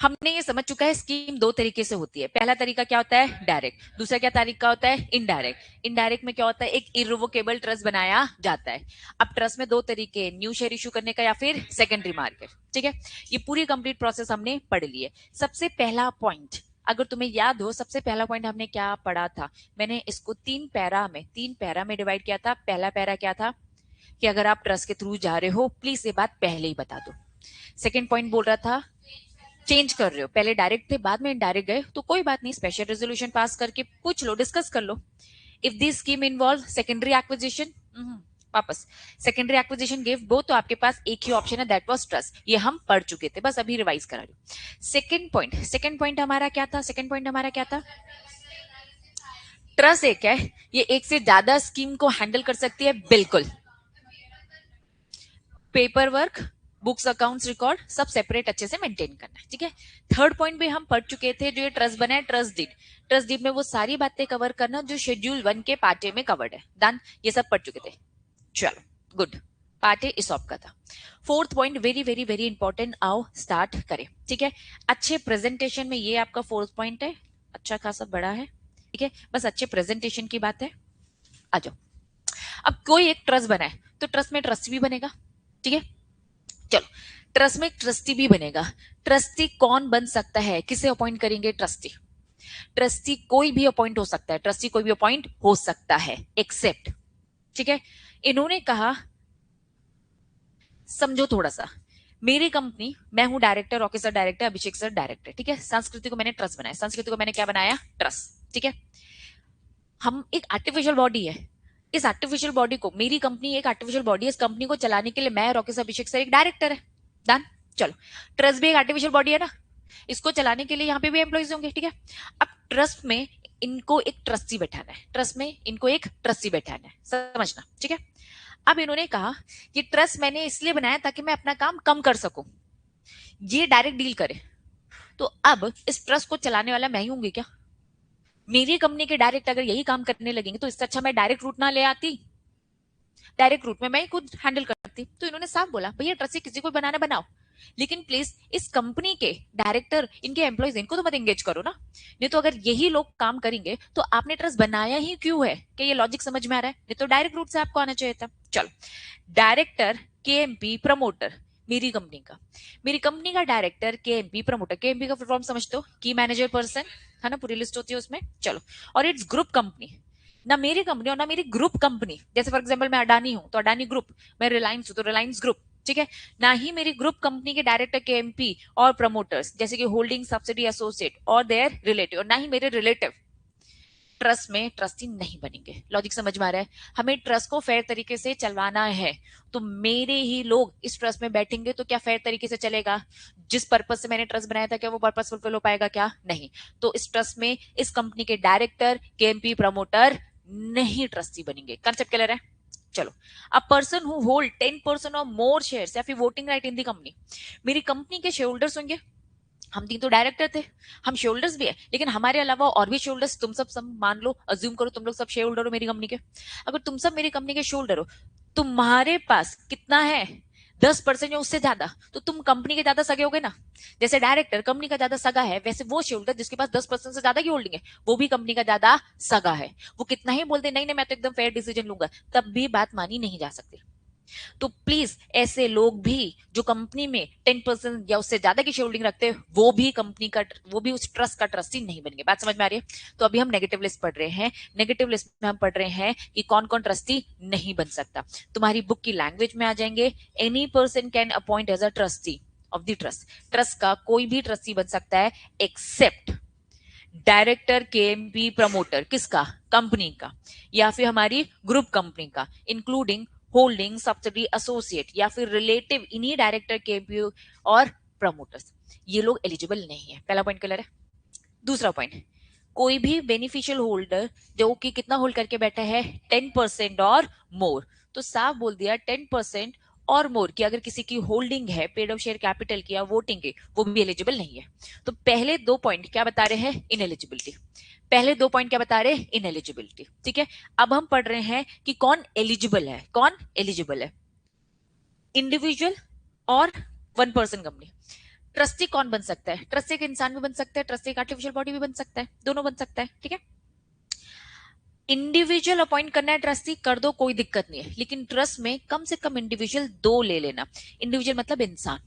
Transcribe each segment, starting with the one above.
हमने ये समझ चुका है स्कीम दो तरीके से होती है। पहला तरीका क्या होता है, डायरेक्ट। दूसरा क्या तरीका होता है, इनडायरेक्ट। इनडायरेक्ट में क्या होता है, एक इररिवोकेबल ट्रस्ट बनाया जाता है। अब ट्रस्ट में दो तरीके, न्यू शेयर इशू करने का या फिर सेकेंडरी मार्केट। ठीक है, ये पूरी कंप्लीट प्रोसेस हमने पढ़ ली है। सबसे पहला पॉइंट, अगर तुम्हें याद हो, सबसे पहला पॉइंट हमने क्या पढ़ा था, मैंने इसको तीन पैरा में डिवाइड किया था। पहला पैरा क्या था कि अगर आप ट्रस्ट के थ्रू जा रहे हो प्लीज ये बात पहले ही बता दो। सेकेंड पॉइंट बोल रहा था चेंज कर रहे हो, पहले डायरेक्ट थे बाद में इनडायरेक्ट गए तो कोई बात नहीं, स्पेशल रेजोल्यूशन पास करके पूछ लो, डिस्कस कर लो। If this scheme involve secondary acquisition, वापस सेकेंडरी एक्विजिशन गिव बोथ, तो आपके पास एक ही ऑप्शन है, दैट वाज ट्रस्ट। ये हम पढ़ चुके थे, बस अभी रिवाइज करा लो। सेकेंड पॉइंट हमारा क्या था, सेकेंड पॉइंट हमारा क्या था, ट्रस्ट एक है, ये एक से ज्यादा स्कीम को हैंडल कर सकती है, बिल्कुल। Paper work, books, accounts, record सब सेपरेट अच्छे से मेंटेन करना है, ठीक है। थर्ड पॉइंट भी हम पढ़ चुके थे, जो ये ट्रस्ट बना है, ट्रस्ट डीड। ट्रस्ट डीड में वो सारी बातें कवर करना जो शेड्यूल 1 के पार्ट ए में कवर्ड है, डन, ये सब पढ़ चुके थे। चलो गुड, पार्ट ए इसॉप का था। Fourth point very very very important, आओ स्टार्ट करें, ठीक है। अच्छे प्रेजेंटेशन में ये आपका फोर्थ पॉइंट है, अच्छा खासा बड़ा है, ठीक है, बस अच्छे प्रेजेंटेशन की बात है। आ जाओ, अब कोई एक ट्रस्ट बना है तो ट्रस्ट में ट्रस्टी भी बनेगा, ठीक है। चलो, ट्रस्ट में ट्रस्टी भी बनेगा। ट्रस्टी कौन बन सकता है, किसे अपॉइंट करेंगे, ट्रस्टी। ट्रस्टी कोई भी अपॉइंट हो सकता है, ट्रस्टी कोई भी अपॉइंट हो सकता है एक्सेप्ट, ठीक है। इन्होंने कहा समझो थोड़ा सा, मेरी कंपनी, मैं हूं डायरेक्टर, रॉकी सर डायरेक्टर, अभिषेक सर डायरेक्टर, ठीक है। संस्कृति को मैंने ट्रस्ट बनाया, संस्कृति को मैंने क्या बनाया, ट्रस्ट, ठीक है। हम एक आर्टिफिशियल बॉडी है, इस आर्टिफिशियल बॉडी को, मेरी कंपनी एक आर्टिफिशियल बॉडी है, इस कंपनी को चलाने के लिए मैं, रॉकी सर, अभिषेक सर एक डायरेक्टर है, डन। चलो, ट्रस्ट भी एक आर्टिफिशियल बॉडी है ना, इसको चलाने के लिए यहाँ पे भी एम्प्लॉइज होंगे, ठीक है। अब ट्रस्ट में इनको एक ट्रस्टी बैठाना है, ट्रस्ट में इनको एक ट्रस्टी बैठाना है, समझना, ठीक है। अब इन्होंने कहा कि ट्रस्ट मैंने इसलिए बनाया ताकि मैं अपना काम कम कर सकूं, ये डायरेक्ट डील करे। तो अब इस ट्रस्ट को चलाने वाला मैं ही होंगी क्या, मेरी कंपनी के डायरेक्ट अगर यही काम करने लगेंगे तो इससे अच्छा मैं डायरेक्ट रूट ना ले आती, डायरेक्ट रूट में मैं ही खुद हैंडल करती। तो इन्होंने साफ बोला भैया ट्रस्टी किसी को बनाना बनाओ, लेकिन प्लीज इस कंपनी के डायरेक्टर, इनके एम्प्लॉइज, इनको तो मत एंगेज करो ना, नहीं तो अगर यही लोग काम करेंगे तो आपने ट्रस्ट बनाया ही क्यों है, कि ये लॉजिक समझ में आ रहा है, नहीं तो डायरेक्ट रूट से आपको आना चाहिए था। चलो, डायरेक्टर, केएमपी, प्रमोटर, मेरी कंपनी का डायरेक्टर, केएमपी, प्रमोटर, केएमपी का फॉर्म समझते हो, की मैनेजर पर्सन, है ना, पूरी लिस्ट होती है उसमें। चलो, और इट्स ग्रुप कंपनी, ना मेरी कंपनी और ना मेरी ग्रुप कंपनी, जैसे फॉर एग्जांपल मैं अडानी हूं तो अडानी ग्रुप, मैं रिलायंस हूं तो रिलायंस ग्रुप, ठीक है। ना ही मेरी ग्रुप कंपनी के डायरेक्टर, केएमपी और प्रमोटर्स, जैसे कि होल्डिंग, सब्सिडी, एसोसिएट और देयर रिलेटिव, और ना ही मेरे रिलेटिव ट्रस्ट में ट्रस्टी नहीं बनेंगे। लॉजिक समझ में आ रहा है, हमें ट्रस्ट को फेयर तरीके से चलवाना है, तो मेरे ही लोग इस ट्रस्ट में बैठेंगे तो क्या फेयर तरीके से चलेगा, जिस पर्पज से मैंने ट्रस्ट बनाया था क्या वो पर्पज फुलफिल हो पाएगा, क्या नहीं। तो इस ट्रस्ट में इस कंपनी के डायरेक्टर, केएमपी, प्रमोटर नहीं ट्रस्टी बनेंगे। कंसेप्ट क्लियर है। चलो, अ पर्सन हु होल्ड 10% और मोर शेयर्स या फिर वोटिंग राइट इन दी कंपनी, मेरी कंपनी के शेयर होल्डर्स होंगे, हम तीन तो डायरेक्टर थे, हम शेयर होल्डर्स भी है, लेकिन हमारे अलावा और भी शेयर होल्डर्स, तुम सब मान लो, अज्यूम करो तुम लोग सब शेयर होल्डर हो मेरी कंपनी के। अगर तुम सब मेरी कंपनी के शेयर होल्डर हो, तुम्हारे पास कितना है, 10% या उससे ज्यादा, तो तुम कंपनी के ज्यादा सगे होगे ना। जैसे डायरेक्टर कंपनी का ज्यादा सगा है, वैसे वो शेयर होल्डर जिसके पास 10% से ज्यादा की होल्डिंग है, वो भी कंपनी का ज्यादा सगा है। वो कितना ही बोलते नहीं नहीं मैं तो एकदम फेयर डिसीजन लूंगा, तब भी बात मानी नहीं जा सकती। तो प्लीज ऐसे लोग भी जो कंपनी में 10% या उससे ज्यादा की शेयर होल्डिंग रखते हैं, वो भी कंपनी का, वो भी उस ट्रस्ट का ट्रस्टी नहीं बनेंगे। बात समझ में आ रही है। तो अभी हम नेगेटिव लिस्ट पढ़ रहे हैं, नेगेटिव लिस्ट में हम पढ़ रहे हैं कि कौन कौन ट्रस्टी नहीं बन सकता। तुम्हारी बुक की लैंग्वेज में आ जाएंगे, any person can appoint as a trustee of the trust, trust का कोई भी ट्रस्टी बन सकता है एक्सेप्ट डायरेक्टर, केएमपी, प्रमोटर, किसका, कंपनी का, या फिर हमारी ग्रुप कंपनी का, इंक्लूडिंग होल्डिंग, सब्सिडी, एसोसिएट या फिर रिलेटिव इन्हीं डायरेक्टर, केएमपी और प्रमोटर्स, ये लोग एलिजिबल नहीं है। पहला पॉइंट क्लियर है। दूसरा पॉइंट, कोई भी बेनिफिशियल होल्डर जो कि कितना होल्ड करके बैठा है, 10% और मोर, तो साफ बोल दिया 10% और मोर की अगर किसी की होल्डिंग है, पेड ऑफ शेयर कैपिटल की या वोटिंग की, वो भी एलिजिबल नहीं है। तो पहले दो पॉइंट क्या बता रहे हैं, इनएलिजिबिलिटी। पहले दो पॉइंट क्या बता रहे हैं, इनएलिजिबिलिटी, ठीक है। अब हम पढ़ रहे हैं कि कौन एलिजिबल है, कौन एलिजिबल है, इंडिविजुअल और 1 पर्सन कंपनी। ट्रस्टी कौन बन सकता है? ट्रस्टी एक इंसान भी बन सकता है, ट्रस्टी एक आर्टिफिशियल बॉडी भी बन सकता है, दोनों बन सकता है, ठीक है। इंडिविजुअल अपॉइंट करना है ट्रस्टी, कर दो, कोई दिक्कत नहीं है, लेकिन ट्रस्ट में कम से कम इंडिविजुअल दो ले लेना। इंडिविजुअल मतलब इंसान,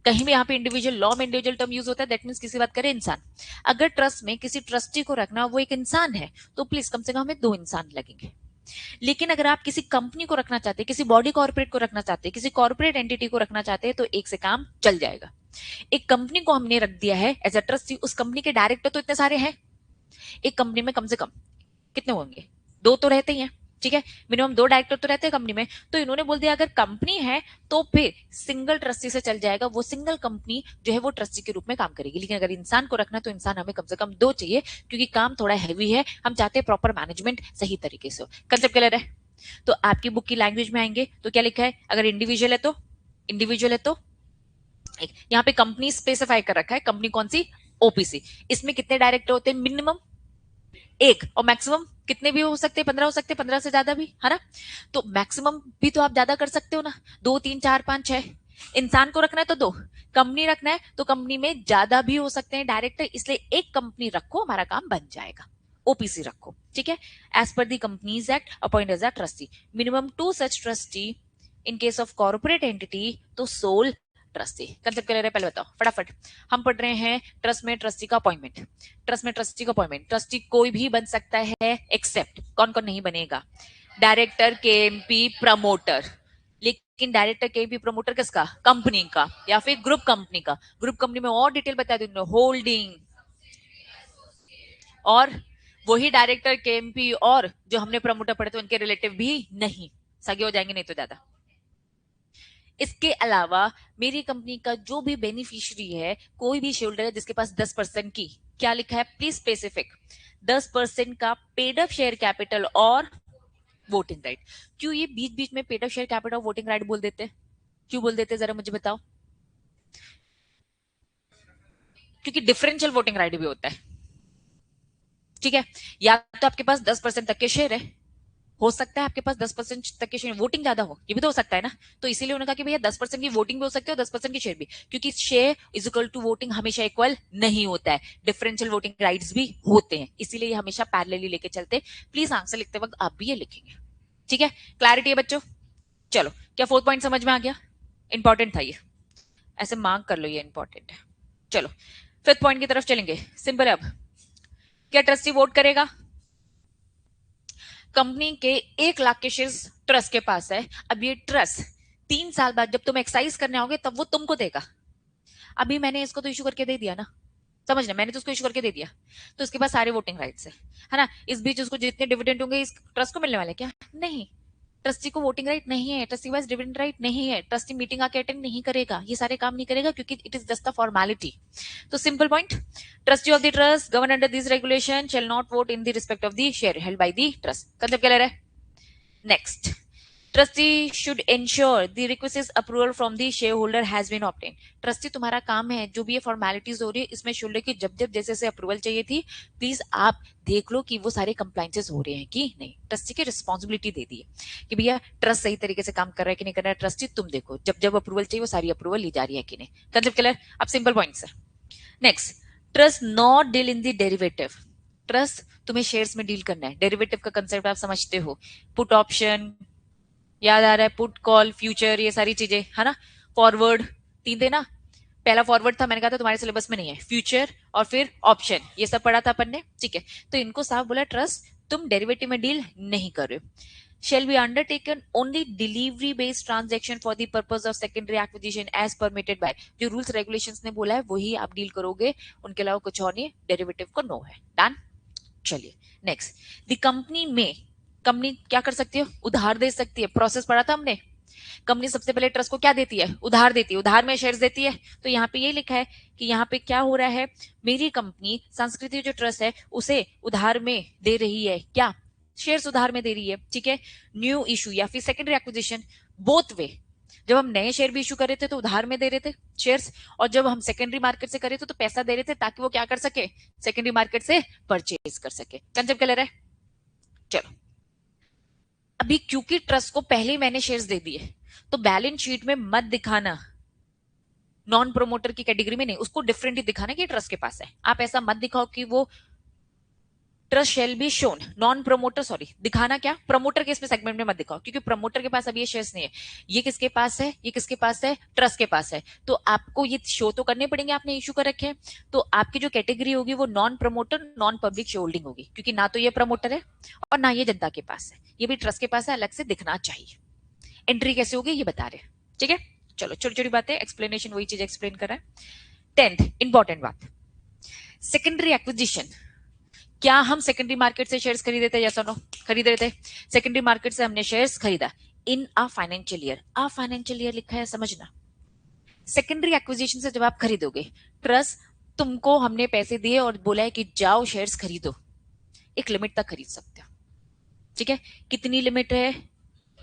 कहीं भी यहाँ पे इंडिविजुअल लॉ में इंडिविजुअल टर्म यूज होता है, दैट मीन्स किसी बात करें इंसान। अगर ट्रस्ट में किसी ट्रस्टी को रखना वो एक इंसान है तो प्लीज कम से कम हमें दो इंसान लगेंगे। लेकिन अगर आप किसी कंपनी को रखना चाहते हैं, किसी बॉडी कॉर्पोरेट को रखना चाहते हैं, किसी कॉर्पोरेट एंटिटी को रखना चाहते हैं, तो एक से काम चल जाएगा। एक कंपनी को हमने रख दिया है एज अ ट्रस्टी, उस कंपनी के डायरेक्टर तो इतने सारे हैं, एक कंपनी में कम से कम कितने होंगे? दो तो रहते ही हैं, ठीक है, मिनिमम दो डायरेक्टर तो रहते हैं कंपनी में। तो इन्होंने बोल दिया अगर कंपनी है तो फिर सिंगल ट्रस्टी से चल जाएगा, वो सिंगल कंपनी जो है वो ट्रस्टी के रूप में काम करेगी। लेकिन अगर इंसान को रखना तो इंसान हमें कम से कम दो चाहिए, क्योंकि काम थोड़ा हैवी है, हम चाहते हैं प्रॉपर मैनेजमेंट सही तरीके से हो। कंसेप्ट क्लियर है? तो आपकी बुक की लैंग्वेज में आएंगे तो क्या लिखा है? अगर इंडिविजुअल है तो इंडिविजुअल है तो यहाँ पे कंपनी स्पेसिफाई कर रखा है, कंपनी कौन सी? ओपीसी। इसमें कितने डायरेक्टर होते हैं? मिनिमम एक, और मैक्सिमम कितने भी हो सकते हैं? 15 हो सकते हैं, 15 से ज्यादा भी, है ना। तो मैक्सिमम भी तो आप ज्यादा कर सकते हो ना, दो तीन चार पांच छह। इंसान को रखना है तो दो, कंपनी रखना है तो कंपनी में ज्यादा भी हो सकते हैं डायरेक्टर, इसलिए एक कंपनी रखो, हमारा काम बन जाएगा। ओपीसी रखो, ठीक है। As per the Companies Act appoint as a trustee, minimum two such trustee in case of corporate entity तो सोल ट्रस्टी। कंसेप्ट क्लियर है? पहले बताओ फटाफट। हम पढ़ रहे हैं ट्रस्ट में ट्रस्टी का अपॉइंटमेंट। ट्रस्ट में ट्रस्टी का अपॉइंटमेंट, ट्रस्टी कोई भी बन सकता है एक्सेप्ट कौन कौन नहीं बनेगा? Director, KMP, promoter. लेकिन डायरेक्टर, केएमपी, प्रमोटर किसका? कंपनी का, या फिर ग्रुप कंपनी का। ग्रुप कंपनी में और डिटेल बता दूंगा, होल्डिंग, और वही डायरेक्टर, केएमपी और जो हमने प्रमोटर पढ़े थे उनके रिलेटिव भी नहीं, सगे हो जाएंगे नहीं तो ज्यादा। इसके अलावा मेरी कंपनी का जो भी बेनिफिशियरी है, कोई भी शेयर होल्डर है जिसके पास 10% की, क्या लिखा है प्लीज स्पेसिफिक, 10% का पेड अप शेयर कैपिटल और वोटिंग राइट। क्यों ये बीच बीच में पेड अप शेयर कैपिटल और वोटिंग राइट बोल देते हैं? क्यों बोल देते हैं जरा मुझे बताओ? क्योंकि डिफरेंशियल वोटिंग राइट भी होता है, ठीक है। या तो आपके पास 10% तक के शेयर है, हो सकता है आपके पास 10% तक की शेयर वोटिंग ज्यादा हो, ये भी तो हो सकता है ना। तो इसीलिए उन्होंने कहा कि भैया 10% की वोटिंग भी हो सकती है और 10% की शेयर भी, क्योंकि share is equal to voting हमेशा इक्वल नहीं होता है, डिफरेंशियल वोटिंग राइट्स भी होते हैं, इसीलिए ये हमेशा पैरेलली लेके चलते हैं। प्लीज आंसर लिखते वक्त आप भी ये लिखेंगे, ठीक है। क्लैरिटी है बच्चों? चलो, क्या फोर्थ पॉइंट समझ में आ गया? इंपॉर्टेंट था ये, ऐसे मार्क कर लो, ये इंपॉर्टेंट है। चलो फिफ्थ पॉइंट की तरफ चलेंगे। सिंपल है अब, क्या ट्रस्टी वोट करेगा? कंपनी के 1 लाख के शेयर्स ट्रस्ट के पास है। अब ये ट्रस्ट 3 साल बाद जब तुम एक्साइज करने आओगे तब वो तुमको देगा। अभी मैंने इसको तो इशू करके दे दिया ना, समझना, मैंने तो उसको इशू करके दे दिया, तो इसके पास सारे वोटिंग राइट्स है ना। इस बीच उसको जितने डिविडेंड होंगे इस ट्रस्ट को मिलने वाले क्या? नहीं, ट्रस्टी को वोटिंग राइट नहीं है, ट्रस्टी के पास डिविडेंड राइट नहीं है, ट्रस्टी मीटिंग आके अटेंड नहीं करेगा, ये सारे काम नहीं करेगा, क्योंकि it is just a formality. तो simple point, trustee of the trust govern under this regulation shall not vote in the respect of the share held by the trust. Concept clear है? Next, trustee should ensure the request approval from the shareholder has been obtain. Trustee तुम्हारा काम है, जो भी ये formalities हो रही है इसमें शुल्क की जब जब जैसे जैसे अप्रूवल चाहिए थी, प्लीज आप देख लो कि वो सारे कंप्लाइंसेस हो रहे हैं कि नहीं। ट्रस्टी की रिस्पॉन्सिबिलिटी दे दी है कि भैया ट्रस्ट सही तरीके से काम कर रहा है कि नहीं कर रहा है, ट्रस्टी तुम देखो, जब जब अप्रूवल चाहिए वो सारी अप्रूवल ली जा रही है कि नहीं। Concept clear? अब सिंपल पॉइंट है। Next, trust not deal in the derivative. Trust तुम्हें शेयर्स में डील करना है, डेरिवेटिव का कंसेप्ट आप समझते हो, पुट ऑप्शन याद आ रहा है, पुट कॉल फ्यूचर, ये सारी चीजें है ना। फॉरवर्ड, तीन थे ना, पहला फॉरवर्ड था, मैंने कहा था तुम्हारे सिलेबस में नहीं है, फ्यूचर और फिर ऑप्शन, ये सब पढ़ा था अपन ने, ठीक है। तो इनको साफ बोला ट्रस्ट तुम डेरिवेटिव में डील नहीं कर रहे हो। shall be undertaken only delivery based transaction for the purpose of secondary acquisition as permitted by, जो रूल्स रेगुलेशंस ने बोला है वही आप डील करोगे, उनके अलावा कुछ और नहीं, डेरिवेटिव को नो है। डन? चलिए नेक्स्ट, द कंपनी में, कंपनी क्या कर सकती है? उधार दे सकती है, प्रोसेस पढ़ा था हमने। कंपनी सबसे पहले ट्रस्ट को क्या देती है? उधार देती है, उधार में शेयर्स देती है। तो यहाँ पे ये लिखा है कि यहाँ पे क्या हो रहा है, मेरी कंपनी संस्कृति जो ट्रस्ट है उसे उधार में दे रही है, क्या? शेयर्स उधार में दे रही है, ठीक है। न्यू इशू या फिर सेकेंडरी एक्विजिशन, बोथ वे, जब हम नए शेयर भी इशू कर रहे थे तो उधार में दे रहे थे शेयर्स, और जब हम सेकेंडरी मार्केट से कर रहे थे तो पैसा दे रहे थे ताकि वो क्या कर सके, सेकेंडरी मार्केट से परचेज कर सके। कंसेप्ट क्लियर है? चलो, अभी क्योंकि ट्रस्ट को पहले ही मैंने शेयर्स दे दिए तो बैलेंस शीट में मत दिखाना नॉन प्रोमोटर की कैटेगरी में नहीं, उसको डिफरेंटली दिखाना कि ट्रस्ट के पास है। आप ऐसा मत दिखाओ कि वो trust shall be shown non promoter, sorry दिखाना क्या, प्रमोटर के इसमें सेगमेंट में मत दिखाओ, क्योंकि प्रमोटर के पास अभी ये शेयर्स नहीं है। ये किसके पास है, ये किसके पास है, ट्रस्ट के पास है। तो आपको ये शो तो करने पड़ेंगे, आपने इशू कर रखे हैं। तो आपकी जो कैटेगरी होगी वो non promoter non public share holding होगी, क्योंकि ना तो ये प्रमोटर है और ना ये जनता के पास है, ये भी ट्रस्ट के पास है, अलग से दिखना चाहिए। एंट्री कैसे होगी ये बता रहे हैं, ठीक है। चलो छोटी छोटी बातें, एक्सप्लेनेशन वही चीज एक्सप्लेन कर रहा है। 10th इंपॉर्टेंट बात, सेकेंडरी एक्विजिशन। क्या हम सेकेंडरी मार्केट से शेयर्स खरीदे थे, यस और नो? खरीद रहे थे। सेकेंडरी मार्केट से हमने शेयर्स खरीदा in a financial year, a financial year लिखा है, समझना। सेकेंडरी एक्विजिशन से जब आप खरीदोगे, ट्रस्ट तुमको हमने पैसे दिए और बोला है कि जाओ शेयर्स खरीदो, एक लिमिट तक खरीद सकते हो, ठीक है। कितनी लिमिट है?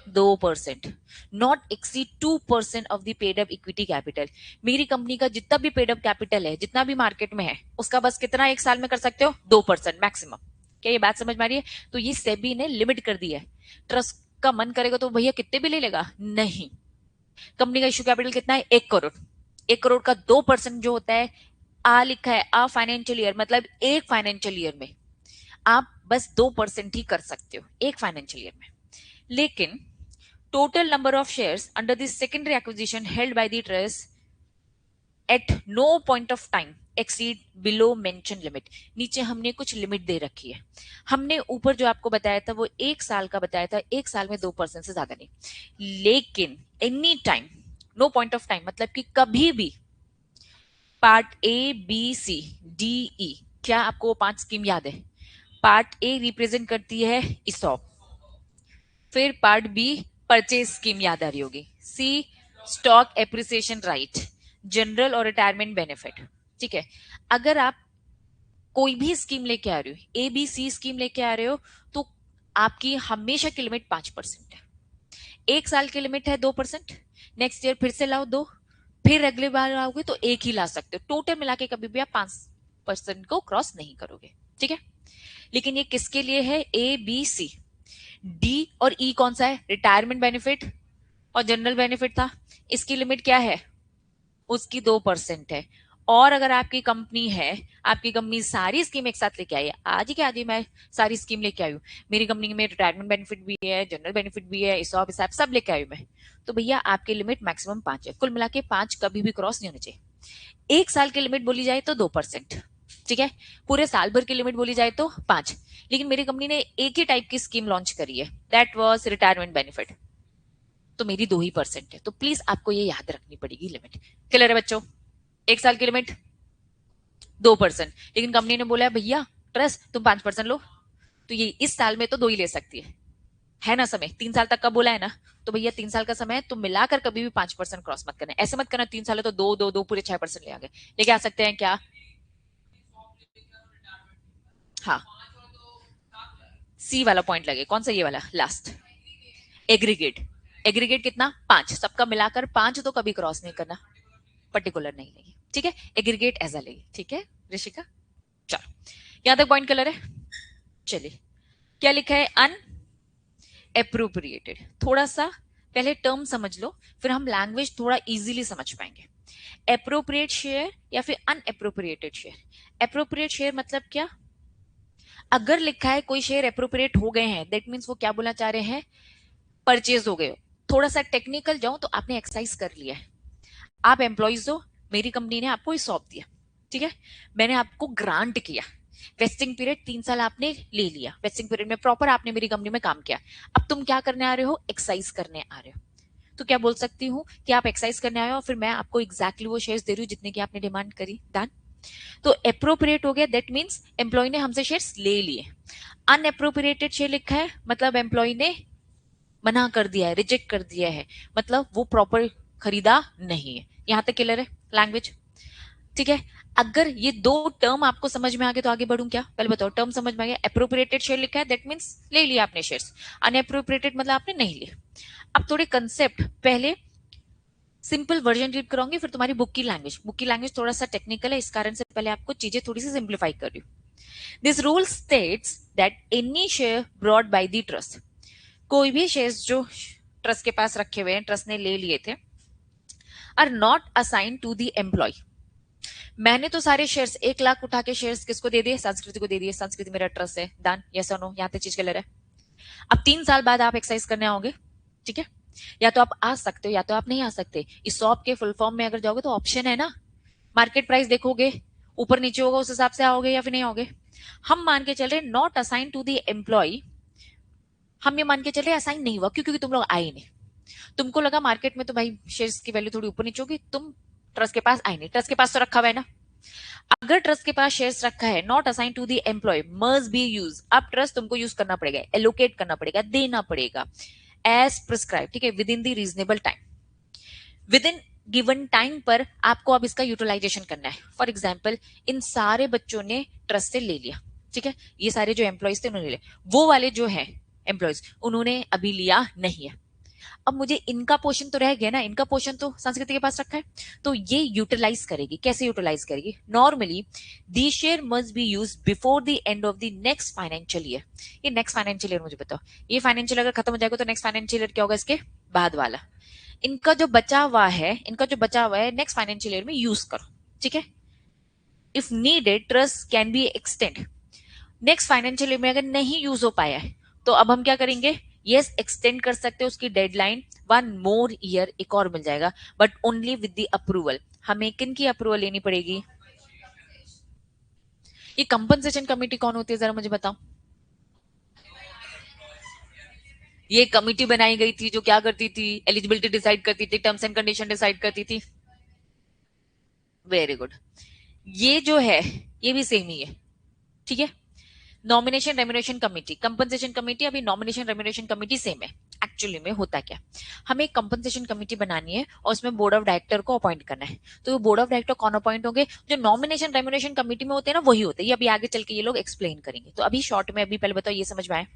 2%, not exceed 2% of the paid up equity capital. मेरी कंपनी का जितना भी पेड अप कैपिटल है, जितना भी मार्केट में है, उसका बस कितना एक साल में कर सकते हो? 2% मैक्सिमम। क्या ये बात समझ में आ रही है? तो ये सेबी ने लिमिट कर दी है। ट्रस्ट का मन करेगा तो भैया कितने भी ले लेगा, नहीं। कंपनी का इश्यू कैपिटल कितना है? 1 करोड़। 1 करोड़ का 2% जो होता है, आ लिखा है आ फाइनेंशियल ईयर, मतलब एक फाइनेंशियल ईयर में आप बस 2% ही कर सकते हो, एक फाइनेंशियल ईयर में। लेकिन total number of shares under the secondary acquisition held by the trust at no point of time exceed below mentioned limit। नीचे हमने कुछ लिमिट दे रखी है। हमने ऊपर जो आपको बताया था वो एक साल का बताया था, एक साल में 2% से ज्यादा नहीं। लेकिन any time, no point of time मतलब कि कभी भी, part A B C D E, क्या आपको वो 5 स्कीम याद है? पार्ट ए रिप्रेजेंट करती है इसॉप, फिर पार्ट बी परचेज स्कीम याद आ रही होगी, सी स्टॉक एप्रिसिएशन राइट, जनरल और रिटायरमेंट बेनिफिट, ठीक है। अगर आप कोई भी स्कीम लेके आ रहे हो, ए बी सी स्कीम लेके आ रहे हो, तो आपकी हमेशा की लिमिट 5% है। एक साल की लिमिट है 2%, नेक्स्ट ईयर फिर से लाओ दो, फिर अगले बार आओगे तो एक ही ला सकते हो। टोटल मिला के कभी भी आप 5% को क्रॉस नहीं करोगे, ठीक है। लेकिन ये किसके लिए है? ए बी सी। डी और ई कौन सा है? रिटायरमेंट बेनिफिट और जनरल बेनिफिट था। इसकी लिमिट क्या है? उसकी 2% है। और अगर आपकी कंपनी है, आपकी कंपनी सारी स्कीम एक साथ लेके आई है, आज ही क्या, आज ही मैं सारी स्कीम लेके आई हूँ, मेरी कंपनी में रिटायरमेंट बेनिफिट भी है, जनरल बेनिफिट भी है, इस सब लेके आई हूँ मैं, तो भैया आपकी लिमिट मैक्सिमम 5 है। कुल मिला के 5 कभी भी क्रॉस नहीं होने चाहिए। एक साल की लिमिट बोली जाए तो 2%, ठीक है। पूरे साल भर की लिमिट बोली जाए तो 5। लेकिन मेरी कंपनी ने एक ही टाइप की स्कीम लॉन्च करी है, दैट वाज रिटायरमेंट बेनिफिट, तो मेरी 2% है। तो प्लीज आपको ये याद रखनी पड़ेगी लिमिट। क्लियर है बच्चों? एक साल की लिमिट 2%, लेकिन कंपनी ने बोला है भैया ट्रस्ट तुम 5% लो, तो ये इस साल में तो 2 ही ले सकती है ना। समय 3 साल तक का बोला है ना, तो भैया 3 साल का समय है, तुम मिलाकर कभी भी 5% क्रॉस मत करना। ऐसे मत करना 3 साल है तो दो दो दो पूरे 6% ले आ गए, लेके आ सकते हैं क्या? हाँ, सी वाला पॉइंट लगे, कौन सा? ये वाला लास्ट, एग्रीगेट। एग्रीगेट कितना? 5, सबका मिलाकर 5, तो कभी क्रॉस नहीं करना, पर्टिकुलर नहीं लेगी, ठीक है। एग्रीगेट एज लेगी, ठीक है ऋषिका। चलो यहां तक पॉइंट क्लियर है। चलिए, क्या लिखा है? अन एप्रोप्रिएटेड। थोड़ा सा पहले टर्म समझ लो, फिर हम लैंग्वेज थोड़ा इजीली समझ पाएंगे। एप्रोप्रिएट शेयर या फिर अनएप्रोप्रिएटेड शेयर। एप्रोप्रिएट शेयर मतलब क्या? अगर लिखा है कोई शेयर एप्रोप्रिएट हो गए हैं, दैट मीन्स वो क्या बोलना चाह रहे हैं? परचेज हो गए हो। थोड़ा सा टेक्निकल जाऊं तो आपने एक्सरसाइज कर लिया है, आप एम्प्लॉइज हो, मेरी कंपनी ने आपको सौंप दिया, ठीक है। मैंने आपको ग्रांट किया, वेस्टिंग पीरियड 3 साल आपने ले लिया, वेस्टिंग पीरियड में प्रॉपर आपने मेरी कंपनी में काम किया। अब तुम क्या करने आ रहे हो? एक्सरसाइज करने आ रहे हो। तो क्या बोल सकती हूँ कि आप एक्सरसाइज करने आए हो, फिर मैं आपको एग्जैक्टली वो शेयर्स दे रही हूँ जितने की आपने डिमांड करी। डन। तो अप्रोप्रिएट हो गया, दैट मीन्स एम्प्लॉय ने हमसे शेयर्स ले लिए। अनएप्रोप्रिएटेड शेयर लिखा है, मतलब एम्प्लॉय ने मना कर दिया है, रिजेक्ट कर दिया है, मतलब वो प्रॉपर खरीदा नहीं है। यहां तक क्लियर है लैंग्वेज? ठीक है। अगर ये दो टर्म आपको समझ में आ गए तो आगे बढ़ूं क्या? पहले बताओ, टर्म समझ में आ गया? अप्रोप्रिएटेड शेयर लिखा है, दैट मीन्स ले लिया आपने शेयर्स। अनएप्रोप्रिएटेड मतलब आपने नहीं लिए। अब थोड़े कंसेप्ट, पहले सिंपल वर्जन रीड कराऊंगी, फिर तुम्हारी बुक की लैंग्वेज। बुक की लैंग्वेज थोड़ा सा टेक्निकल है, इस कारण से पहले आपको चीजें थोड़ी सी सिंप्लीफाई कर रही हूँ। This rule states that any share brought by the trust, कोई भी शेयर्स जो ट्रस्ट के पास रखे हुए हैं, ट्रस्ट ने ले लिए थे, are not assign to the employ. मैंने तो सारे शेयर्स 1 लाख उठा के शेयर्स किसको दे दिए, संस्कृति को दे दिए, संस्कृति मेरा ट्रस्ट है, डन, यस और नो, यहाँ तक चीज क्लियर है। अब 3 साल बाद आप एक्सरसाइज करने आओगे, ठीक है, या तो आप आ सकते हो या तो आप नहीं आ सकते। इस सॉप के फुल फॉर्म में अगर जाओगे तो ऑप्शन है ना, मार्केट प्राइस देखोगे, ऊपर नीचे होगा, उस हिसाब से आओगे या फिर नहीं आओगे। हम मान के चल रहे not assign to the employ, हम ये मान के चल रहे असाइन नहीं हुआ क्योंकि तुम लोग आए नहीं। तुमको लगा मार्केट में तो भाई शेयर्स की वैल्यू थोड़ी ऊपर नीचे होगी, तुम ट्रस्ट के पास आए नहीं, ट्रस्ट के पास तो रखा हुआ है ना। अगर ट्रस्ट के पास शेयर्स रखा है, not assign to the employ must be use, अब ट्रस्ट तुमको यूज करना पड़ेगा, एलोकेट करना पड़ेगा, देना पड़ेगा एज प्रिस्क्राइब, ठीक है, with in the reasonable time, with in given time पर आपको अब इसका यूटिलाइजेशन करना है। फॉर एग्जाम्पल इन सारे बच्चों ने ट्रस्ट से ले लिया, ठीक है, ये सारे जो एम्प्लॉयज थे उन्होंने लिया, वो वाले जो है एम्प्लॉयज उन्होंने अभी लिया नहीं है। अब मुझे इनका पोर्शन तो रह गया ना, इनका पोर्शन तो संस्कृति के पास रखा है, तो ये यूटिलाइज करेगी। कैसे यूटिलाइज करेगी? Normally the share must be use before the end of the next financial year. ये नेक्स्ट फाइनेंशियल ईयर मुझे बताओ, ये फाइनेंशियल अगर खत्म हो जाएगा तो नेक्स्ट फाइनेंशियल ईयर क्या होगा इसके बाद वाला। इनका जो बचा हुआ है, इनका जो बचा हुआ है नेक्स्ट फाइनेंशियल ईयर में यूज करो, ठीक है। If needed trust can be extend, next financial year में अगर नहीं यूज हो पाया है तो अब हम क्या करेंगे, यस एक्सटेंड कर सकते हो उसकी डेडलाइन 1 more year, एक और मिल जाएगा, but only with the approval. हमें किन की अप्रूवल लेनी पड़ेगी? ये कंपनसेशन कमेटी कौन होती है जरा मुझे बताओ। ये कमेटी बनाई गई थी जो क्या करती थी, एलिजिबिलिटी डिसाइड करती थी, टर्म्स एंड कंडीशन डिसाइड करती थी। Very good. ये जो है ये भी सेम ही है, ठीक है। Nomination remuneration committee, compensation committee, अभी नॉमिनेशन रेम्यूनरेशन कमेटी सेम है। एक्चुअली में होता क्या, हमें एक कंपनसेशन कमेटी बनानी है और उसमें बोर्ड ऑफ डायरेक्टर को अपॉइंट करना है। तो बोर्ड ऑफ डायरेक्टर कौन अपॉइंट होंगे? जो नॉमिनेशन रेम्यूनरेशन कमेटी में होते हैं ना वही होते हैं। ये अभी आगे चल के ये लोग एक्सप्लेन करेंगे, तो अभी शॉर्ट में अभी पहले बताओ ये समझ में आए।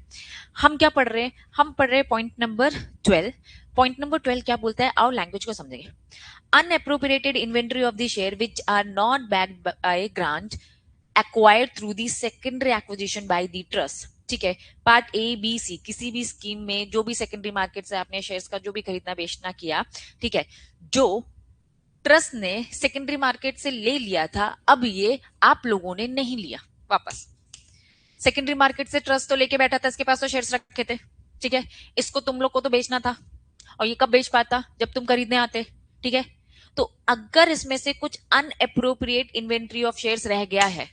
हम क्या पढ़ रहे हैं? हम पढ़ रहे हैं पॉइंट नंबर 12। पॉइंट नंबर 12 क्या बोलता है, आओ लैंग्वेज को समझेंगे। Unappropriated inventory of the share which are not backed by grant acquired through the secondary acquisition by the trust, ठीक है। पार्ट ए बी सी किसी भी स्कीम में जो भी सेकेंडरी मार्केट से आपने शेयर्स का जो भी खरीदना बेचना किया, ठीक है, जो ट्रस्ट ने सेकेंडरी मार्केट से ले लिया था, अब ये आप लोगों ने नहीं लिया वापस। सेकेंडरी मार्केट से ट्रस्ट तो लेके बैठा था, इसके पास तो शेयर्स रखे थे, ठीक है, इसको तुम लोग को तो बेचना था, और ये कब बेच पाता? जब तुम खरीदने आते, ठीक है। तो अगर इसमें से कुछ अनएप्रोप्रिएट इन्वेंट्री ऑफ शेयर्स रह गया है,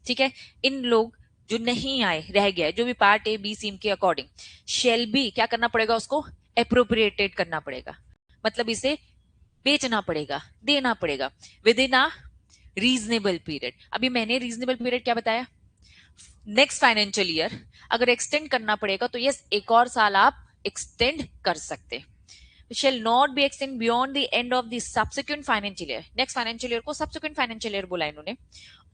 ठीक है, इन लोग जो नहीं आए रह गया, जो भी पार्ट ए बी सी के अकॉर्डिंग शेल बी क्या करना पड़ेगा, उसको अप्रोप्रिएटेड करना पड़ेगा, मतलब इसे बेचना पड़ेगा, देना पड़ेगा with in a reasonable period. अभी मैंने रीजनेबल पीरियड क्या बताया? Next financial year. अगर एक्सटेंड करना पड़ेगा तो यस एक और साल आप एक्सटेंड कर सकते। shall not be extend beyond the end of the subsequent financial year, next financial year को subsequent financial year बोला इन्होंने,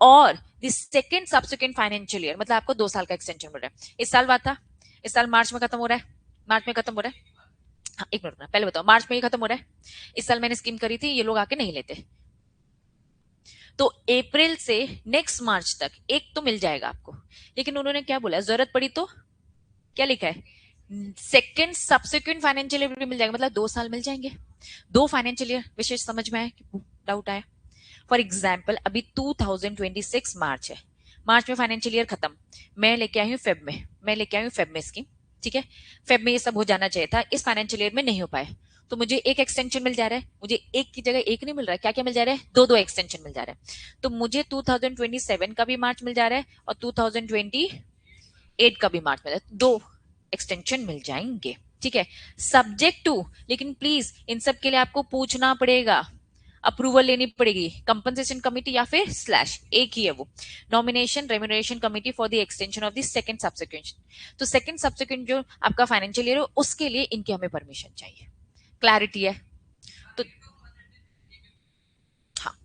और the second subsequent financial year, मतलब आपको 2 साल का एक्सटेंशन मिल रहा है। इस साल बात था, इस साल मार्च में खत्म हो रहा है, मार्च में खत्म हो रहा है। हाँ, एक मिनट पहले बताओ, मार्च में ही खत्म हो रहा है। इस साल मैंने स्कीम करी थी, ये लोग आके नहीं लेते, तो अप्रैल से नेक्स्ट मार्च तक एक तो मिल जाएगा आपको। लेकिन उन्होंने क्या बोला, जरूरत पड़ी तो क्या लिखा है, सेकेंड सब्सिक्वेंट फाइनेंशियल ईयर भी मिल जाएगा, मतलब 2 साल मिल जाएंगे। 2 फाइनेंशियल ईयर विशेष समझ में आया, डाउट आया? फॉर एग्जाम्पल अभी 2026 मार्च है, मार्च में फाइनेंशियल ईयर खत्म, मैं लेके आई हूँ फेब में, मैं लेके आई हूँ फेब में स्कीम, ठीक है। फेब में ये सब हो जाना चाहिए था, इस फाइनेंशियल ईयर में नहीं हो पाए, तो मुझे एक एक्सटेंशन मिल जा रहा है, मुझे एक की जगह एक नहीं मिल रहा है, क्या क्या मिल जा रहा है, दो दो एक्सटेंशन मिल जा रहा है। तो मुझे 2027 का भी मार्च मिल जा रहा है और 2028 का भी मार्च मिल रहा है, 2 एक्सटेंशन मिल जाएंगे, ठीक है, सब्जेक्ट टू। लेकिन प्लीज इन सब के लिए आपको पूछना पड़ेगा, अप्रूवल लेनी पड़ेगी, कंपनसेशन कमेटी या फिर स्लैश, एक ही है वो, nomination remuneration committee for the extension of the second subsequent. तो सेकंड सब्सिक्वेंट जो आपका फाइनेंशियल ईयर है उसके लिए इनकी हमें परमिशन चाहिए। क्लैरिटी है? तो हाँ,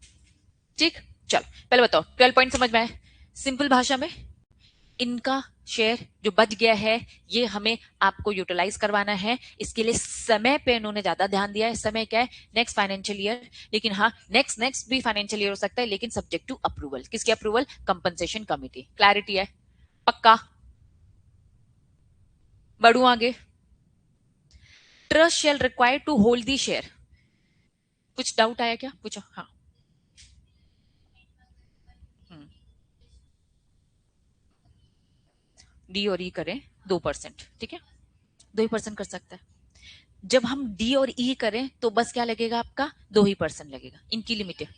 ठीक, चलो पहले बताओ 12 पॉइंट समझ में आए सिंपल भाषा में। इनका शेयर जो बच गया है ये हमें आपको यूटिलाइज करवाना है, इसके लिए समय पे इन्होंने ज्यादा ध्यान दिया है। समय क्या है, नेक्स्ट फाइनेंशियल ईयर, लेकिन हाँ नेक्स्ट नेक्स्ट भी फाइनेंशियल ईयर हो सकता है, लेकिन सब्जेक्ट टू अप्रूवल, किसकी अप्रूवल, कंपनसेशन कमिटी। क्लैरिटी है? पक्का? बढ़ू आगे। Trust shall required to hold the share, कुछ डाउट आया क्या? पूछो। हाँ। डी और ई करें 2%, ठीक है, 2% कर सकता है। जब हम डी और ई करें तो बस क्या लगेगा आपका, 2% लगेगा, इनकी लिमिट है।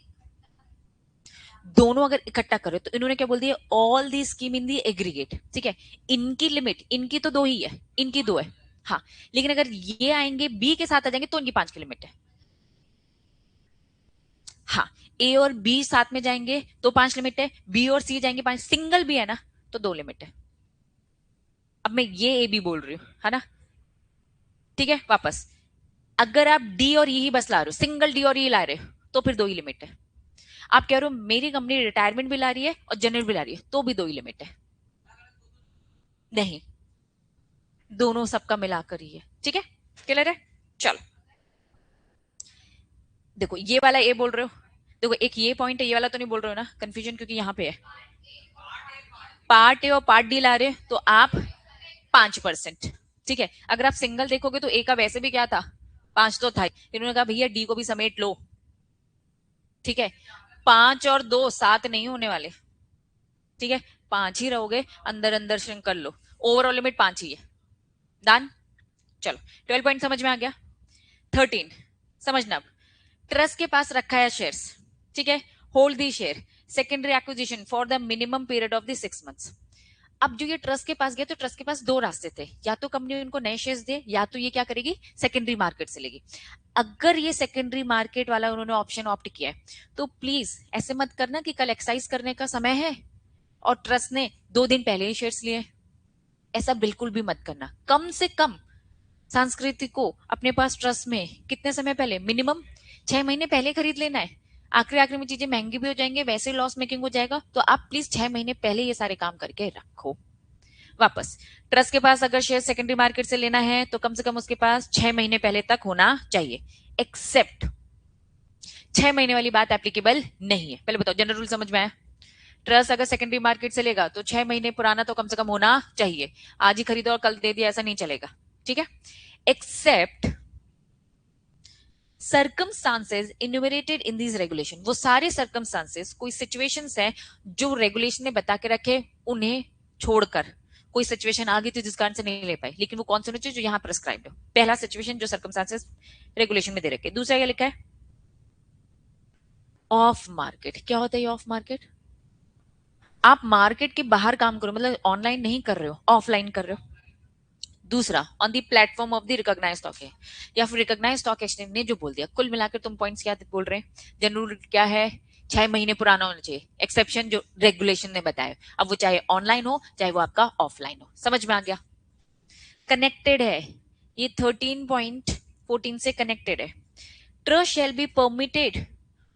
दोनों अगर इकट्ठा करें तो इन्होंने क्या बोल दिया, all the scheme in the aggregate, ठीक है। इनकी लिमिट, इनकी तो 2 ही है, इनकी 2 है। हाँ, लेकिन अगर ये आएंगे बी के साथ आ जाएंगे तो इनकी 5 की लिमिट है। हाँ, ए और बी साथ में जाएंगे तो 5 लिमिट है, बी और सी जाएंगे 5, सिंगल भी है ना तो 2 लिमिट है। अब मैं ये ए बी बोल रही हूँ, है ना, ठीक है। वापस, अगर आप डी और ई ही बस ला रहे हो, सिंगल डी और ई ला रहे हो, तो फिर 2 ही लिमिट है। आप कह रहे हो मेरी कंपनी रिटायरमेंट भी ला रही है और जनरल भी ला रही है, तो भी 2 ही लिमिट है। नहीं, दोनों सबका मिलाकर ही है, ठीक है, क्लियर है। चलो, देखो ये वाला ए बोल रहे हो, देखो एक ये पॉइंट है, ये वाला तो नहीं बोल रहे हो ना, कंफ्यूजन क्योंकि यहाँ पे है। पार्ट ए और पार्ट डी ला रहे तो आप 5%, ठीक है। अगर आप सिंगल देखोगे तो ए का वैसे भी क्या था, 5 तो था ही। इन्होंने कहा भैया डी को भी समेट लो, ठीक है। 5 और 2 7 नहीं होने वाले, ठीक है, 5 ही रहोगे, अंदर अंदर श्रिंक कर लो, ओवरऑल लिमिट 5 ही है। डन। चलो, 12 पॉइंट समझ में आ गया। 13 समझना अब, ट्रस्ट के पास रखा है शेयर्स, ठीक है, hold the share, secondary acquisition for the minimum period of the 6 months. अब जो ये ट्रस्ट के पास गया तो ट्रस्ट के पास 2 रास्ते थे, या तो कंपनी उनको नए शेयर्स दे, या तो ये क्या करेगी, सेकेंडरी मार्केट से लेगी। अगर ये सेकेंडरी मार्केट वाला उन्होंने ऑप्शन ऑप्ट किया है तो प्लीज ऐसे मत करना कि कल एक्सरसाइज करने का समय है और ट्रस्ट ने 2 दिन पहले ही शेयर्स लिए। ऐसा बिल्कुल भी मत करना। कम से कम संस्कृति को अपने पास ट्रस्ट में कितने समय पहले, मिनिमम 6 महीने पहले खरीद लेना है। आखिरी आखिरी में चीजें महंगी भी हो जाएंगे, वैसे लॉस मेकिंग हो जाएगा, तो आप प्लीज 6 महीने पहले ये सारे काम करके रखो। वापस, ट्रस्ट के पास अगर शेयर सेकेंडरी मार्केट से लेना है तो कम से कम उसके पास 6 महीने पहले तक होना चाहिए। एक्सेप्ट 6 महीने वाली बात एप्लीकेबल नहीं है। पहले बताओ, जनरल रूल समझ में आया? ट्रस्ट अगर सेकेंडरी मार्केट से लेगा तो 6 महीने पुराना तो कम से कम होना चाहिए। आज ही खरीदो और कल दे दिया, ऐसा नहीं चलेगा, ठीक है। Except circumstances enumerated in these regulation, वो सारे सर्कमस्टांसेस, कोई सिचुएशंस है जो रेगुलेशन ने बता के रखे, उन्हें छोड़कर कोई सिचुएशन आ गई थी जिस कारण से नहीं ले पाई, लेकिन वो कौन से होने चाहिए, जो यहाँ प्रिस्क्राइब्ड हो। पहला सिचुएशन जो सर्कमस्टांसेस रेगुलेशन में दे रखे। दूसरा क्या लिखा है, ऑफ मार्केट। क्या होता है ये ऑफ मार्केट? आप मार्केट के बाहर काम करो, मतलब ऑनलाइन नहीं कर रहे हो, ऑफलाइन कर रहे हो। दूसरा, on the platform of the recognised stock है, या फिर रिकॉग्नाइज्ड स्टॉक एक्सचेंज ने जो बोल दिया। कुल मिलाकर तुम पॉइंट्स क्या बोल रहे हैं, जनरल क्या है, 6 महीने पुराना होना चाहिए, एक्सेप्शन जो रेगुलेशन ने बताया, अब वो चाहे ऑनलाइन हो चाहे वो आपका ऑफलाइन हो। समझ में आ गया? कनेक्टेड है, ये 13.14 से कनेक्टेड है। Trust shall be permitted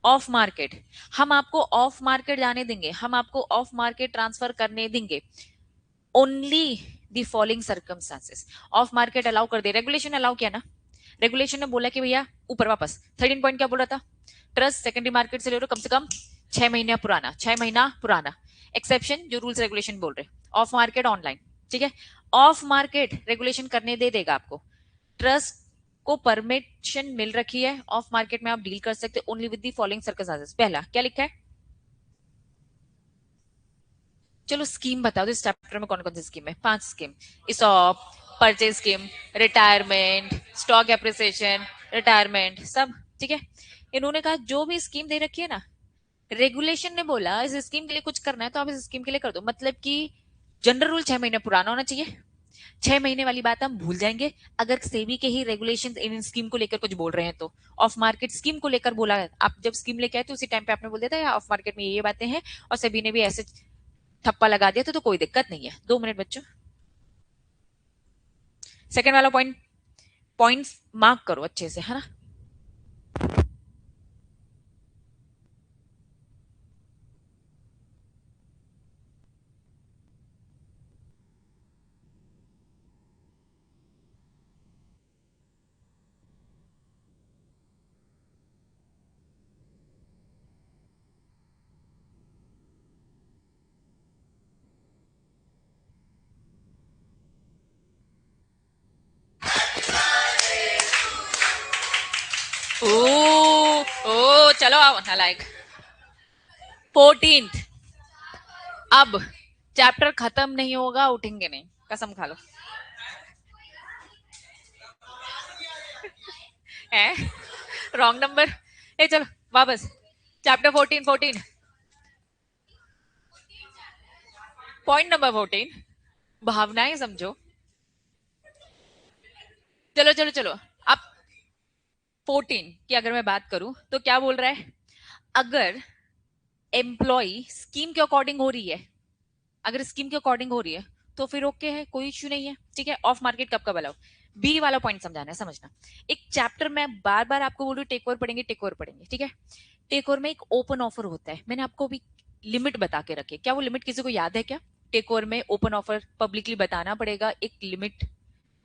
of market, हम आपको ऑफ मार्केट जाने देंगे, हम आपको ऑफ मार्केट ट्रांसफर करने देंगे only the following circumstances. Of market allow कर दे, रेगुलेशन अलाउ किया ना, रेगुलेशन ने बोला कि भैया ऊपर वापस 13 पॉइंट क्या बोल रहा था, ट्रस्ट सेकेंडरी मार्केट से ले रहे हो कम से कम 6 महीना पुराना, 6 महीना पुराना। एक्सेप्शन जो रूल्स रेगुलेशन बोल रहे, ऑफ मार्केट ऑनलाइन, ठीक है। ऑफ मार्केट रेगुलेशन करने दे देगा आपको, ट्रस्ट को परमिशन मिल रखी है, ऑफ मार्केट में आप डील कर सकते only with the following circumstances. पहला क्या लिखा है, चलो स्कीम बता दो, इस चैप्टर में कौन कौन सी स्कीम है? 5 scheme, ESOP, purchase scheme, retirement, stock appreciation, retirement, सब ठीक है। इन्होंने कहा जो भी स्कीम दे रखी है ना, रेगुलेशन ने बोला इस स्कीम के लिए कुछ करना है तो आप इस स्कीम के लिए कर दो, मतलब कि जनरल रूल 6 महीने पुराना होना चाहिए। 6 महीने वाली बात हम भूल जाएंगे अगर सेबी के ही रेगुलेशन इन स्कीम को लेकर कुछ बोल रहे हैं तो। ऑफ मार्केट स्कीम को लेकर बोला है, आप जब स्कीम लेके आए थे उसी टाइम पे आपने बोल दिया था ऑफ मार्केट में ये बातें हैं, और सेबी ने भी ऐसे ठप्पा लगा दिया था, तो कोई दिक्कत नहीं है। 2 मिनट बच्चों, सेकंड वाला पॉइंट, पॉइंट्स मार्क करो अच्छे से, है ना। चलो आओ नालायक। 14th। अब चैप्टर खत्म नहीं होगा, उठेंगे नहीं, कसम खा लो। है रॉन्ग नंबर। ए चलो वापस। चैप्टर 14। पॉइंट नंबर 14, भावनाएं समझो। चलो चलो चलो। अब 14 की अगर मैं बात करूं तो क्या बोल रहा है, अगर एम्प्लॉय स्कीम के अकॉर्डिंग हो रही है, अगर स्कीम के अकॉर्डिंग हो रही है तो फिर ओके है, कोई इश्यू नहीं है, ठीक है। ऑफ मार्केट कब कब अलाउ। बी वाला पॉइंट समझाना है, समझना। एक चैप्टर में बार बार आपको बोलूं टेक ओवर पढ़ेंगे, टेक ओवर पढ़ेंगे, ठीक है। टेक ओवर में एक ओपन ऑफर होता है, मैंने आपको भी लिमिट बता के रखे, क्या वो लिमिट किसी को याद है क्या? टेक ओवर में ओपन ऑफर पब्लिकली बताना पड़ेगा, एक लिमिट।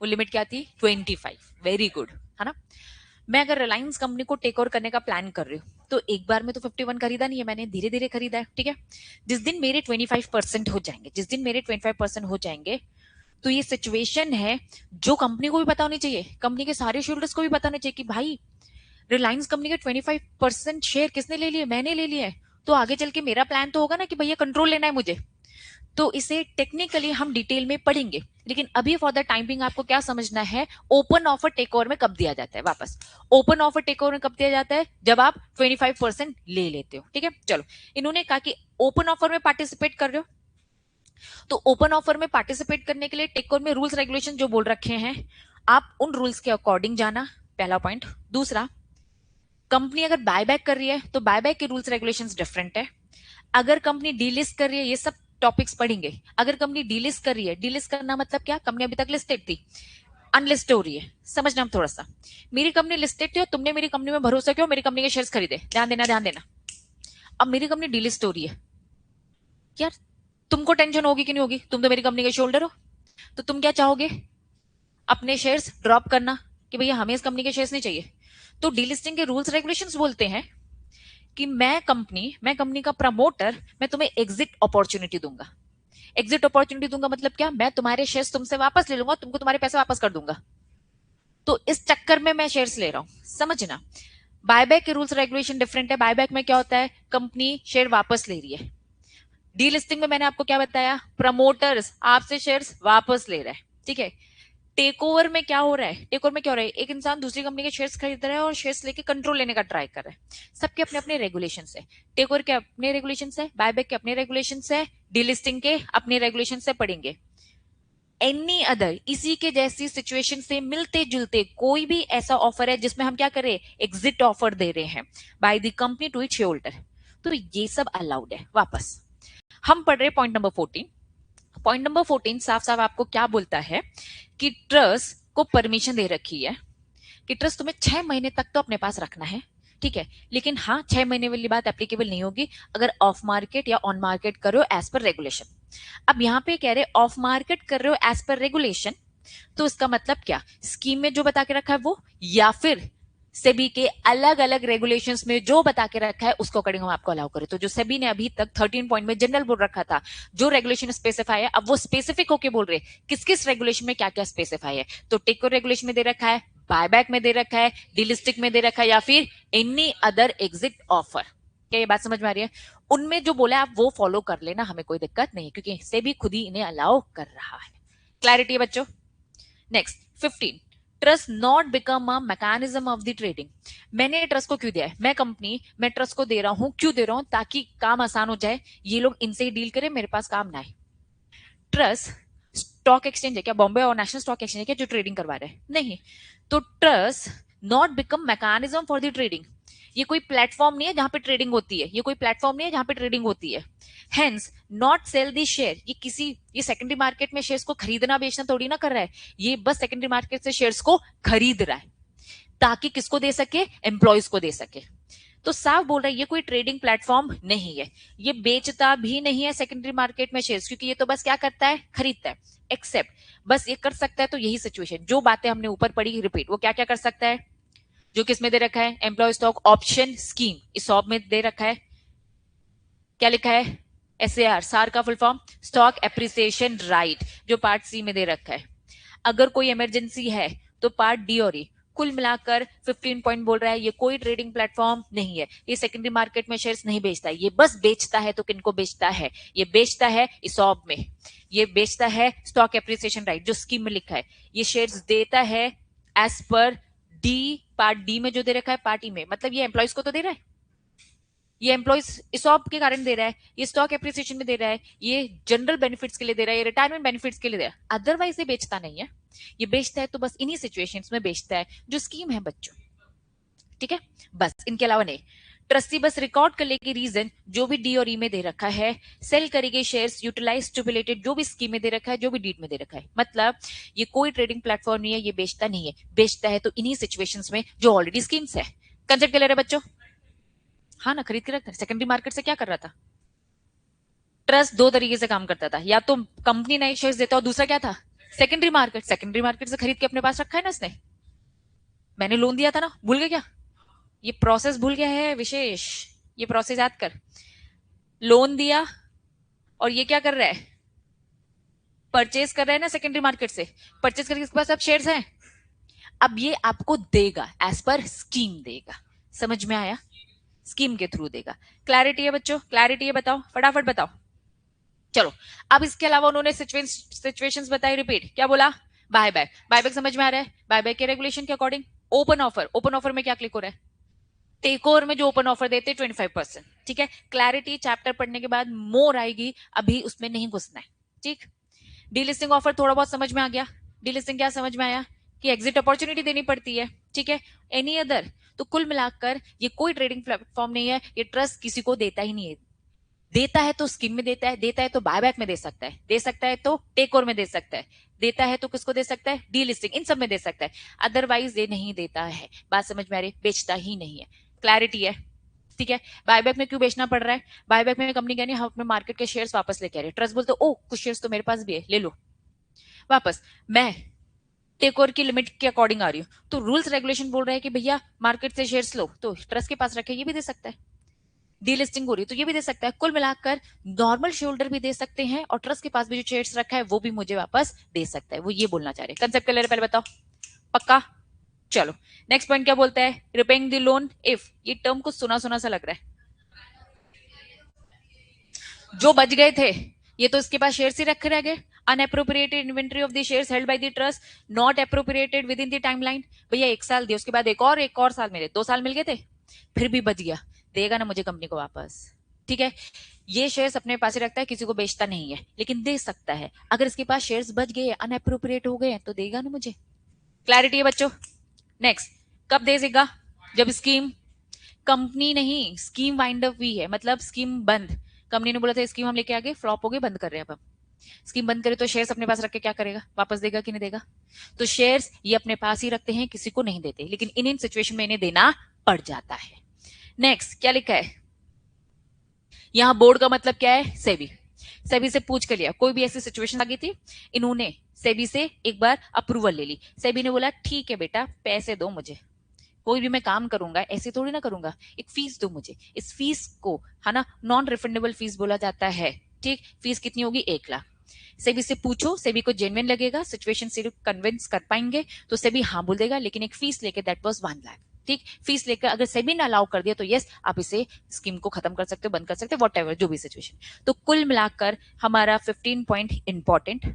वो लिमिट क्या थी? 25। वेरी गुड, है ना। मैं अगर रिलायंस कंपनी को टेक ओवर करने का प्लान कर रही हूँ तो एक बार में तो 51 खरीदा नहीं है मैंने, धीरे धीरे खरीदा है, ठीक है। जिस दिन मेरे 25% हो जाएंगे, जिस दिन मेरे 25% हो जाएंगे, तो ये सिचुएशन है जो कंपनी को भी पता होनी चाहिए, कंपनी के सारे शेयरहोल्डर्स को भी पता होना चाहिए कि भाई रिलायंस कंपनी के 25% शेयर किसने ले लिए? मैंने ले लिया है। तो आगे चल के मेरा प्लान तो होगा ना कि भैया कंट्रोल लेना है मुझे। तो इसे टेक्निकली हम डिटेल में पढ़ेंगे, लेकिन अभी फॉर द टाइम बिंग आपको क्या समझना है, ओपन ऑफर टेक ओवर में कब दिया जाता है वापस। ओपन ऑफर टेक ओवर में कब दिया जाता है? जब आप 25% ले लेते हो, ठीक है। चलो, इन्होंने कहा कि ओपन ऑफर में पार्टिसिपेट कर रहे हो, तो ओपन ऑफर में पार्टिसिपेट करने के लिए टेक ओवर में रूल्स रेगुलेशन जो बोल रखे हैं, आप उन रूल्स के अकॉर्डिंग जाना, पहला पॉइंट। दूसरा, कंपनी अगर बायबैक कर रही है तो बायबैक के रूल्स रेगुलेशंस डिफरेंट है। अगर कंपनी डीलिस्ट कर रही है, ये सब टॉपिक्स पढ़ेंगे। अगर कंपनी डीलिस्ट कर रही है, डीलिस्ट करना मतलब क्या, कंपनी अभी तक लिस्टेड थी, अनलिस्टेड हो रही है, समझना हम थोड़ा सा। मेरी कंपनी लिस्टेड थी और तुमने मेरी कंपनी में भरोसा किया, मेरी कंपनी के शेयर्स खरीदे, ध्यान देना ध्यान देना। अब मेरी कंपनी डीलिस्ट हो रही है, यार तुमको टेंशन होगी कि नहीं होगी? तुम तो मेरी कंपनी के शोल्डर हो, तो तुम क्या चाहोगे? अपने शेयर्स ड्रॉप करना, कि भैया हमें इस कंपनी के शेयर्स नहीं चाहिए। तो डीलिस्टिंग के रूल्स रेगुलेशंस बोलते हैं कि मैं कंपनी का प्रमोटर, मैं तुम्हें एग्जिट अपॉर्चुनिटी दूंगा। एग्जिट अपॉर्चुनिटी दूंगा मतलब क्या, मैं तुम्हारे शेयर्स तुमसे वापस ले लूंगा, तुमको तुम्हारे पैसे वापस कर दूंगा। तो इस चक्कर में मैं शेयर्स ले रहा हूं, समझना। बायबैक के रूल्स रेगुलेशन डिफरेंट है। बायबैक में क्या होता है, कंपनी शेयर वापस ले रही है। डीलिस्टिंग में मैंने आपको क्या बताया, प्रमोटर्स आपसे शेयर्स वापस ले रहा है, ठीक है। टेक ओवर में क्या हो रहा है, टेक ओवर में क्या हो रहा है, एक इंसान दूसरी कंपनी के शेयर्स खरीद रहा है और शेयर्स लेके कंट्रोल लेने का ट्राई कर रहा है। सबके अपने अपने रेगुलेशन है। टेक ओवर के अपने रेगुलेशन है, बायबैक के अपने रेगुलेशन है, डीलिस्टिंग के अपने रेगुलेशन से पढ़ेंगे। एनी अदर इसी के जैसी सिचुएशन से मिलते जुलते कोई भी ऐसा ऑफर है जिसमें हम क्या करें, एग्जिट ऑफर दे रहे हैं by the company to it share holder, तो ये सब अलाउड है। वापस हम पढ़ रहे पॉइंट नंबर 14। पॉइंट नंबर 14 साफ साफ आपको क्या बोलता है कि ट्रस्ट को परमिशन दे रखी है कि ट्रस्ट तुम्हें 6 महीने तक तो अपने पास रखना है, ठीक है। लेकिन हाँ, 6 महीने वाली बात एप्लीकेबल नहीं होगी अगर ऑफ मार्केट या ऑन मार्केट कर रहे हो एज पर रेगुलेशन। अब यहाँ पे कह रहे ऑफ मार्केट कर रहे हो एज पर रेगुलेशन, तो इसका मतलब क्या, स्कीम में जो बता के रखा है वो, या फिर सेबी के अलग अलग रेगुलेशंस में जो बता के रखा है उसको अकॉर्डिंग हम आपको अलाउ करें। तो जो सेबी ने अभी तक 13 पॉइंट में जनरल बोल रखा था, जो रेगुलेशन स्पेसिफाई है, अब वो स्पेसिफिक होके बोल रहे किस किस रेगुलेशन में क्या क्या स्पेसिफाई है। तो टेको रेगुलेशन में दे रखा है, बायबैक में दे रखा है, डीलिस्टिक में दे रखा है, या फिर एनी अदर एग्जिट ऑफर। क्या ये बात समझ में आ रही है? उनमें जो बोला आप वो फॉलो कर लेना, हमें कोई दिक्कत नहीं, क्योंकि सेबी खुद ही इन्हें अलाउ कर रहा है। क्लैरिटी है बच्चों? Next 15, trust not become a mechanism of the trading. मैंने ट्रस्ट को क्यों दिया है, मैं ट्रस्ट को दे रहा हूं, क्यों दे रहा हूं, ताकि काम आसान हो जाए, ये लोग इनसे ही डील करें, मेरे पास काम ना आए। ट्रस्ट स्टॉक एक्सचेंज है क्या, बॉम्बे और नेशनल स्टॉक एक्सचेंज है क्या जो ट्रेडिंग करवा रहे हैं? नहीं। तो trust not become mechanism for the trading, ये कोई प्लेटफॉर्म नहीं है जहां पे ट्रेडिंग होती है, ये कोई प्लेटफॉर्म नहीं है जहां पे ट्रेडिंग होती है। Hence not sell the share, ये सेकेंडरी मार्केट में शेयर्स को खरीदना बेचना थोड़ी ना कर रहा है, ये बस सेकेंडरी मार्केट से शेयर्स को खरीद रहा है ताकि किसको दे सके, एम्प्लॉयज को दे सके। तो साफ बोल रहा है ये कोई ट्रेडिंग प्लेटफॉर्म नहीं है, ये बेचता भी नहीं है सेकेंडरी मार्केट में शेयर्स, क्योंकि ये तो बस क्या करता है, खरीदता है। एक्सेप्ट बस ये कर सकता है तो यही सिचुएशन जो बातें हमने ऊपर पढ़ी रिपीट, वो क्या क्या कर सकता है, जो किसमें दे रखा है, एम्प्लॉय स्टॉक ऑप्शन स्कीम, इस सॉब में दे रखा है। क्या लिखा है, एसएआर, सार का full form stock appreciation right, जो पार्ट सी में दे रखा है। अगर कोई इमरजेंसी है तो पार्ट डी और ई, कुल मिलाकर 15 पॉइंट बोल रहा है ये कोई ट्रेडिंग प्लेटफॉर्म नहीं है, ये सेकेंडरी मार्केट में शेयर्स नहीं बेचता है, ये बस बेचता है तो किनको बेचता है, ये बेचता है इसॉप में, ये बेचता है स्टॉक एप्रिसिएशन राइट जो स्कीम में लिखा है, ये शेयर्स देता है एज पर डी, पार्ट डी में जो दे रखा है पार्टी में, मतलब ये एम्प्लॉयज को तो दे रहा है, ये एम्प्लॉयज इसॉप के कारण दे रहा है, ये स्टॉक एप्रिसिएशन में दे रहा है, ये जनरल बेनिफिट्स के लिए दे रहा है, ये रिटायरमेंट बेनिफिट्स के लिए दे रहा है, अदरवाइज ये बेचता नहीं है, ये बेचता है तो बस इन्हीं सिचुएशंस में बेचता है जो स्कीम है बच्चों, ठीक है, बस इनके अलावा नहीं। ट्रस्टी बस रिकॉर्ड कर लेगी रीजन जो भी डी और ई में दे रखा है, सेल करेगी शेयर्स यूटिलाइज स्टिपुलेटेड जो भी स्कीम में दे रखा है, जो भी डीड में दे रखा है, मतलब ये कोई ट्रेडिंग प्लेटफॉर्म नहीं है, ये बेचता नहीं है, बेचता है तो इन्हीं सिचुएशंस में जो ऑलरेडी स्कीम्स है। कंसेप्ट क्लियर है बच्चों? हाँ ना, खरीद के रखता है। सेकेंडरी मार्केट से क्या कर रहा था? ट्रस्ट दो तरीके से काम करता था, या तो कंपनी नए शेयर्स देता और दूसरा क्या था? सेकेंडरी मार्केट, सेकेंडरी मार्केट से खरीद के अपने पास रखा है ना इसने। मैंने लोन दिया था ना, भूल गया क्या? ये प्रोसेस भूल गया है विशेष, ये प्रोसेस याद कर। लोन दिया और ये क्या कर रहा है? परचेज कर रहा है ना सेकेंडरी मार्केट से, परचेज करके इसके पास अब शेयर्स हैं, अब ये आपको देगा एज पर स्कीम देगा, समझ में आया? स्कीम के थ्रू देगा। क्लैरिटी है बच्चों? क्लैरिटी है? बताओ फटाफट बताओ। चलो अब इसके अलावा उन्होंने सिचुएशंस बताई, रिपीट क्या बोला? बायबैक, बायबैक समझ में आ रहा है? बायबैक के रेगुलेशन के according open offer, open offer में क्या क्लिक हो रहा है? टेक ओवर में जो ओपन ऑफर देते हैं 25%, ठीक है। क्लैरिटी चैप्टर पढ़ने के बाद मोर आएगी, अभी उसमें नहीं घुसना है, ठीक। डीलिस्टिंग ऑफर थोड़ा बहुत समझ में आ गया। डीलिस्टिंग क्या समझ में आया? कि एग्जिट अपॉर्चुनिटी देनी पड़ती है, ठीक है। एनी अदर, तो कुल मिलाकर ये कोई ट्रेडिंग प्लेटफॉर्म नहीं है, ये ट्रस्ट किसी को देता ही नहीं है। देता है तो स्कीम में देता है, देता है तो बायबैक में दे सकता है, दे सकता है तो टेक ओवर में दे सकता है, देता है तो किसको दे सकता है? डीलिस्टिंग, इन सब में दे सकता है, अदरवाइज ये नहीं देता है। बात समझ में आ रही? बेचता ही नहीं है। क्लैरिटी है? ठीक है। बायबैक में क्यों बेचना पड़ रहा है? बायबैक में कंपनी कहनी हम अपने मार्केट के शेयर्स वापस लेके आ रहे हैं, ट्रस्ट बोलते ओ कुछ शेयर्स तो मेरे पास भी है, ले लो वापस, मैं टेक ओवर की लिमिट के अकॉर्डिंग आ रही हूँ, तो रूल्स रेगुलेशन बोल रहे हैं कि भैया मार्केट से शेयर्स लो, तो ट्रस्ट के पास रखे, ये भी दे सकता है। डीलिस्टिंग हो रही है तो ये भी दे सकता है। कुल मिलाकर नॉर्मल शेयरहोल्डर भी दे सकते हैं और ट्रस्ट के पास भी जो शेयर्स रखा है वो भी मुझे वापस दे सकता है, वो ये बोलना चाह रहे हैं। Concept clear? पहले बताओ, पक्का? चलो नेक्स्ट पॉइंट क्या बोलता है? रिपेइंग द लोन इफ, ये टर्म कुछ सुना सुना सा लग रहा है। जो बच गए थे ये तो इसके पास शेयर्स ही रखे रह गए। Unappropriated inventory of the shares held by the trust not appropriated within the timeline. भैया 1 साल दिया, उसके बाद एक और साल मिले, 2 साल मिल गए थे, फिर भी बच गया, देगा ना मुझे कंपनी को वापस, ठीक है। ये शेयर्स अपने पास ही रखता है, किसी को बेचता नहीं है, लेकिन दे सकता है। अगर इसके पास शेयर्स बच गए, अनएप्रोप्रिएट हो गए, तो देगा ना मुझे। क्लैरिटी है बच्चों? नेक्स्ट, कब दे देगा? जब स्कीम, कंपनी नहीं, स्कीम वाइंड अप हुई है, मतलब स्कीम बंद, कंपनी ने बोला था स्कीम हम लेके आगे, फ्लॉप हो गई, बंद कर रहे हैं अब हम। स्कीम बंद करे तो शेयर्स अपने पास रख के क्या करेगा? वापस देगा कि नहीं देगा? तो शेयर्स ये अपने पास ही रखते हैं, किसी को नहीं देते, लेकिन इन सिचुएशन में इन्हें देना पड़ जाता है। नेक्स्ट क्या लिखा है यहां? बोर्ड का मतलब क्या है? सेबी। सेबी से पूछ कर लिया, कोई भी ऐसी सिचुएशन आ गई थी, इन्होंने सेबी से एक बार अप्रूवल ले ली, सेबी ने बोला ठीक है बेटा पैसे दो मुझे, कोई भी मैं काम करूंगा ऐसे थोड़ी ना करूंगा, एक फीस दो मुझे, इस फीस को है ना नॉन रिफंडेबल फीस बोला जाता है, ठीक। फीस कितनी होगी? 1 लाख। सेबी से पूछो, सेबी को जेन्युइन लगेगा, सिचुएशन से कन्विंस कर पाएंगे तो सेबी हाँ बोल देगा, लेकिन एक फीस लेके दैट वाज 1 लाख, ठीक। फीस लेकर अगर सेबी ने अलाउ कर दिया तो यस आप इसे स्कीम को खत्म कर सकते हो, बंद कर सकते हो, वॉट एवर जो भी सिचुएशन। तो कुल मिलाकर हमारा 15 पॉइंट इंपॉर्टेंट,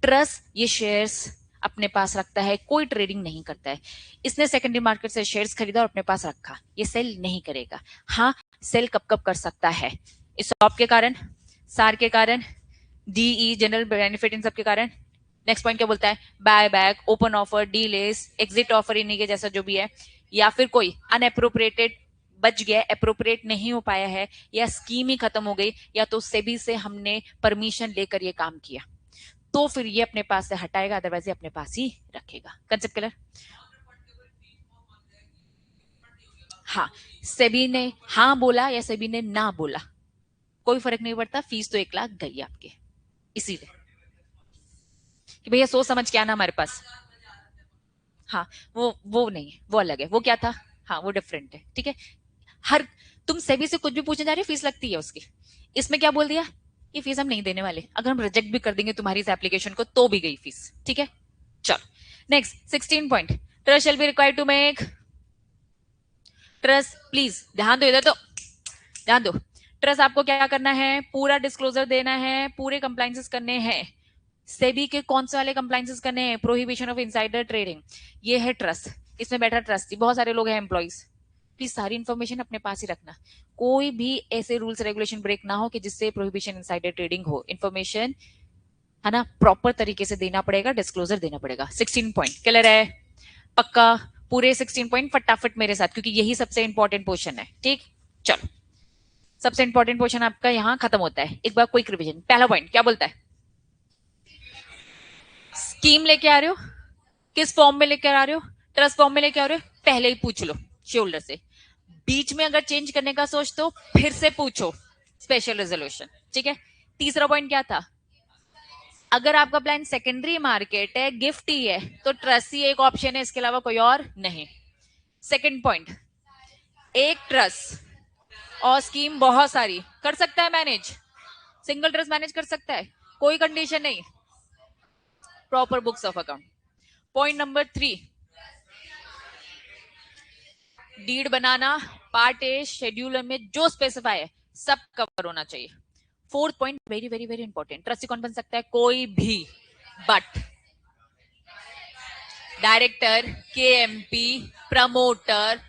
ट्रस्ट ये शेयर्स अपने पास रखता है, कोई ट्रेडिंग नहीं करता है। इसने सेकेंडरी मार्केट से शेयर्स खरीदा और अपने पास रखा, ये सेल नहीं करेगा। हाँ सेल कब कब कर सकता है? इस स्टॉप के कारण, सार के कारण, डीई जनरल बेनिफिट, इन सब के कारण। नेक्स्ट पॉइंट क्या बोलता है? Buy back, open offer, delays, exit offer, इन्हीं के जैसा जो भी है, या फिर कोई अनएप्रोप्रिएटेड बच गया, अप्रोप्रिएट नहीं हो पाया है, या स्कीम ही खत्म हो गई, या तो सेबी से हमने परमिशन लेकर ये काम किया, तो फिर ये अपने पास से हटाएगा, अदरवाइज ये अपने पास ही रखेगा। Concept clear? हाँ, सेबी ने हाँ बोला या सेबी ने ना बोला कोई फर्क नहीं पड़ता, फीस तो 1 लाख गई आपके, इसीलिए कि भैया सोच समझ के आना हमारे पास। हाँ, वो नहीं है, वो अलग है, वो क्या था? हाँ वो डिफरेंट है, ठीक है। हर, तुम सेबी से कुछ भी पूछने जा रहे हो फीस लगती है उसकी, इसमें क्या बोल दिया? ये फीस हम नहीं देने वाले, अगर हम रिजेक्ट भी कर देंगे तुम्हारी इस एप्लीकेशन को तो भी गई फीस, ठीक है। चलो next 16 point, trust shall be required to make trust, please ध्यान दो, इधर तो ध्यान दो। ट्रस्ट आपको क्या करना है, पूरा डिस्क्लोजर देना है, पूरे कंप्लाइंसेस करने हैं। सेबी के कौन से वाले कंप्लाइंसेस करने हैं, प्रोहिबिशन ऑफ इनसाइडर ट्रेडिंग, ये है ट्रस्ट, इसमें बैठा ट्रस्टी, बहुत सारे लोग हैं एम्प्लॉइज। प्लीज सारी इन्फॉर्मेशन अपने पास ही रखना, कोई भी ऐसे रूल्स रेगुलेशन ब्रेक ना हो कि जिससे प्रोहिबिशन इनसाइडर ट्रेडिंग हो। इन्फॉर्मेशन है ना प्रॉपर तरीके से देना पड़ेगा, डिस्क्लोजर देना पड़ेगा। 16 पॉइंट क्लियर है, पक्का? पूरे 16 पॉइंट फटाफट मेरे साथ, क्योंकि यही सबसे इंपॉर्टेंट पोर्शन है। ठीक, चलो सबसे इंपॉर्टेंट पोर्शन आपका यहाँ खत्म होता है। एक बार क्विक रिवीजन। पहला पॉइंट क्या बोलता है, स्कीम लेके आ रहे हो, किस फॉर्म में लेकर आ रहे हो, ट्रस्ट फॉर्म में लेके आ रहे हो, पहले ही पूछ लो शोल्डर से। बीच में अगर चेंज करने का सोच तो फिर से पूछो, स्पेशल रेजोल्यूशन। ठीक है, तीसरा पॉइंट क्या था, अगर आपका प्लान सेकेंडरी मार्केट है, गिफ्ट ही है, तो ट्रस्ट ही एक ऑप्शन है, इसके अलावा कोई और नहीं। सेकंड पॉइंट, एक ट्रस्ट और स्कीम बहुत सारी कर सकता है मैनेज, सिंगल ट्रस्ट मैनेज कर सकता है, कोई कंडीशन नहीं, proper books of account. Point number 3, deed बनाना, पार्ट ए शेड्यूलर में जो स्पेसिफाई है सब कवर होना चाहिए। Fourth point very very very important, trustee कौन बन सकता है, कोई भी, but director, KMP, promoter,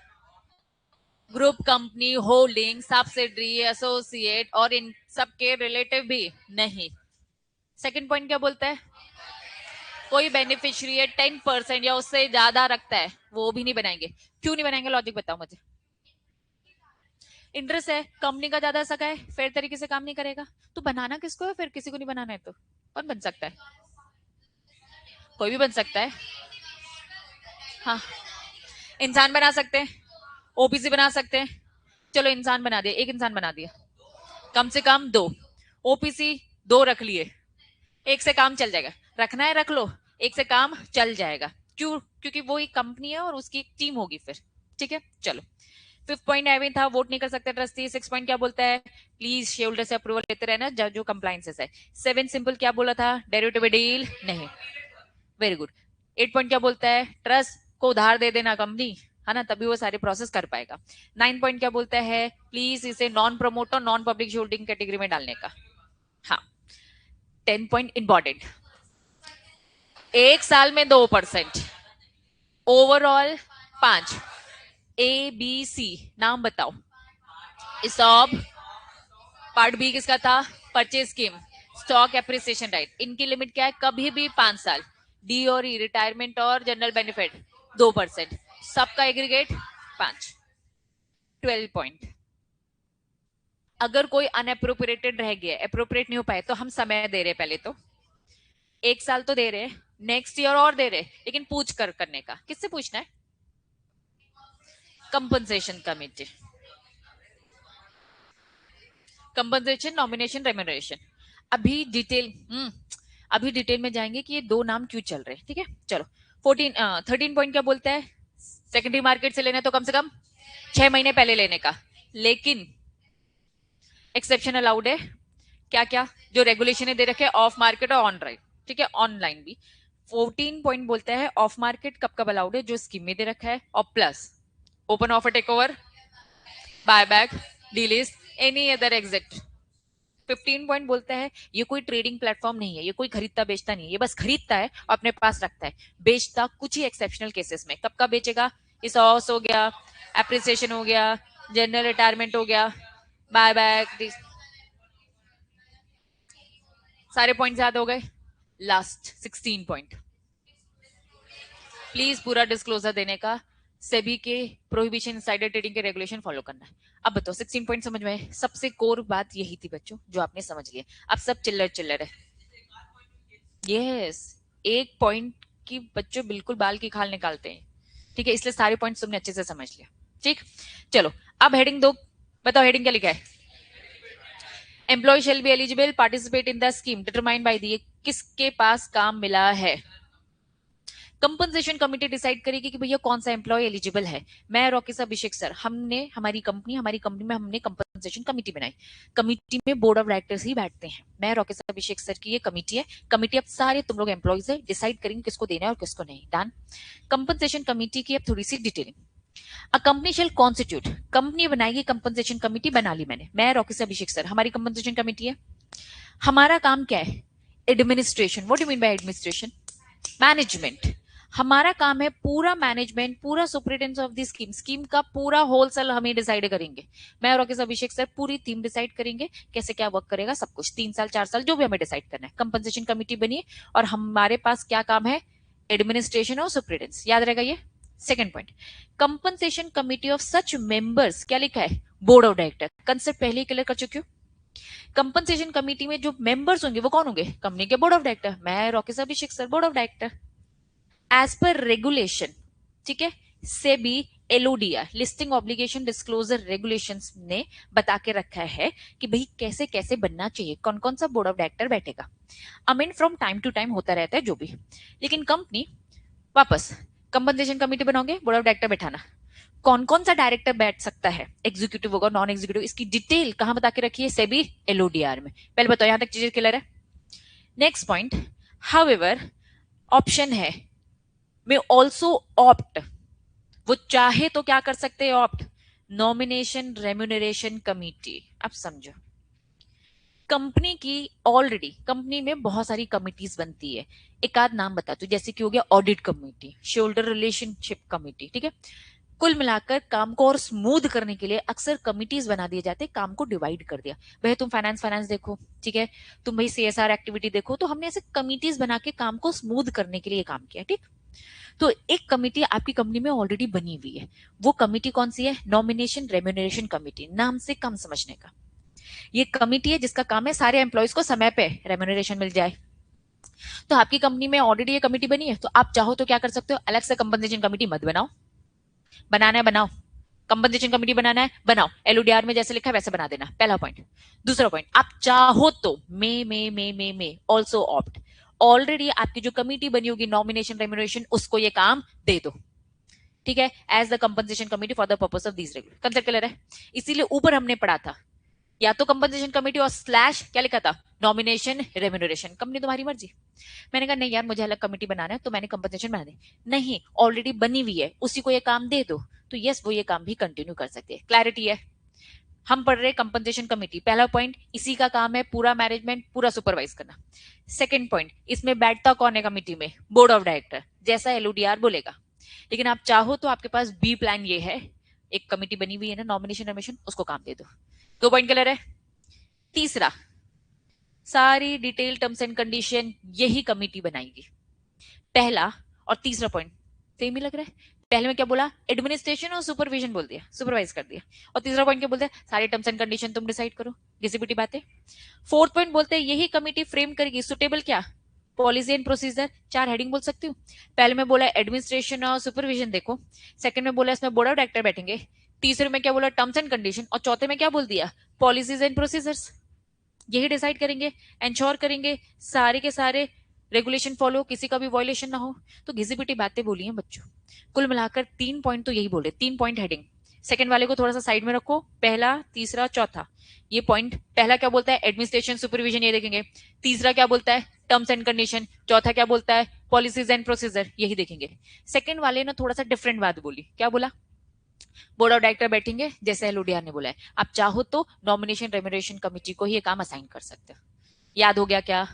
group company, holding, subsidiary, associate और इन सबके रिलेटिव भी नहीं। सेकंड पॉइंट क्या बोलता है, कोई बेनिफिशियरी है 10% या उससे ज्यादा रखता है वो भी नहीं बनाएंगे। क्यों नहीं बनाएंगे, लॉजिक बताओ मुझे। इंटरेस्ट है, कंपनी का ज्यादा सका है, फेयर तरीके से काम नहीं करेगा, तो बनाना किसको है, फिर किसी को नहीं बनाना है तो कौन बन सकता है, कोई भी बन सकता है। हाँ, इंसान बना सकते हैं, ओबीसी बना सकते हैं, चलो इंसान बना दिया, एक इंसान बना दिया, कम से कम 2, ओपीसी 2 रख लिए, एक से काम चल जाएगा, रखना है रख लो, एक से काम चल जाएगा। क्यों, क्योंकि वो एक कंपनी है और उसकी एक टीम होगी फिर। ठीक है, चलो फिफ्थ पॉइंट एविन था, वोट नहीं कर सकते ट्रस्टी। 6 पॉइंट क्या बोलता है, प्लीज शेयर होल्डर से अप्रूवल लेते रहना जो जो कंप्लाइंसेस है। 7 सिंपल क्या बोला था, डेरिवेटिव डील नहीं, वेरी गुड। 8 पॉइंट क्या बोलता है, ट्रस्ट को उधार दे देना कंपनी, है ना, तभी वो सारे प्रोसेस कर पाएगा। 9 पॉइंट क्या बोलता है, प्लीज इसे non promoter non public holding category में डालने का। हाँ, 10 पॉइंट इंपॉर्टेंट, एक साल में 2%, ओवरऑल 5, ए बी सी नाम बताओ, इसॉब, पार्ट बी किसका था, purchase scheme, stock appreciation right, इनकी लिमिट क्या है, कभी भी 5 साल, डी और ई रिटायरमेंट और जनरल बेनिफिट 2%, सबका एग्रीगेट 5। 12 पॉइंट, अगर कोई अनअप्रोप्रिएटेड रह गया, अप्रोप्रिएट नहीं हो पाए, तो हम समय दे रहे, पहले तो 1 साल तो दे रहे, नेक्स्ट ईयर और दे रहे, लेकिन पूछ कर करने का, किससे पूछना है, compensation committee, compensation, nomination, remuneration. अभी डिटेल अभी डिटेल में जाएंगे कि ये 2 नाम क्यों चल रहे हैं। ठीक है, चलो 13 पॉइंट क्या बोलता है, सेकेंडरी मार्केट से लेना तो कम से कम 6 महीने पहले लेने का, लेकिन एक्सेप्शन अलाउड है, क्या क्या जो रेगुलेशन दे रखे, ऑफ मार्केट और ऑन राइट। ठीक है, ऑनलाइन भी। 14 पॉइंट बोलता है ऑफ मार्केट कब कब अलाउड है, जो स्कीम में दे रखा है, और plus open offer, take over, buyback, delist, any other exit. 15 point बोलता है ये कोई ट्रेडिंग प्लेटफॉर्म नहीं है, ये कोई खरीदता बेचता नहीं है, ये बस खरीदता है और अपने पास रखता है, बेचता कुछ ही एक्सेप्शनल केसेस में। कब का बेचेगा, इस ऑस हो गया, एप्रिसिएशन हो गया, जनरल रिटायरमेंट हो गया, बाय बैक, सारे पॉइंट याद हो गए। लास्ट 16 पॉइंट, प्लीज पूरा डिस्क्लोजर देने का, सेबी के प्रोहिबिशन इनसाइडर ट्रेडिंग के रेगुलेशन फॉलो करना है। अब बताओ 16 पॉइंट समझ में, सबसे कोर बात यही थी बच्चों जो आपने समझ लिया, अब सब चिल्लर चिल्लर है। यस, एक पॉइंट की बच्चों बिल्कुल बाल की खाल निकालते हैं। ठीक है, इसलिए सारे पॉइंट तुमने अच्छे से समझ लिया। ठीक, चलो अब हेडिंग 2 बताओ, हेडिंग क्या लिखा है, employ shall be eligible participate in the scheme determined by the, किसके पास काम मिला है, कंपनसेशन कमिटी डिसाइड करेगी कि भैया कौन सा एम्प्लॉय एलिजिबल है। मैं और ऑफिसर अभिषेक सर, हमने हमारी कंपनी में हमने कंपनसेशन कमिटी बनाई। कमिटी में बोर्ड ऑफ डायरेक्टर्स ही बैठते हैं। मैं और ऑफिसर अभिषेक सर की ये कमिटी है। कमिटी अब सारे तुम लोग एम्प्लॉयज है, डिसाइड करेंगे किसको देना है और किसको नहीं। डन। कंपनसेशन कमिटी की अब थोड़ी सी detailing. A company shall constitute, company बनाएगी कंपनसेशन कमिटी, बना ली मैंने। मैं और ऑफिसर अभिषेक सर, हमारी कंपनसेशन कमिटी है। हमारा काम क्या है? Administration. What do mean by administration? Management. हमारा काम है पूरा मैनेजमेंट, पूरा superintendence of the scheme, scheme का पूरा होलसेल हम ही डिसाइड करेंगे। मैं और ऑफिसर अभिषेक सर पूरी थीम डिसाइड करेंगे, कैसे क्या वर्क करेगा, सब कुछ 3 साल 4 साल जो भी हमें डिसाइड करना है। कंपनसेशन कमिटी बनी और हमारे पास क्या काम है? एडमिनिस्ट्रेशन और सुपरिटेंडेंस। याद रहेगा ये। Second point, compensation committee of such members, क्या लिखा है? Board of director. कंसेप्ट पहले ही क्लियर कर चुकी हूँ। कंपनसेशन कमिटी में जो मेंबर्स होंगे वो कौन होंगे? कंपनी के बोर्ड ऑफ डायरेक्टर। मैं Rakesh Abhishek sir, board of director. As per regulation, ठीक है, SEBI LODR listing obligation disclosure regulations ने बता के रखा है कि भाई कैसे कैसे बनना चाहिए, कौन कौन सा बोर्ड ऑफ डायरेक्टर बैठेगा। Amend from time to time होता रहता है जो भी, लेकिन कंपनी वापस कंपनसेशन कमिटी बनाओगे, बोर्ड ऑफ डायरेक्टर बैठाना। कौन कौन सा डायरेक्टर बैठ सकता है? एग्जीक्यूटिव होगा, नॉन एग्जीक्यूटिव, इसकी डिटेल कहां बता के रखी है? सेबी एलओडीआर में। पहले बताओ यहां तक चीजें क्लियर है? नेक्स्ट पॉइंट, हाउएवर ऑप्शन है में ऑल्सो ऑप्ट, वो चाहे तो क्या कर सकते हैं? ऑप्ट। Nomination remuneration committee. अब समझो, कंपनी की ऑलरेडी कंपनी में बहुत सारी कमिटीज बनती है। एक आध नाम बताती हूँ, जैसे कि हो गया audit committee, shoulder relationship committee, ठीक है। कुल मिलाकर काम को और स्मूथ करने के लिए अक्सर कमिटीज बना दिए जाते हैं, काम को डिवाइड कर दिया। भाई तुम फाइनेंस देखो, ठीक है, तुम भाई सीएसआर एक्टिविटी देखो, तो हमने ऐसे कमिटीज बना के काम को स्मूथ करने के लिए काम किया, ठीक। तो एक कमिटी आपकी कंपनी में ऑलरेडी बनी हुई है। वो कमिटी कौन सी है? Nomination remuneration committee. नाम से कम समझने का, ये कमिटी है जिसका काम है सारे एम्प्लॉयज को समय पे रेम्यूनरेशन मिल जाए। तो आपकी कंपनी में ऑलरेडी ये कमिटी बनी है, तो आप चाहो तो क्या कर सकते हो? अलग से कंपनसेशन कमिटी मत बनाओ, बनाना है बनाओ, कंपनसेशन कमिटी बनाना है बनाओ, एलओडीआर में जैसे लिखा है वैसे बना देना। पहला पॉइंट। दूसरा पॉइंट, आप चाहो तो मे ऑल्सो ऑप्ट, ऑलरेडी आपकी जो कमिटी बनी होगी नॉमिनेशन रेम्यूनरेशन, उसको ये काम दे दो, ठीक है, as the compensation committee for the purpose of this regular. Concept clear है? इसीलिए ऊपर हमने पढ़ा था या तो कंपनसेशन कमिटी और स्लैश क्या लिखा था? Nomination remuneration. कंपनी तुम्हारी मर्जी। मैंने कहा नहीं यार मुझे अलग कमिटी बनाना है, तो मैंने कंपनसेशन बना दी। नहीं, ऑलरेडी बनी हुई है, उसी को ये काम दे दो, तो यस वो ये काम भी कंटिन्यू कर सकते हैं। क्लैरिटी है? हम पढ़ रहे कंपनसेशन कमिटी। पहला पॉइंट, इसी का काम है पूरा मैनेजमेंट पूरा सुपरवाइज करना। सेकंड पॉइंट, इसमें बैठता कौन है कमिटी में? बोर्ड ऑफ डायरेक्टर, जैसा एलओडीआर बोलेगा। लेकिन आप चाहो तो आपके पास बी प्लान ये है, एक कमिटी बनी हुई है ना नॉमिनेशन रेम्यूनरेशन, उसको काम दे दो। 2 पॉइंट क्लियर है? तीसरा, सारी डिटेल टर्म्स एंड कंडीशन यही कमिटी बनाएगी। पहला और तीसरा पॉइंट सेम ही लग रहा है। पहले में क्या बोला? एडमिनिस्ट्रेशन और सुपरविजन बोल दिया, सुपरवाइज कर दिया। और तीसरा पॉइंट क्या बोलते हैं? सारे टर्म्स एंड कंडीशन तुम डिसाइड करो, घिसी-पिटी बातें। फोर्थ पॉइंट बोलते हैं यही कमिटी फ्रेम करेगी सुटेबल क्या? Policy and procedure. 4 हेडिंग बोल सकती हूँ। पहले में बोला एडमिनिस्ट्रेशन और सुपरविजन देखो, सेकंड में बोला इसमें बोर्ड ऑफ डायरेक्टर बैठेंगे, तीसरे में क्या बोला? टर्म्स एंड कंडीशन, और चौथे में क्या बोल दिया? Policies and procedures. यही डिसाइड करेंगे, एंश्योर करेंगे सारे के सारे रेगुलेशन फॉलो, किसी का भी वायलेशन ना हो। तो घिसी पिटी बातें बोली हैं बच्चों। कुल मिलाकर 3 पॉइंट तो यही बोले, 3 पॉइंट हेडिंग। सेकंड वाले को थोड़ा सा साइड में रखो, पहला तीसरा चौथा ये पॉइंट। पहला क्या बोलता है? एडमिनिस्ट्रेशन सुपरविजन, ये देखेंगे। तीसरा क्या बोलता है? Terms and condition. चौथा क्या बोलता है? पॉलिसीज एंड प्रोसीजर, यही देखेंगे। सेकंड वाले ने थोड़ा सा डिफरेंट बात बोली। क्या बोला? बोर्ड ऑफ डायरेक्टर बैठेंगे जैसे एलओडीआर ने बोला है। आप चाहो तो नॉमिनेशन रेम्यूनरेशन कमिटी को ही ये काम असाइन कर सकते हो। याद हो गया क्या?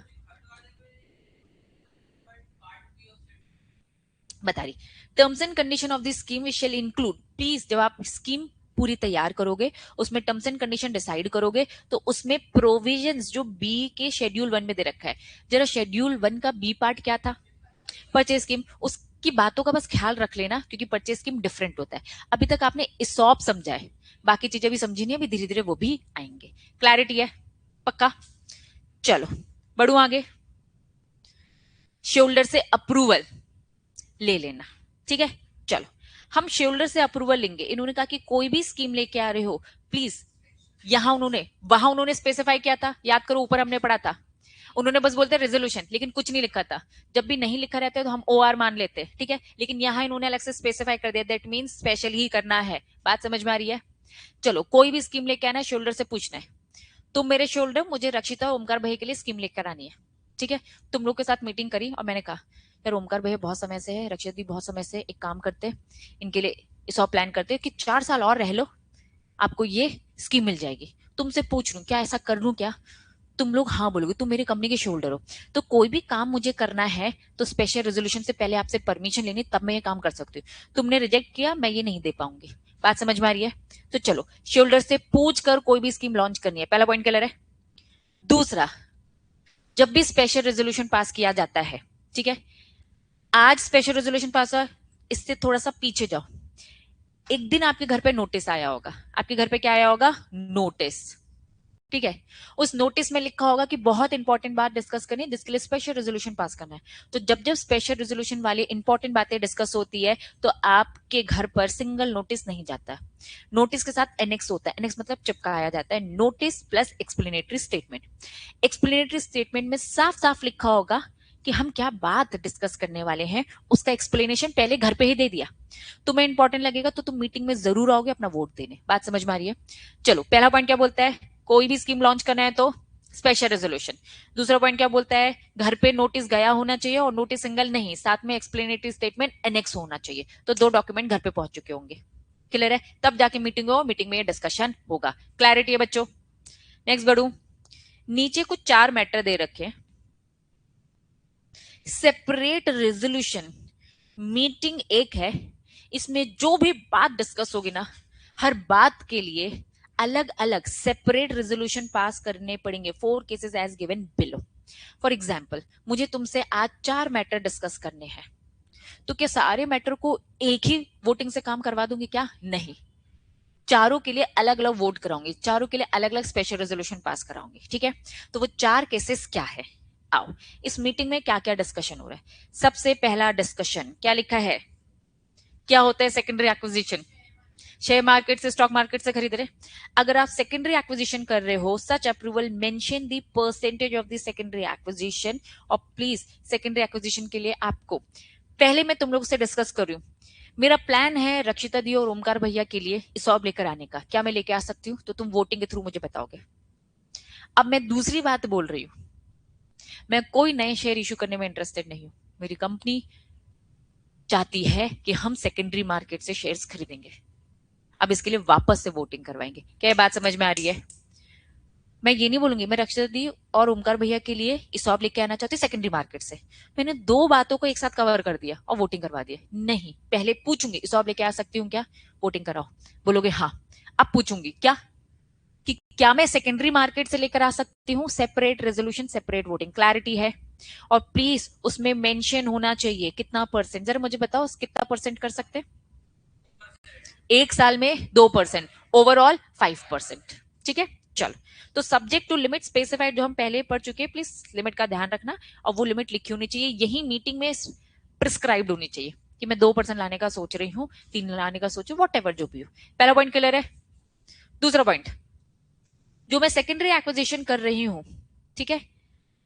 बता रही, terms and condition of this scheme shall include, please जब आप स्कीम पूरी तैयार करोगे, उसमें टर्म्स एंड कंडीशन डिसाइड करोगे, तो उसमें प्रोविजंस जो बी के शेड्यूल 1 में दे रखा है। जरा शेड्यूल 1 का बी पार्ट क्या था? Purchase scheme. उसकी बातों का बस ख्याल रख लेना, क्योंकि परचेज स्कीम डिफरेंट होता है। अभी तक आपने इसॉप समझा है, बाकी चीजें भी समझी नहीं, अभी धीरे धीरे वो भी आएंगे। क्लैरिटी है? पक्का? चलो बढ़ू आगे। शोल्डर से अप्रूवल ले लेना, ठीक है। चलो हम शेल्डर से अप्रूवल लेंगे। इन्होंने कहा कि कोई भी स्कीम लेके आ रहे हो प्लीज, यहां उन्होंने वहां उन्होंने स्पेसिफाई किया था, याद करो ऊपर हमने पढ़ा था, उन्होंने बस बोलते रेजोल्यूशन, लेकिन कुछ नहीं लिखा था। जब भी नहीं लिखा रहता है तो हम OR मान लेते हैं, ठीक है, लेकिन यहाँ इन्होंने अलग से स्पेसिफाई कर दिया, दैट मीन स्पेशल ही करना है। बात समझ में आ रही है? चलो, कोई भी स्कीम लेके आना है, शोल्डर से पूछना है, तुम मेरे शोल्डर, मुझे रक्षिता और ओमकार भैया के लिए स्कीम लेकर आनी है, ठीक है। तुम लोग के साथ मीटिंग करी और मैंने कहा यार ओमकार भैया बहुत समय से है, रक्षिता दी बहुत समय से, एक काम करते, इनके लिए इस और प्लान करते कि 4 साल और रह लो, आपको ये स्कीम मिल जाएगी। तुमसे पूछ लूं क्या, ऐसा कर लूं क्या? तुम लोग हाँ बोलोगे, तुम मेरी कंपनी के शोल्डर हो, तो कोई भी काम मुझे करना है तो स्पेशल रेजोल्यूशन से पहले आपसे परमिशन लेनी, तब मैं ये काम कर सकती हूँ। तुमने रिजेक्ट किया, मैं ये नहीं दे पाऊंगी। बात समझ में आ रही है? तो चलो, शोल्डर से पूछ कर कोई भी स्कीम लॉन्च करनी है, पहला पॉइंट क्लियर है। दूसरा, जब भी स्पेशल रेजोल्यूशन पास किया जाता है, ठीक है, आज स्पेशल रेजोल्यूशन पास हुआ, इससे थोड़ा सा पीछे जाओ। एक दिन आपके घर पे नोटिस आया होगा, आपके घर पे क्या आया होगा? नोटिस, ठीक है। उस नोटिस में लिखा होगा कि बहुत इंपॉर्टेंट बात डिस्कस करनी है, जिसके लिए स्पेशल रेजोल्यूशन पास करना है। तो जब जब स्पेशल रेजोल्यूशन वाली इंपॉर्टेंट बातें डिस्कस होती है, तो आपके घर पर सिंगल नोटिस नहीं जाता, नोटिस के साथ एनेक्स होता है। एनेक्स मतलब चिपकाया जाता है, notice plus explanatory statement. Explanatory statement में साफ साफ लिखा होगा कि हम क्या बात डिस्कस करने वाले हैं, उसका एक्सप्लेनेशन पहले घर पे ही दे दिया। तुम्हें इंपॉर्टेंट लगेगा तो तुम मीटिंग में जरूर आओगे अपना वोट देने। बात समझ में आ रही है? चलो, पहला पॉइंट क्या बोलता है? कोई भी स्कीम लॉन्च करना है तो स्पेशल रेजोल्यूशन। दूसरा पॉइंट क्या बोलता है? घर पे नोटिस गया होना चाहिए, और नोटिस सिंगल नहीं, साथ में एक्सप्लेनेटरी स्टेटमेंट एनेक्स होना चाहिए, तो 2 डॉक्यूमेंट घर पे पहुंच चुके होंगे। क्लियर है? तब जाके मीटिंग हो, मीटिंग में ये डिस्कशन होगा। क्लैरिटी है बच्चों? नेक्स्ट बढ़ू। नीचे कुछ 4 मैटर दे रखे, सेपरेट रेजोल्यूशन। मीटिंग एक है, इसमें जो भी बात डिस्कस होगी ना, हर बात के लिए अलग अलग सेपरेट रेजोल्यूशन पास करने पड़ेंगे। 4 cases as given below. For example, मुझे तुमसे आज 4 मैटर डिस्कस करने हैं, तो क्या सारे मैटर को एक ही वोटिंग से काम करवा दूंगी? क्या नहीं, चारों के लिए अलग अलग वोट कराऊंगी, चारों के लिए अलग अलग स्पेशल रेजोल्यूशन पास कराऊंगी, ठीक है। तो वो 4 केसेस क्या है? आओ, इस मीटिंग में क्या क्या डिस्कशन हो रहा है। सबसे पहला डिस्कशन क्या लिखा है? क्या होता है सेकेंडरी एक्विजिशन? शेयर मार्केट से, स्टॉक मार्केट से खरीद रहे। अगर आप सेकेंडरी एक्विजिशन कर रहे हो, such approval mention the percentage of the secondary acquisition. और प्लीज, सेकेंडरी एक्विजिशन के लिए आपको, पहले मैं तुम लोग से डिस्कस कर रही हूँ, मेरा प्लान है रक्षिता दी और ओमकार भैया के लिए इसॉब लेकर आने का, क्या मैं लेके आ सकती हूँ? तो तुम वोटिंग के थ्रू मुझे बताओगे। अब मैं दूसरी बात बोल रही हूँ, मैं कोई नए शेयर इशू करने में इंटरेस्टेड नहीं हूं। मेरी कंपनी चाहती है कि हम सेकेंडरी मार्केट से शेयर्स खरीदेंगे। अब इसके लिए वापस से वोटिंग करवाएंगे। क्या ये बात समझ में आ रही है? मैं ये नहीं बोलूंगी मैं रक्षिता दी और ओमकार भैया के लिए इसॉब लेके आना चाहती सेकेंडरी मार्केट से। मैंने 2 बातों को एक साथ कवर कर दिया और वोटिंग करवा दिया। नहीं, पहले पूछूंगी इसॉब लेके आ सकती हूँ क्या, वोटिंग कराओ। बोलोगे हाँ। अब पूछूंगी क्या, कि क्या मैं सेकेंडरी मार्केट से लेकर आ सकती हूँ, separate resolution separate voting. Clarity है? और प्लीज उसमें मेंशन होना चाहिए कितना परसेंट। जरा मुझे बताओ कितना परसेंट कर सकते हैं? एक साल में 2%, ओवरऑल 5%, ठीक है। चलो, तो सब्जेक्ट टू लिमिट स्पेसिफाइड जो हम पहले पढ़ चुके हैं, प्लीज लिमिट का ध्यान रखना, और वो लिमिट लिखी होनी चाहिए, यही मीटिंग में प्रिस्क्राइब्ड होनी चाहिए कि मैं 2% लाने का सोच रही हूँ, 3 लाने का सोचू, वॉट एवर जो भी हो। पहला पॉइंट क्लियर है? दूसरा पॉइंट, जो मैं सेकेंडरी एक्विजिशन कर रही हूं, ठीक है,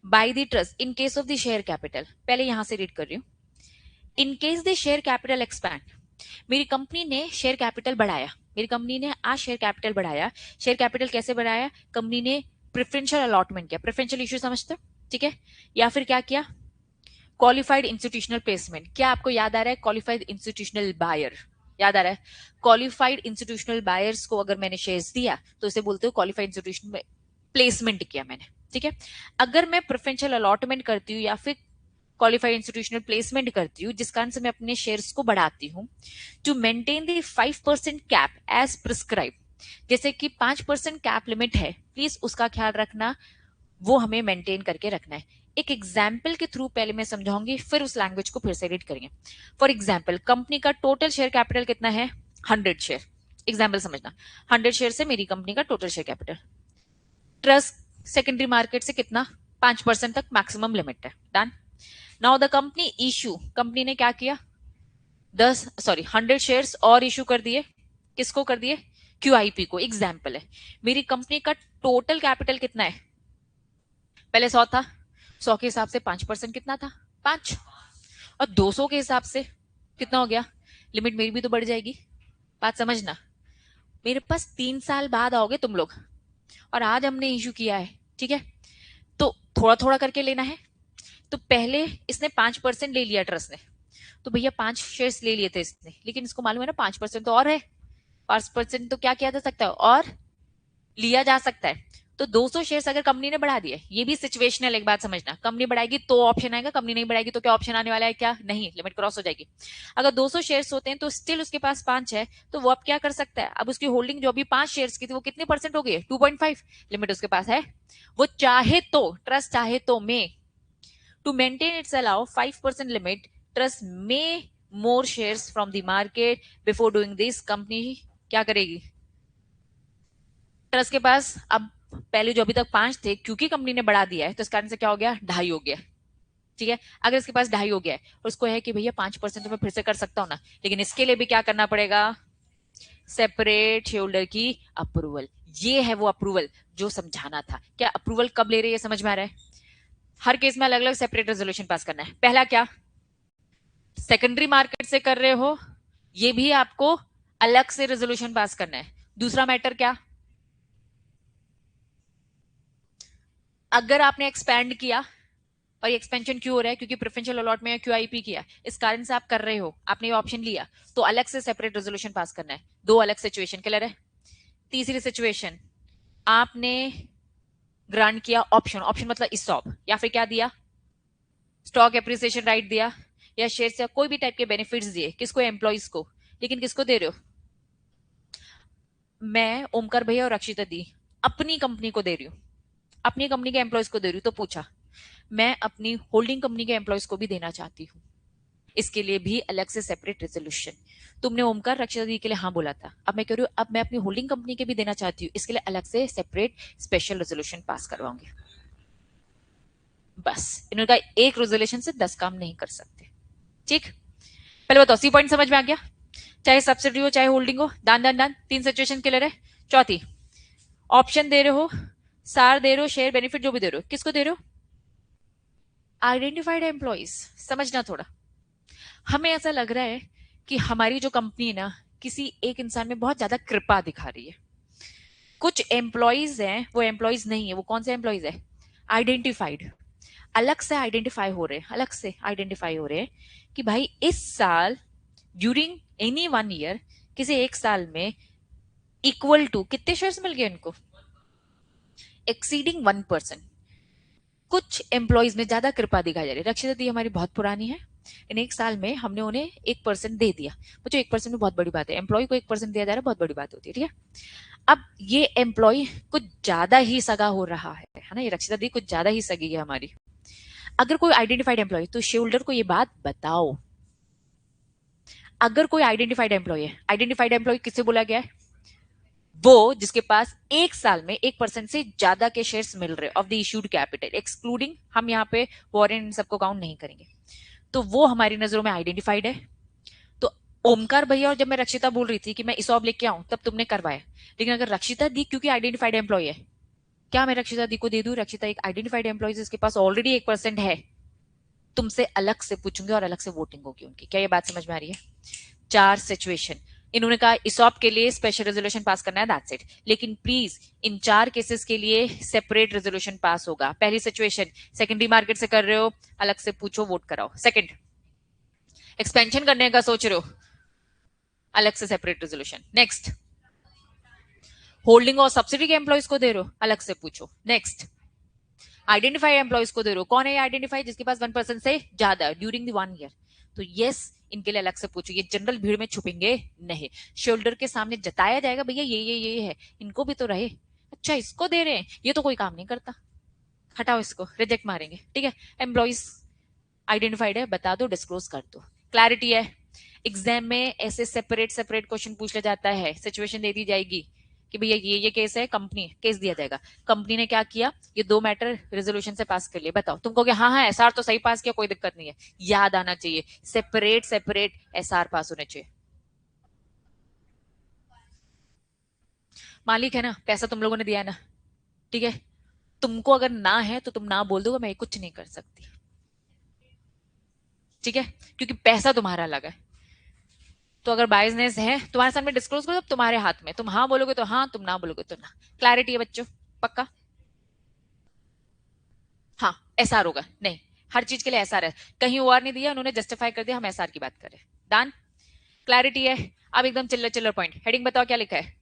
bye the trust in case of the share capital, पहले यहां से रीड कर रही हूं। In case the share capital expand, मेरी कंपनी ने शेयर कैपिटल बढ़ाया, मेरी कंपनी ने आज शेयर कैपिटल बढ़ाया। शेयर कैपिटल कैसे बढ़ाया? कंपनी ने प्रेफरेंशियल अलॉटमेंट किया, प्रेफरेंशियल इश्यू समझते हो, ठीक है। या फिर क्या किया? Qualified institutional placement. क्या आपको याद आ रहा है? क्वालिफाइड इंस्टीट्यूशनल बायर याद आ रहा है? क्वालिफाइड इंस्टीट्यूशनल बायर्स को अगर मैंने शेयर्स दिया तो इसे बोलते हो क्वालिफाइड इंस्टीट्यूशनल प्लेसमेंट किया मैंने, ठीक है। अगर मैं प्रेफरेंशियल अलॉटमेंट करती हूँ या फिर क्वालिफाइड इंस्टीट्यूशनल प्लेसमेंट करती हूँ, जिस कारण से मैं अपने शेयर्स को बढ़ाती हूँ, to maintain the 5% cap as prescribe, जैसे कि 5% कैप लिमिट है, प्लीज उसका ख्याल रखना, वो हमें मेंटेन करके रखना है। एक एग्जाम्पल के थ्रू पहले मैं समझाऊंगी, फिर उस लैंग्वेज को फिर से रीड करेंगे। फॉर एग्जाम्पल, कंपनी का टोटल शेयर कैपिटल कितना है? 100 शेयर। एग्जाम्पल समझना, 100 शेयर से मेरी कंपनी का total share capital. Trust secondary market से कितना? 5% तक मैक्सिमम लिमिट है। Done. Now the company issue, company ने क्या किया? 100 शेयर्स और इशू कर दिए। किसको कर दिए? QIP को। एग्जाम्पल है, मेरी कंपनी का टोटल कैपिटल कितना है? पहले 100 था, 100 के हिसाब से 5% कितना था? 5। और 200 के हिसाब से कितना हो गया? लिमिट मेरी भी तो बढ़ जाएगी। बात समझना। मेरे पास 3 साल बाद आओगे तुम लोग, और आज हमने इशू किया है, ठीक है? तो थोड़ा थोड़ा करके लेना है। तो पहले इसने 5% ले लिया ट्रस्ट ने, तो भैया 5 शेयर्स ले लिए थे इसने, लेकिन इसको मालूम है ना 5% तो और है, 5% तो क्या किया जा सकता है और लिया जा सकता है। तो 200 शेयर्स अगर कंपनी ने बढ़ा दिए, ये भी सिचुएशनल, एक बात समझना, कंपनी बढ़ाएगी तो ऑप्शन आएगा, कंपनी नहीं बढ़ाएगी तो क्या ऑप्शन आने वाला है? क्या नहीं, लिमिट क्रॉस हो जाएगी। अगर 200 शेयर्स होते हैं तो स्टिल उसके पास 5 है, तो वो अब क्या कर सकता है? अब उसकी होल्डिंग जो अभी 5 शेयर्स की थी वो कितने परसेंट हो गई? 2.5। लिमिट उसके पास है। वो चाहे तो, ट्रस्ट चाहे तो में, to maintain its allow 5% limit, trust में more shares from the market before doing this. Company क्या करेगी? ट्रस्ट के पास अब, पहले जो अभी तक 5 थे, क्योंकि कंपनी ने बढ़ा दिया है तो इस कारण से क्या हो गया? 2.5 हो गया। ठीक है, अगर इसके पास 2.5 हो गया है और उसको है कि भैया 5% तो मैं फिर से कर सकता हूं ना, लेकिन इसके लिए भी क्या करना पड़ेगा? सेपरेट शेयर होल्डर की अप्रूवल। ये है वो अप्रूवल जो समझाना था। क्या अप्रूवल कब ले रहे हैं, समझ में आ रहा है? हर केस में अलग अलग सेपरेट रेजोल्यूशन पास करना है। पहला क्या? सेकेंडरी मार्केट से कर रहे हो, ये भी आपको अलग से रेजोल्यूशन पास करना है। दूसरा मैटर क्या? अगर आपने एक्सपैंड किया, और ये एक्सपेंशन क्यों हो रहा है? क्योंकि प्रेफरेंशियल अलॉट में क्यूआईपी किया, इस कारण से आप कर रहे हो, आपने ये ऑप्शन लिया, तो अलग से सेपरेट रेजोल्यूशन पास करना है। दो अलग सिचुएशन, क्लियर है? तीसरी सिचुएशन, आपने ग्रांट किया ऑप्शन, ऑप्शन मतलब स्टॉप, या फिर क्या दिया? स्टॉक एप्रिसिएशन राइट दिया, या शेयर या कोई भी टाइप के बेनिफिट्स दिए। किसको? एम्प्लॉइज को। लेकिन किसको दे रहे हो? मैं, ओमकार भैया और रक्षिता दी अपनी कंपनी को दे रही हूँ, अपनी कंपनी के एम्प्लॉयज को दे रही हूँ। तो पूछा, मैं अपनी होल्डिंग कंपनी के एम्प्लॉयज को भी देना चाहती हूँ, इसके लिए भी अलग से सेपरेट रेजोल्यूशन। तुमने ओमकार रक्षा दी के लिए हाँ बोला था, अब मैं कह रही हूँ अब मैं अपनी होल्डिंग कंपनी के भी देना चाहती हूँ, इसके लिए अलग से सेपरेट स्पेशल रेजोल्यूशन पास करवाऊंगी। बस इन्होंने कहा एक रेजोल्यूशन से 10 काम नहीं कर सकते। ठीक, पहले बताओ, सी पॉइंट समझ में आ गया? चाहे सब्सिडी हो चाहे होल्डिंग हो, दान दान दान, तीन सिचुएशन क्लियर है। चौथी, ऑप्शन दे रहे हो, सार दे रहे हो, शेयर बेनिफिट जो भी दे रहे हो, किसको दे रहे हो? Identified employees. समझना थोड़ा, हमें ऐसा लग रहा है कि हमारी जो कंपनी है ना, किसी एक इंसान में बहुत ज्यादा कृपा दिखा रही है। कुछ एम्प्लॉइज हैं, वो एम्प्लॉइज नहीं है। वो कौन से एम्प्लॉइज है? आइडेंटिफाइड, अलग से आइडेंटिफाई हो रहे हैं, अलग से आइडेंटिफाई हो रहे हैं कि भाई इस साल, ड्यूरिंग एनी 1 ईयर, किसी एक साल में इक्वल टू कितने शेयर्स मिल गए उनको? एक्सीडिंग 1%। कुछ एम्प्लॉइज में ज्यादा कृपा दिखाई जा रही है। रक्षिता दी हमारी बहुत पुरानी है, इन एक साल में हमने उन्हें 1% दे दिया। मुझे 1% में बहुत बड़ी बात है, एम्प्लॉय को 1% दिया जा रहा है, बहुत बड़ी बात होती है। ठीक है, अब ये एम्प्लॉय कुछ ज्यादा ही सगा हो रहा है ना? ये रक्षिता दी कुछ ज्यादा ही सगी है हमारी। अगर कोई आइडेंटिफाइड एम्प्लॉय, तो शेयर होल्डर को ये बात बताओ। अगर कोई आइडेंटिफाइड एम्प्लॉय है, आइडेंटिफाइड एम्प्लॉय किससे बोला गया है? वो जिसके पास एक साल में 1% से ज्यादा के शेयर्स मिल रहे of the issued capital, excluding, हम यहाँ पे वॉरेंट इन सबको काउंट नहीं करेंगे, तो वो हमारी नजरों में आइडेंटिफाइड है। तो ओमकार भैया, और जब मैं रक्षिता बोल रही थी कि मैं इसॉब लेके आऊं, तब तुमने करवाया। लेकिन अगर रक्षिता दी क्योंकि आइडेंटिफाइड एम्प्लॉय है, क्या मैं रक्षिता दी को दे दूं? रक्षिता एक आइडेंटिफाइड एम्प्लॉय जिसके पास ऑलरेडी 1% है, तुमसे अलग से पूछूंगी और अलग से वोटिंग होगी उनकी। क्या ये बात समझ में आ रही है? 4 सिचुएशन। इन्होंने कहा इसॉप के लिए स्पेशल रेजोल्यूशन पास करना है, दैट्स इट। लेकिन प्लीज इन 4 केसेस के लिए सेपरेट रेजोल्यूशन पास होगा। पहली सिचुएशन, सेकेंडरी मार्केट से कर रहे हो, अलग से पूछो, वोट कराओ। सेकंड, एक्सपेंशन करने का सोच रहे हो, अलग से सेपरेट रेजोल्यूशन। नेक्स्ट, होल्डिंग और सब्सिडी के एम्प्लॉयज को दे रहे हो, अलग से पूछो। नेक्स्ट, आइडेंटिफाइड एम्प्लॉयज को दे रहे हो, कौन है आइडेंटिफाइड? जिसके पास 1% से ज्यादा ड्यूरिंग द 1 ईयर, तो यस, इनके लिए अलग से पूछो। ये जनरल भीड़ में छुपेंगे नहीं, शोल्डर के सामने जताया जाएगा, भैया ये है, इनको भी तो रहे। अच्छा, इसको दे रहे हैं, ये तो कोई काम नहीं करता, हटाओ इसको, रिजेक्ट मारेंगे। ठीक है, एम्प्लॉइज आइडेंटिफाइड है, बता दो, डिस्क्लोज कर दो। क्लैरिटी है? एग्जाम में ऐसे सेपरेट सेपरेट क्वेश्चन पूछ लिया जाता है, सिचुएशन दे दी जाएगी कि भैया ये केस है, कंपनी केस दिया जाएगा, कंपनी ने क्या किया, ये 2 मैटर रेजोल्यूशन से पास कर लिए, बताओ। तुम कहोगे हाँ हाँ एसआर तो सही पास किया, कोई दिक्कत नहीं है। याद आना चाहिए, सेपरेट सेपरेट एसआर पास होने चाहिए। मालिक है ना, पैसा तुम लोगों ने दिया है ना, ठीक है? तुमको अगर ना है तो तुम ना बोल दोगे, मैं कुछ नहीं कर सकती, ठीक है, क्योंकि पैसा तुम्हारा लगा है। तो अगर बायसनेस है तुम्हारे सामने डिस्क्लोज करो, तो तुम्हारे हाथ में, तुम हाँ बोलोगे तो हाँ, तुम ना बोलोगे तो ना। क्लैरिटी है बच्चों? पक्का? हाँ, एसआर होगा नहीं, हर चीज के लिए एसआर है। कहीं ओआर नहीं दिया, उन्होंने जस्टिफाई कर दिया, हम एसआर की बात करें। डन? क्लैरिटी है? अब एकदम चिल्लर चिल्लर पॉइंट, हेडिंग बताओ क्या लिखा है।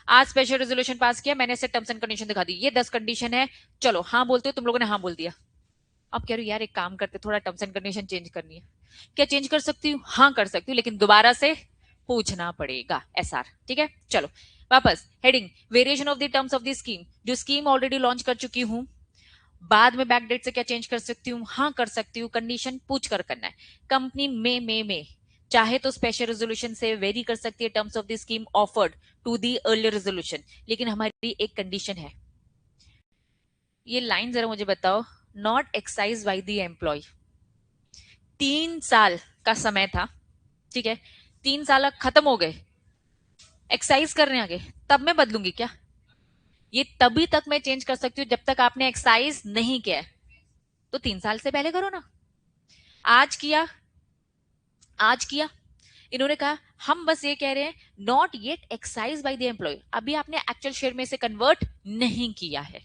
आज स्पेशल रेजोल्यूशन पास किया मैंने, से टर्म्स एंड कंडीशन दिखा दी, ये 10 कंडीशन है। चलो हाँ बोलते हो, तुम लोगों ने हाँ बोल दिया। अब कह रही हूँ यार एक काम करते, थोड़ा टर्म्स एंड कंडीशन चेंज करनी है। क्या चेंज कर सकती हूँ? हाँ कर सकती हूँ, लेकिन दोबारा से पूछना पड़ेगा, एसआर, ठीक है। चलो वापस heading, variation of the terms of the scheme, जो स्कीम ऑलरेडी लॉन्च कर चुकी हूँ, बाद में बैक डेट से क्या चेंज कर सकती हूँ? हाँ कर सकती हूँ, कंडीशन पूछ कर करना है। कंपनी में चाहे तो स्पेशल रेजोल्यूशन से वेरी कर सकती है terms of the scheme offered to the earlier resolution, लेकिन हमारी एक कंडीशन है। ये लाइन जरा मुझे बताओ, not excise by the employ. 3 साल का समय था, ठीक है, 3 साल खत्म हो गए, एक्साइज कर रहे हैं आगे, तब मैं बदलूंगी क्या? ये तभी तक मैं चेंज कर सकती हूँ जब तक आपने एक्साइज नहीं किया है। तो 3 साल से पहले करो ना। आज किया, आज किया, इन्होंने कहा हम बस ये कह रहे हैं not yet excise by the employ, अभी आपने एक्चुअल शेयर में से कन्वर्ट नहीं किया है।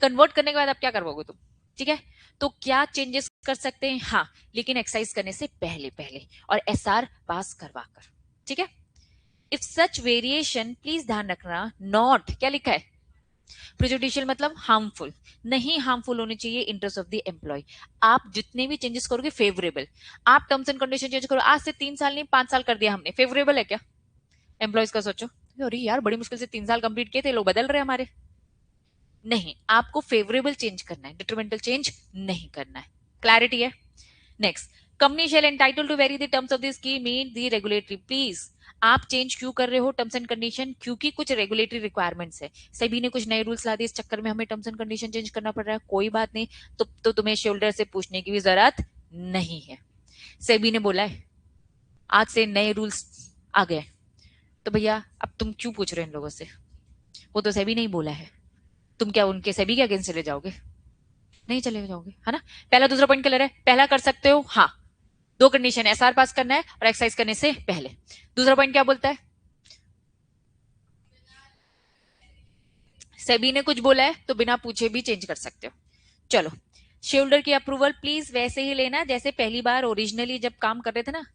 कन्वर्ट करने के बाद आप क्या करवाओगे तुम? ठीक है, तो क्या चेंजेस कर सकते हैं? हाँ, लेकिन एक्साइज करने से पहले पहले, और एसआर पास करवा कर, ठीक है। इफ सच वेरिएशन, प्लीज ध्यान रखना, नॉट क्या लिखा है, प्रिजुडिशियल मतलब हार्मफुल, नहीं हार्मफुल होनी चाहिए इंटरेस्ट ऑफ द एम्प्लॉय। आप जितने भी चेंजेस करोगे फेवरेबल, आप टर्म्स एंड कंडीशन चेंज करो, आज से 3 साल नहीं 5 साल कर दिया हमने, फेवरेबल है क्या एम्प्लॉयज का? सोचो, अरे यार बड़ी मुश्किल से 3 साल कंप्लीट किए थे, लोग बदल रहे हमारे। नहीं, आपको फेवरेबल चेंज करना है, डिट्रीमेंटल चेंज नहीं करना है। क्लैरिटी है? Next, company shall entitle to vary the terms of the scheme meet the regulatory, please आप चेंज क्यों कर रहे हो टर्म्स एंड कंडीशन? क्योंकि कुछ रेगुलेटरी रिक्वायरमेंट्स है, सभी ने कुछ नए रूल्स ला दिए, इस चक्कर में हमें टर्म्स एंड कंडीशन चेंज करना पड़ रहा है। कोई बात नहीं, तो तुम्हें शोल्डर से पूछने की भी जरूरत नहीं है। सेबी ने बोला है आज से नए रूल्स आ गए, तो भैया अब तुम क्यों पूछ रहे हो इन लोगों से? वो तो सेबी नहीं बोला है, तुम क्या उनके सेबी के अगेंस्ट चले जाओगे? नहीं चले जाओगे, है ना। पहला दूसरा पॉइंट क्लियर है? पहला कर सकते हो हाँ, दो कंडीशन, एसआर पास करना है और एक्सरसाइज करने से पहले। दूसरा पॉइंट क्या बोलता है? सेबी ने कुछ बोला है तो बिना पूछे भी चेंज कर सकते हो। चलो, शेयर होल्डर की अप्रूवल प्लीज वैसे ही लेना जैसे पहली बार ओरिजिनली जब काम कर रहे थे ना,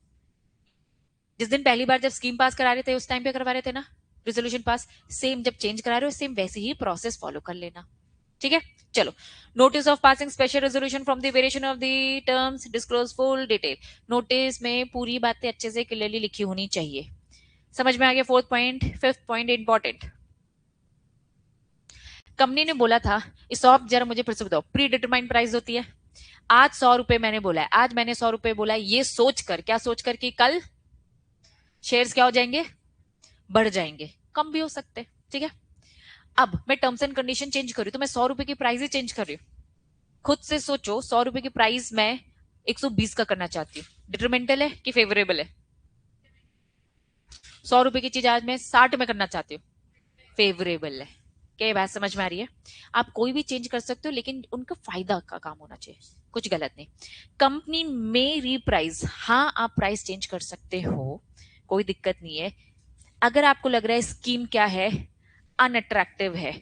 जिस दिन पहली बार जब स्कीम पास करा रहे थे उस टाइम पे करवा रहे थे ना रेजोल्यूशन पास, सेम जब चेंज करा रहे हो सेम वैसे ही प्रोसेस फॉलो कर लेना, ठीक है। चलो, notice of passing special resolution from the variation of the terms disclose full detail. Notice में पूरी बातें अच्छे से क्लियरली लिखी होनी चाहिए। समझ में आ गया? Fourth point. Fifth point important, company ने बोला था, इस ऑफ जरा मुझे फिर से बताओ, प्री डिटरमाइंड प्राइस होती है। आज 100 रुपए मैंने बोला है, आज मैंने 100 रुपए बोला है, ये सोचकर, क्या सोचकर कि कल शेयर्स क्या हो जाएंगे, बढ़ जाएंगे, कम भी हो सकते, ठीक है। अब मैं टर्म्स एंड कंडीशन चेंज कर रही हूँ, तो मैं 100 रुपए की प्राइस ही चेंज कर रही हूँ। खुद से सोचो, 100 रुपए की प्राइस मैं 120 का करना चाहती हूँ, डिटरमेंटल है कि फेवरेबल है? 100 रुपए की चीज आज मैं 60 में करना चाहती हूँ, फेवरेबल है। क्या ये बात समझ में आ रही है? आप कोई भी चेंज कर सकते हो, लेकिन उनका फायदा का काम होना चाहिए, कुछ गलत नहीं। कंपनी में रीप्राइस, हाँ आप प्राइस चेंज कर सकते हो, कोई दिक्कत नहीं है। अगर आपको लग रहा है स्कीम क्या है, अनअट्रैक्टिव है,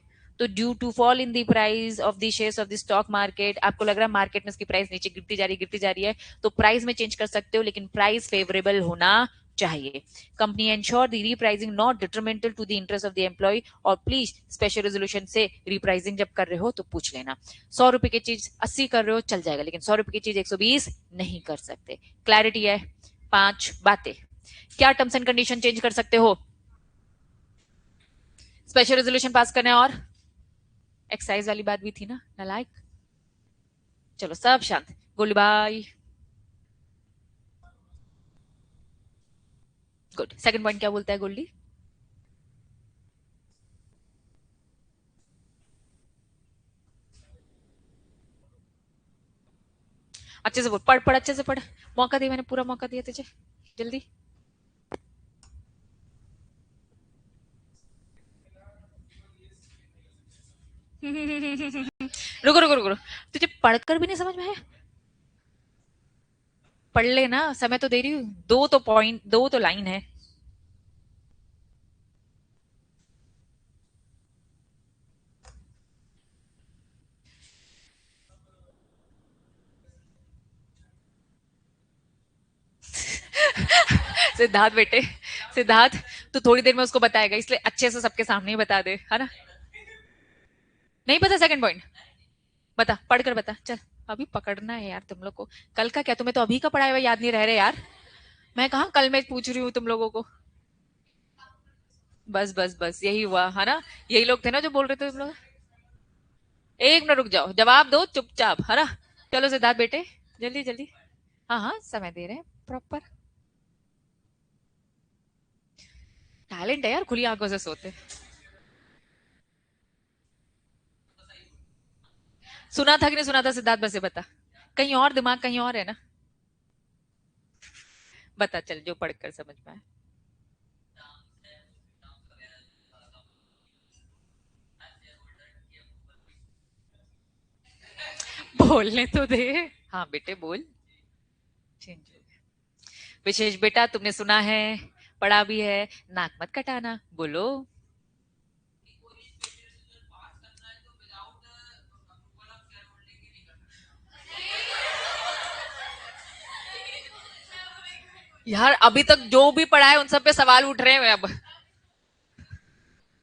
तो due to fall in the price of the shares of the stock market, आपको लग रहा है मार्केट में इसकी प्राइस नीचे गिरती जा रही है, तो प्राइस में चेंज कर सकते हो, लेकिन प्राइस फेवरेबल होना चाहिए। Company ensure the repricing not detrimental to the interest of the employ, और प्लीज स्पेशल रेजोल्यूशन से रीप्राइसिंग जब कर रहे हो तो पूछ लेना। 100 रुपए की चीज 80 कर रहे हो चल जाएगा, लेकिन 100 रुपए की चीज 120 नहीं कर सकते। क्लैरिटी है? 5 बातें। क्या टर्म्स एंड कंडीशन चेंज कर सकते हो? स्पेशल रेजोल्यूशन पास करना है, और एक्साइज वाली बात भी थी ना नालायक। चलो सब शांत, गोली बाय। गुड। सेकंड पॉइंट क्या बोलता है गोल्डी? अच्छे से बोल, पढ़ पढ़ अच्छे से पढ़, मौका दिया मैंने, पूरा मौका दिया तुझे, जल्दी। रुको रुको रुको, तुझे पढ़कर भी नहीं समझ में आया? पढ़ लेना, समय तो दे रही हूँ, दो तो पॉइंट, दो तो लाइन है। सिद्धार्थ बेटे, सिद्धार्थ, तू थोड़ी देर में उसको बताएगा, इसलिए अच्छे से सबके सामने ही बता दे, है ना? नहीं पता सेकंड पॉइंट? बता, पढ़ कर बता चल। अभी पकड़ना है यार तुम लोग को। कल का क्या, तुम्हें तो अभी का पढ़ाया हुआ याद नहीं रह रहे यार। मैं कहा कल मैं पूछ रही हूँ तुम लोगों को। बस बस बस, यही हुआ है ना? यही लोग थे ना जो बोल रहे थे तुम लोग। एक मिनट रुक जाओ, जवाब दो चुपचाप, है ना? चलो सिद्धार्थ बेटे, जल्दी जल्दी। हाँ हाँ, समय दे रहे हैं प्रॉपर। टैलेंट है यार, खुली आंखों से सोते। सुना था कि नहीं सुना था सिद्धार्थ, बस ये बता। कहीं और दिमाग कहीं और है ना? बता चल, जो पढ़कर समझ में आए। बोलने तो दे। हाँ बेटे बोल। चेंज हो गया। विशेष बेटा, तुमने सुना है, पढ़ा भी है, नाक मत कटाना, बोलो। यार अभी तक जो भी पढ़ा है उन सब पे सवाल उठ रहे हैं अब।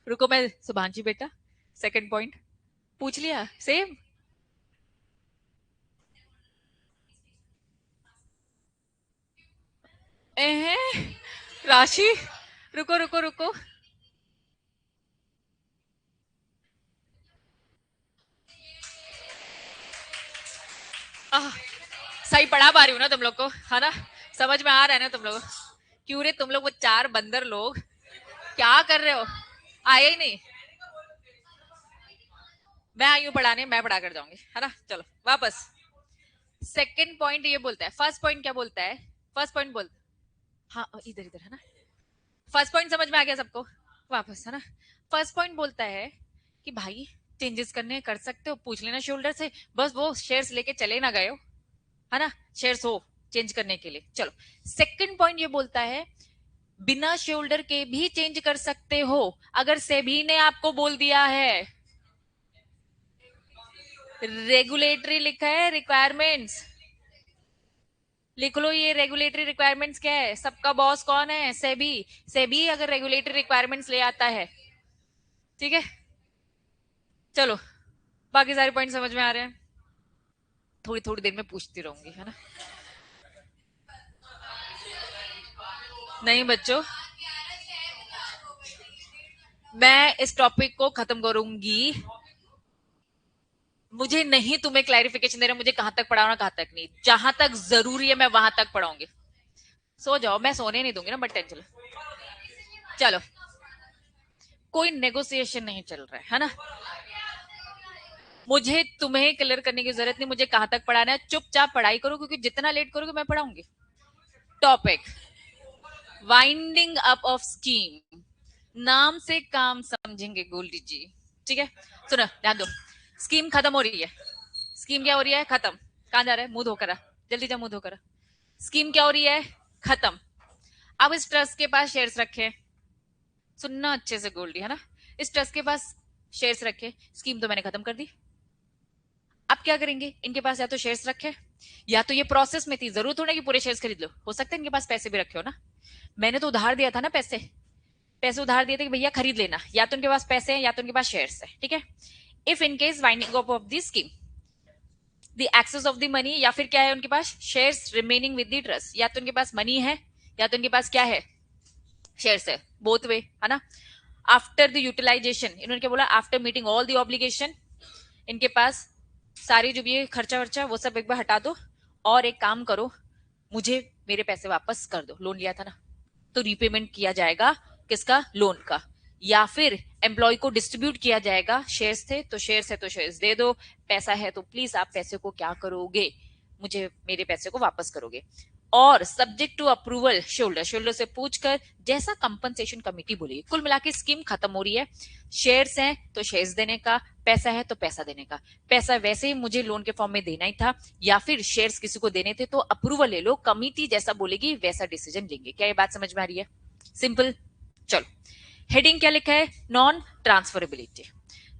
रुको, मैं सुभांशी बेटा, सेकंड पॉइंट पूछ लिया सेम। राशि, रुको रुको रुको। आह, सही पढ़ा पा रही हूँ ना तुम लोग को, है ना? समझ में आ रहा है ना तुम लोग? क्यों रे तुम लोग, वो चार बंदर लोग क्या कर रहे हो? आए ही नहीं। मैं आई हूँ पढ़ाने, मैं पढ़ा कर जाऊंगी, है ना? चलो वापस। सेकंड पॉइंट ये बोलता है, फर्स्ट पॉइंट क्या बोलता है? फर्स्ट पॉइंट बोल, हाँ इधर इधर, है ना? फर्स्ट पॉइंट समझ में आ गया सबको? वापस, है ना? फर्स्ट पॉइंट बोलता है कि भाई, चेंजेस करने कर सकते हो, पूछ लेना शोल्डर से। बस वो शेयर्स लेके चले ना गए हो, है ना? शेयर्स हो चेंज करने के लिए। चलो, सेकंड पॉइंट ये बोलता है, बिना शोल्डर के भी चेंज कर सकते हो, अगर सेबी ने आपको बोल दिया है। रेगुलेटरी लिखा है, रिक्वायरमेंट्स लिख लो। ये रेगुलेटरी रिक्वायरमेंट्स क्या है? सबका बॉस कौन है? सेबी। सेबी अगर रेगुलेटरी रिक्वायरमेंट्स ले आता है, ठीक है? चलो, बाकी सारे पॉइंट समझ में आ रहे हैं? थोड़ी थोड़ी देर में पूछती रहूंगी, है ना? नहीं बच्चों, मैं इस टॉपिक को खत्म करूंगी। मुझे नहीं तुम्हें क्लैरिफिकेशन दे रहा, मुझे कहां तक पढ़ाना कहां तक नहीं, जहां तक जरूरी है मैं वहां तक पढ़ाऊंगी। सो जाओ, मैं सोने नहीं दूंगी ना, बट टेंशन। चलो, कोई नेगोशिएशन नहीं चल रहा है ना? मुझे तुम्हें क्लियर करने की जरूरत नहीं, मुझे कहां तक पढ़ाना है, चुपचाप पढ़ाई करो, क्योंकि जितना लेट करोगे मैं पढ़ाऊंगी। Topic, winding up of scheme. नाम से काम समझेंगे गोल्डी जी, ठीक है? सुनो, ध्यान दो। स्कीम खत्म हो रही है। स्कीम क्या हो रही है? खत्म। कहां जा रहा है? मुंह धोकर आ, जल्दी जा, मुंह धोकर आ। स्कीम क्या हो रही है? खत्म। अब इस ट्रस्ट के पास शेयर्स रखे, सुनना अच्छे से गोल्डी, है ना? इस ट्रस्ट के पास शेयर्स रखे, स्कीम तो मैंने खत्म कर दी। अब क्या करेंगे? इनके पास या तो शेयर्स रखे, या तो ये प्रोसेस में थी, जरूरत हो ना कि पूरे शेयर्स खरीद लो, हो सकता है इनके पास पैसे भी रखे हो ना। मैंने तो उधार दिया था ना पैसे, पैसे उधार दिए थे कि भैया खरीद लेना, या तो उनके पास पैसे हैं या तो उनके पास शेयर्स है, ठीक है? If in case winding up of the scheme, the excess of the money, या फिर क्या है उनके पास? Shares remaining with the trust. या तो उनके पास मनी है, या तो उनके पास क्या है? शेयर्स है। बोथ वे, है ना? आफ्टर द यूटिलाइजेशन, इन्होंने क्या बोला? After meeting all the obligation, इनके पास सारी जो भी है खर्चा वर्चा वो सब एक बार हटा दो, और एक काम करो, मुझे मेरे पैसे वापस कर दो। लोन लिया था ना, तो रीपेमेंट किया जाएगा किसका? लोन का। या फिर एम्प्लॉय को डिस्ट्रीब्यूट किया जाएगा, शेयर्स थे तो शेयर्स है तो शेयर्स दे दो, पैसा है तो प्लीज आप पैसे को क्या करोगे? मुझे मेरे पैसे को वापस करोगे। और subject to approval shoulder, shoulder से पूछकर जैसा कंपनसेशन कमेटी बोलेगी। कुल मिला के स्कीम खत्म हो रही है। शेयर्स हैं तो शेयर्स देने का, पैसा है तो पैसा देने का। पैसा वैसे ही मुझे लोन के फॉर्म में देना ही था, या फिर शेयर्स किसी को देने थे तो अप्रूवल ले लो, कमिटी जैसा बोलेगी वैसा डिसीजन लेंगे। क्या ये बात समझ में आ रही है? सिंपल। चलो, हेडिंग क्या लिखा है? Non transferability.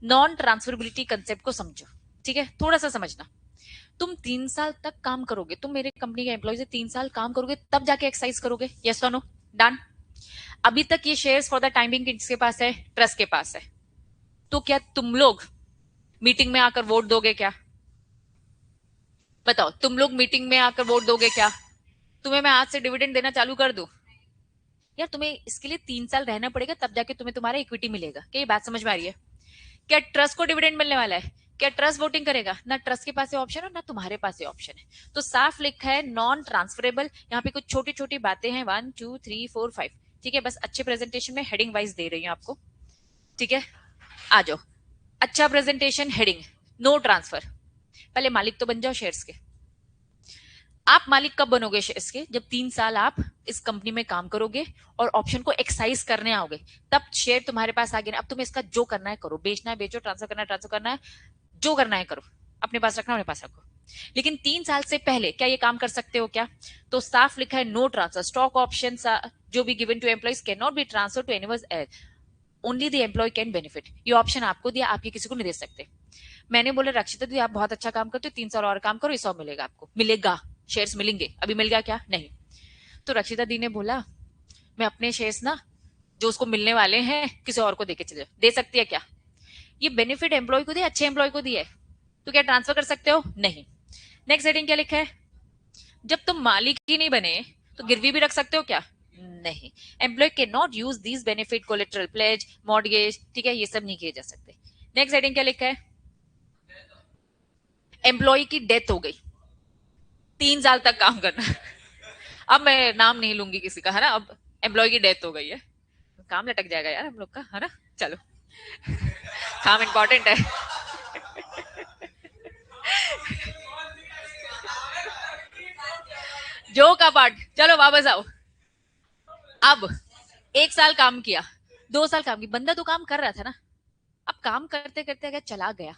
Non transferability concept को समझो, ठीक है? थोड़ा सा समझना। तुम 3 साल तक काम करोगे, तुम मेरे कंपनी के एम्प्लॉय से 3 साल काम करोगे, तब जाके एक्सरसाइज करोगे। यस और नो? डन। अभी तक ये शेयर्स फॉर द टाइमिंग किसके पास है? ट्रस्ट के पास है। तो क्या तुम लोग मीटिंग में आकर वोट दोगे क्या? बताओ, तुम लोग मीटिंग में आकर वोट दोगे क्या? तुम्हें मैं आज से डिविडेंड देना चालू कर दूं? यार तुम्हें इसके लिए 3 साल रहना पड़ेगा, तब जाके तुम्हें तुम्हारा इक्विटी मिलेगा। क्या ये बात समझ में आ रही है? क्या ट्रस्ट को डिविडेंड मिलने वाला है? क्या ट्रस्ट वोटिंग करेगा? ना ट्रस्ट के पास ऑप्शन है ना तुम्हारे पास ऑप्शन है। तो साफ लिखा है नॉन ट्रांसफरेबल। यहाँ पे कुछ छोटी छोटी बातें हैं, 1 2 3 4 5, ठीक है? बस अच्छे प्रेजेंटेशन में हेडिंग वाइज दे रही हूँ आपको, ठीक है? आ जाओ, अच्छा प्रेजेंटेशन, हेडिंग नो ट्रांसफर। पहले मालिक तो बन जाओ शेयर्स के। आप मालिक कब बनोगे शेयर्स के? जब 3 साल आप इस कंपनी में काम करोगे और ऑप्शन को एक्सरसाइज करने आओगे, तब शेयर तुम्हारे पास आ गए। अब तुम्हें इसका जो करना है करो, बेचना है बेचो, ट्रांसफर करना है, जो करना है करो, अपने पास रखना अपने पास रखो। लेकिन 3 साल से पहले क्या ये काम कर सकते हो क्या? तो साफ लिखा है नो ट्रांसफर। स्टॉक ऑप्शन जो भी given to employees can not be transfer to anyone else, only the employ can benefit. ये ऑप्शन आपको दिया, आप ये किसी को नहीं दे सकते। मैंने बोला रक्षिता दी आप बहुत अच्छा काम करते हो, 3 साल और काम करो, 100 मिलेगा आपको। मिलेगा, शेयर्स मिलेंगे। अभी मिल गया क्या? नहीं। तो रक्षिता दी ने बोला मैं अपने शेयर्स ना जो उसको मिलने वाले हैं किसी और को देके चले जाओ। दे सकती है क्या? ये बेनिफिट एम्प्लॉय को दिया, अच्छे एम्प्लॉय को दिया है, तो क्या ट्रांसफर कर सकते हो? नहीं। नेक्स्ट हेडिंग क्या लिखा है? जब तुम मालिक ही नहीं बने तो गिरवी भी रख सकते हो क्या? नहीं। Employ can not use this benefit, collateral pledge, mortgage, ठीक है? ये सब नहीं किए जा सकते। नेक्स्ट हेडिंग क्या लिखा है? एम्प्लॉय की डेथ हो गई, 3 साल तक काम करना। अब मैं नाम नहीं लूंगी किसी का, है ना? अब एम्प्लॉय की डेथ हो गई है, काम लटक जाएगा यार हम लोग का, है ना? चलो, काम इंपॉर्टेंट है। जो का पार्ट, चलो वापस आओ। अब 1 साल काम किया, 2 साल काम किया, बंदा तो काम कर रहा था ना। अब काम करते करते अगर चला गया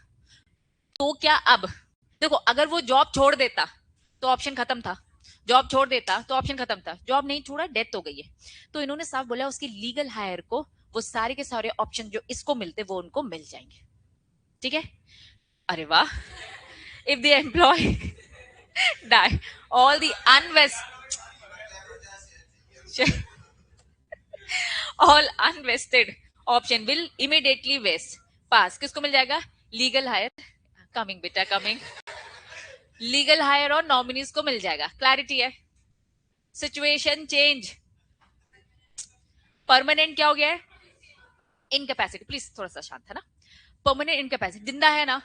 तो क्या? अब देखो, अगर वो जॉब छोड़ देता तो ऑप्शन खत्म था, जॉब छोड़ देता तो ऑप्शन खत्म था। जॉब नहीं छोड़ा, डेथ हो गई है, तो इन्होंने साफ बोला उसकी लीगल हायर को वो सारे के सारे ऑप्शन जो इसको मिलते वो उनको मिल जाएंगे, ठीक है? अरे वाह। If the employ die, all the unvest, all unvested option will immediately vest. पास किसको मिल जाएगा? लीगल हायर, कमिंग बेटा कमिंग, लीगल हायर और नॉमिनीज को मिल जाएगा। क्लैरिटी है? Situation change. परमानेंट क्या हो गया है? इनकेपेसिटी। प्लीज थोड़ा सा शांत है ना। परमानेंट इनकेपेसिटी, जिंदा है ना?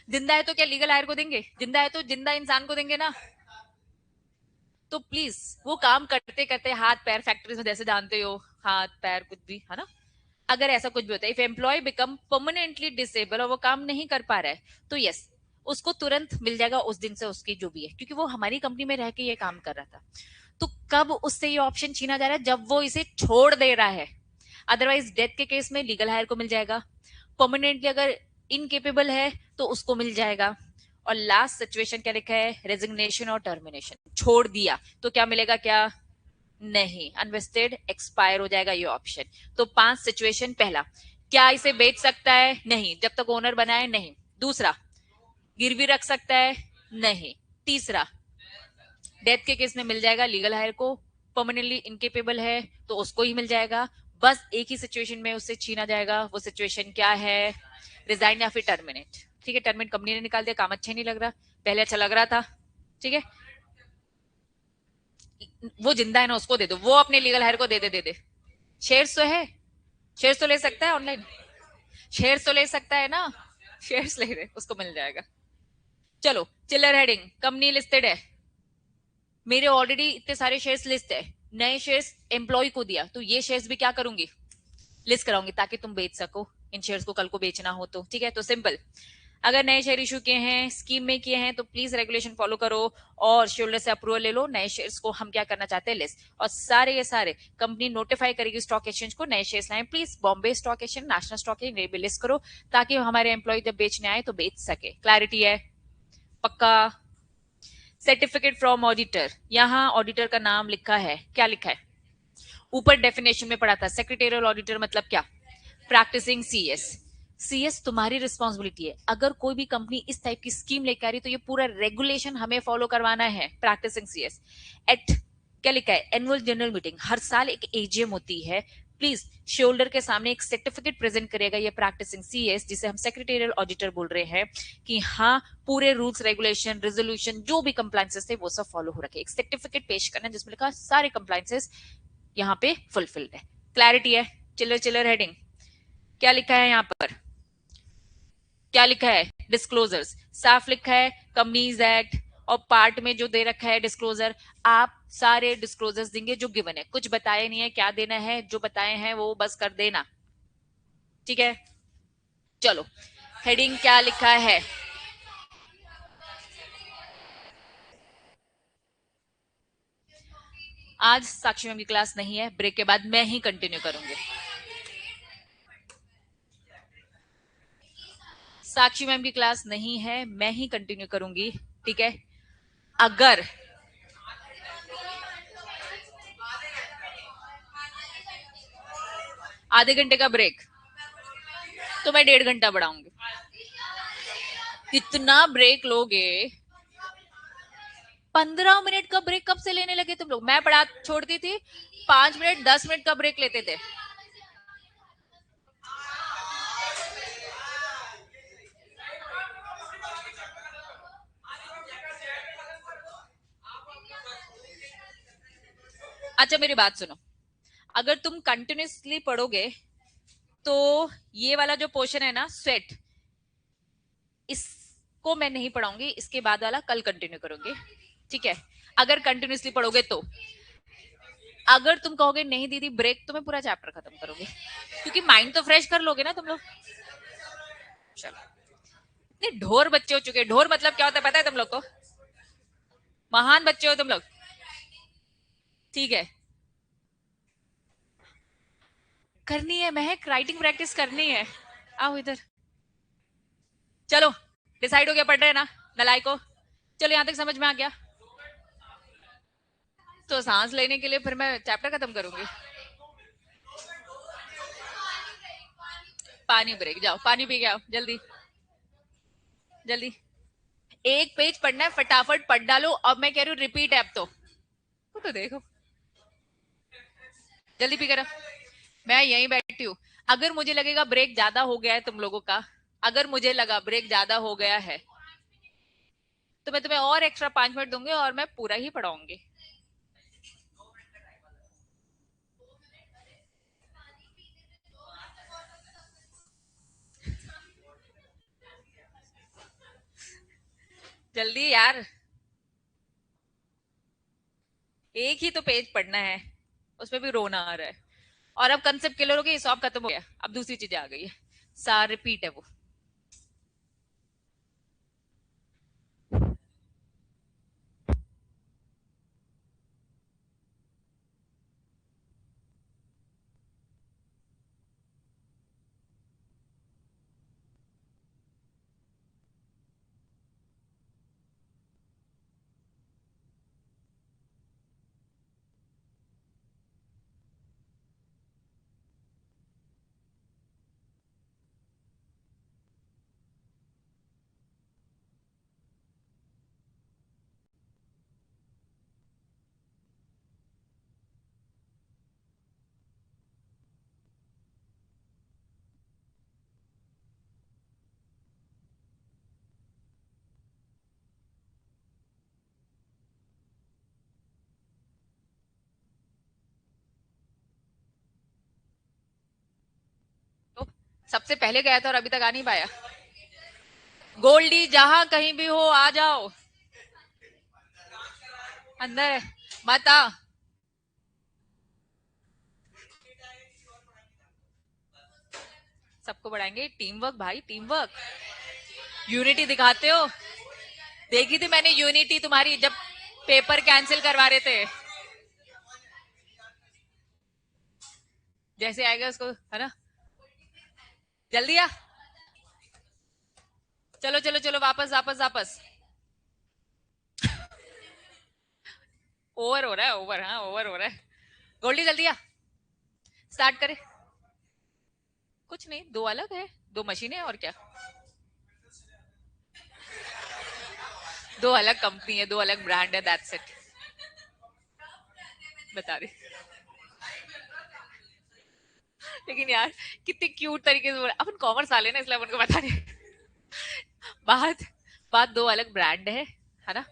जिंदा है तो क्या लीगल हायर को देंगे? जिंदा है तो जिंदा इंसान को देंगे ना। तो प्लीज वो काम करते करते हाथ पैर, फैक्ट्रीज में जैसे जानते हो, हाथ पैर कुछ भी, है ना? अगर ऐसा कुछ भी होता है, if employ become permanently disable और वो काम नहीं कर पा रहा है, तो यस, उसको तुरंत मिल जाएगा उस दिन से उसकी जो भी है, क्योंकि वो हमारी कंपनी में रह के ये काम कर रहा था। तो कब उससे ये ऑप्शन छीना जा रहा है? जब वो इसे छोड़ दे रहा है। अदरवाइज डेथ के केस में लीगल हायर को मिल जाएगा, परमानेंटली अगर इनकेपेबल है तो उसको मिल जाएगा। और लास्ट सिचुएशन क्या लिखा है? रेजिग्नेशन और टर्मिनेशन, छोड़ दिया तो क्या मिलेगा? क्या नहीं, अनवेस्टेड एक्सपायर हो जाएगा ये ऑप्शन। तो 5 सिचुएशन। पहला, क्या इसे बेच सकता है? नहीं, जब तक ओनर बना है नहीं। दूसरा, गिरवी रख सकता है? नहीं। तीसरा, डेथ के केस में मिल जाएगा लीगल हायर को, परमानेंटली इनकेपेबल है तो उसको ही मिल जाएगा। बस एक ही सिचुएशन में उससे छीना जाएगा, वो सिचुएशन क्या है? रिजाइन या फिर टर्मिनेट, ठीक है? टर्मिनेट कंपनी ने निकाल दिया, काम अच्छा नहीं लग रहा, पहले अच्छा लग रहा था, ठीक है? वो जिंदा है ना, उसको दे दो, वो अपने लीगल हायर को दे दे। शेयर्स तो है, शेयर्स तो ले सकता है ऑनलाइन, शेयर्स तो ले सकता है ना, शेयर्स ले रहे, उसको मिल जाएगा। चलो, चिल्लर हेडिंग, कंपनी लिस्टेड है, मेरे ऑलरेडी इतने सारे शेयर्स लिस्ट है, नए शेयर्स एम्प्लॉय को दिया, तो ये शेयर्स भी क्या करूंगी? लिस्ट कराऊंगी, ताकि तुम बेच सको इन शेयर्स को, कल को बेचना हो तो, ठीक है? तो सिंपल। अगर नए शेयर इशू किए हैं, स्कीम में किए हैं, तो प्लीज रेगुलेशन फॉलो करो और शेयर से अप्रूवल ले लो। नए शेयर्स को हम क्या करना चाहते हैं, लिस्ट, और सारे के सारे कंपनी नोटिफाई करेगी स्टॉक एक्सचेंज को, नए शेयर्स लाएं। Please Bombay stock exchange, national stock exchange भी लिस्ट करो, ताकि हमारे एम्प्लॉय जब बेचने आए तो बेच सके। क्लैरिटी है? पक्का? सर्टिफिकेट फ्रॉम ऑडिटर, यहाँ ऑडिटर का नाम लिखा है, क्या लिखा है ऊपर? डेफिनेशन में पढ़ा था, सेक्रेटेरियल ऑडिटर मतलब क्या? Practising CS. सीएस तुम्हारी रिस्पॉन्सिबिलिटी है। अगर कोई भी कंपनी इस टाइप की स्कीम लेकर आ रही तो ये पूरा रेगुलेशन हमें फॉलो करवाना है। प्रैक्टिसिंग सीएस एट, क्या लिखा है, एनुअल जनरल मीटिंग, हर साल एक एजीएम होती है। प्लीज शोल्डर के सामने एक सर्टिफिकेट प्रेजेंट करेगा ये प्रैक्टिसिंग सीएस, जिसे हम सेक्रेटेरियल ऑडिटर बोल रहे हैं, कि हाँ पूरे रूल्स रेगुलेशन रेजोल्यूशन जो भी कंप्लायंसेस थे वो सब फॉलो हो रखे। एक सर्टिफिकेट पेश करना जिसमें लिखा सारे कंप्लायंसेस यहाँ पे फुलफिल्ड है। क्लैरिटी है? चिलर चिलर हेडिंग, क्या लिखा है यहाँ पर? क्या लिखा है? डिस्क्लोजर्स साफ लिखा है, कंपनीज एक्ट, और पार्ट में जो दे रखा है डिस्क्लोजर, आप सारे डिस्क्लोजर्स देंगे जो गिवन है। कुछ बताया नहीं है क्या देना है, जो बताए हैं वो बस कर देना, ठीक है? चलो, हेडिंग क्या लिखा है? आज साक्षी मैम की क्लास नहीं है, ब्रेक के बाद मैं ही कंटिन्यू करूंगी। साक्षी मैम की क्लास नहीं है, मैं ही कंटिन्यू करूंगी, ठीक है? अगर आधे घंटे का ब्रेक तो मैं 1.5 घंटा बढ़ाऊंगी। कितना ब्रेक लोगे? 15 मिनट का ब्रेक कब से लेने लगे तुम लोग? मैं पढ़ा छोड़ती थी, 5 मिनट 10 मिनट का ब्रेक लेते थे। अच्छा मेरी बात सुनो, अगर तुम कंटिन्यूसली पढ़ोगे तो ये वाला जो पोर्शन है ना, स्वेट, इसको मैं नहीं पढ़ाऊंगी, इसके बाद वाला कल कंटिन्यू करूंगी, ठीक है? अगर कंटिन्यूसली पढ़ोगे तो। अगर तुम कहोगे नहीं दीदी ब्रेक, तो मैं पूरा चैप्टर खत्म करूंगी, क्योंकि माइंड तो फ्रेश कर लोगे ना तुम लोग। चलो, इतने ढोर बच्चे हो चुके हैं। ढोर मतलब क्या होता है पता है तुम लोग को? महान बच्चे हो तुम लोग, ठीक है? करनी है महक, राइटिंग प्रैक्टिस करनी है। आओ इधर, चलो। डिसाइड हो गया, पढ़ रहे हैं ना नलायको? चलो यहां तक समझ में आ गया? तो सांस लेने के लिए फिर मैं चैप्टर खत्म करूंगी? पानी ब्रेक, जाओ पानी पी के आओ जल्दी जल्दी। एक पेज पढ़ना है, फटाफट पढ़ डालो। अब मैं कह रही हूँ रिपीट ऐप तो देखो, जल्दी पी कर आओ। मैं यहीं बैठी हूँ। अगर मुझे लगेगा ब्रेक ज्यादा हो गया है तुम लोगों का, अगर मुझे लगा ब्रेक ज्यादा हो गया है, तो मैं तुम्हें और एक्स्ट्रा 5 मिनट दूंगी और मैं पूरा ही पढ़ाऊंगी। जल्दी यार, एक ही तो पेज पढ़ना है, उसमें भी रोना आ रहा है। और अब कंसेप्ट क्लियर हो गया, सॉल्व खत्म हो गया, अब दूसरी चीजें आ गई है। सार रिपीट है वो। तो सबसे पहले गया था और अभी तक आ नहीं पाया। गोल्डी जहां कहीं भी हो आ जाओ, अंदर है, मत आ। सबको बढ़ाएंगे टीम वर्क भाई, टीम वर्क। यूनिटी दिखाते हो? देखी थी मैंने यूनिटी तुम्हारी जब पेपर कैंसिल करवा रहे थे। जैसे आएगा उसको, है ना? जल्दी आ। चलो चलो चलो, वापस वापस वापस। ओवर हो रहा है, ओवर, हाँ ओवर हो रहा है। गोल्डी जल्दी आ, स्टार्ट करे। कुछ नहीं, दो अलग है, दो मशीनें और क्या। दो अलग कंपनी है, दो अलग ब्रांड है, दैट्स इट। बता रही। लेकिन यार कितनी क्यूट तरीके से बोला, अपन कॉमर्स वाले ना इसलिए अपन को बता रहे। बात बात दो अलग ब्रांड है ना?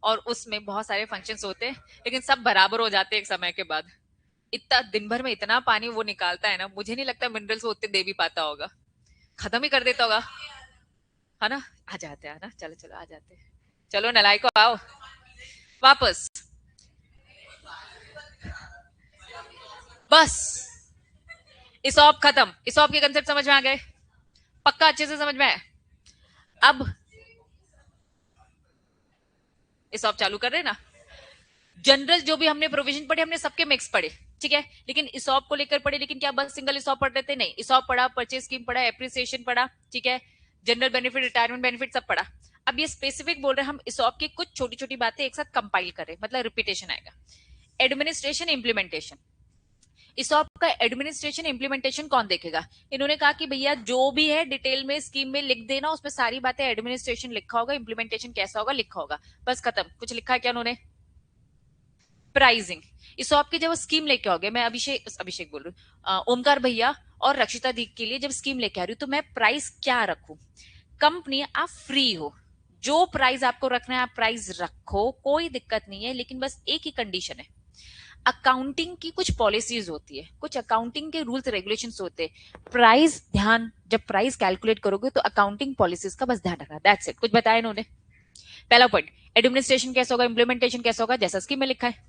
और उसमें बहुत सारे फंक्शंस होते हैं, लेकिन सब बराबर हो जाते हैं एक समय के बाद। इतना दिन भर में इतना पानी वो निकालता है ना, मुझे नहीं लगता मिनरल्स वो उतने दे भी पाता होगा, खत्म ही कर देता होगा, है ना? आ जाते हैं ना, चलो चलो आ जाते हैं। चलो नलाई को आओ वापस। बस, इसॉप खत्म, इसॉप के कंसेप्ट समझ में आ गए? पक्का अच्छे से समझ में आए? अब इसॉप चालू कर रहे हैं ना। जनरल जो भी हमने प्रोविजन पढ़े, हमने सबके मिक्स पढ़े, ठीक है? लेकिन इसॉप को लेकर पढ़े, लेकिन क्या बस सिंगल इसॉप पढ़ रहे थे? नहीं, इसॉप पढ़ा, परचेज स्कीम पढ़ा, एप्रिसिएशन पढ़ा, ठीक है, जनरल बेनिफिट, रिटायरमेंट बेनिफिट सब पढ़ा। अब ये स्पेसिफिक बोल रहे हैं हम इसॉप की कुछ छोटी छोटी बातें एक साथ कंपाइल करें, मतलब रिपीटेशन आएगा। एडमिनिस्ट्रेशन इंप्लीमेंटेशन, इसॉप का एडमिनिस्ट्रेशन इंप्लीमेंटेशन कौन देखेगा? इन्होंने कहा कि भैया जो भी है डिटेल में स्कीम में लिख देना, उसमें सारी बातें, एडमिनिस्ट्रेशन लिखा होगा, इंप्लीमेंटेशन कैसा होगा लिखा होगा, बस खत्म। कुछ लिखा है क्या उन्होंने? प्राइसिंग, इसॉप की जब स्कीम लेके आओगे, मैं अभिषेक अभिषेक बोल रही हूँ, ओमकार भैया और रक्षिता दी के लिए जब स्कीम लेके आ रही हूँ, तो मैं प्राइस क्या रखू? कंपनी आप फ्री हो, जो प्राइस आपको रखना है आप प्राइस रखो, कोई दिक्कत नहीं है, लेकिन बस एक ही कंडीशन है, अकाउंटिंग की कुछ पॉलिसीज होती है, कुछ अकाउंटिंग के रूल्स रेगुलेशंस होते हैं, प्राइस ध्यान, जब प्राइस कैलकुलेट करोगे तो अकाउंटिंग पॉलिसीज का बस ध्यान रखना, दैट्स इट। कुछ बताया इन्होंने? पहला पॉइंट, एडमिनिस्ट्रेशन कैसा होगा, इंप्लीमेंटेशन कैसा होगा, जैसा स्कीम में लिखा है।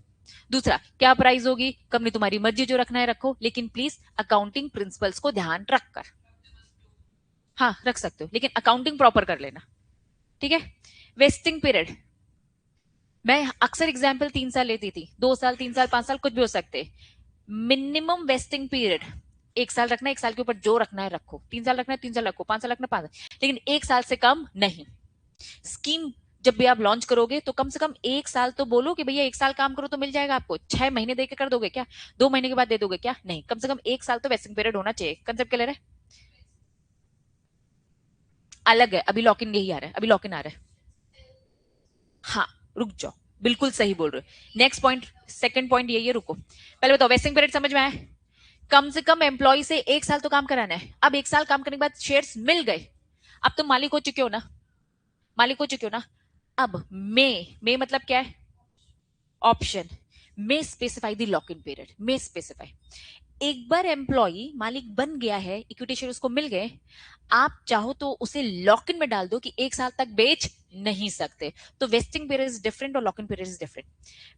दूसरा, क्या प्राइस होगी, कंपनी तुम्हारी मर्जी, जो रखना है रखो, लेकिन प्लीज अकाउंटिंग प्रिंसिपल्स को ध्यान रखकर। हाँ रख सकते हो, लेकिन अकाउंटिंग प्रॉपर कर लेना, ठीक है? वेस्टिंग पीरियड, मैं अक्सर एग्जाम्पल 3 साल लेती थी, 2 साल, 3 साल, 5 साल, कुछ भी हो सकते। मिनिमम वेस्टिंग पीरियड 1 साल रखना है, 1 साल के ऊपर जो रखना है रखो, 3 साल रखना है 3 साल रखो, 5 साल रखना 5 साल, लेकिन 1 साल से कम नहीं। स्कीम जब भी आप लॉन्च करोगे तो कम से कम 1 साल तो बोलो कि भैया 1 साल काम करो तो मिल जाएगा आपको। 6 महीने देके कर दोगे क्या? 2 महीने के बाद दे दोगे क्या? नहीं, कम से कम 1 साल तो वेस्टिंग पीरियड होना चाहिए। कंसेप्ट क्लियर है? अलग है, अभी लॉक इन यही आ रहा है, अभी लॉक इन आ रहा है। हाँ, रुक जाओ, बिल्कुल सही बोल रहे हो। नेक्स्ट पॉइंट, सेकंड पॉइंट यही है, रुको। पहले बताओ, वेस्टिंग पीरियड समझ में आया? कम से कम एम्प्लॉय से 1 साल तो काम कराना है। अब 1 साल काम करने के बाद शेयर्स मिल गए, अब तुम मालिक हो चुके हो ना, मालिक हो चुके हो ना। अब मे मतलब क्या है? ऑप्शन में specify the lock in period, में स्पेसिफाई। एक बार एम्प्लॉय मालिक बन गया है, इक्विटी शेयर उसको मिल गए, आप चाहो तो उसे लॉक इन में डाल दो कि 1 साल तक बेच नहीं सकते। तो वेस्टिंग पीरियड इज डिफरेंट और lock in period is different.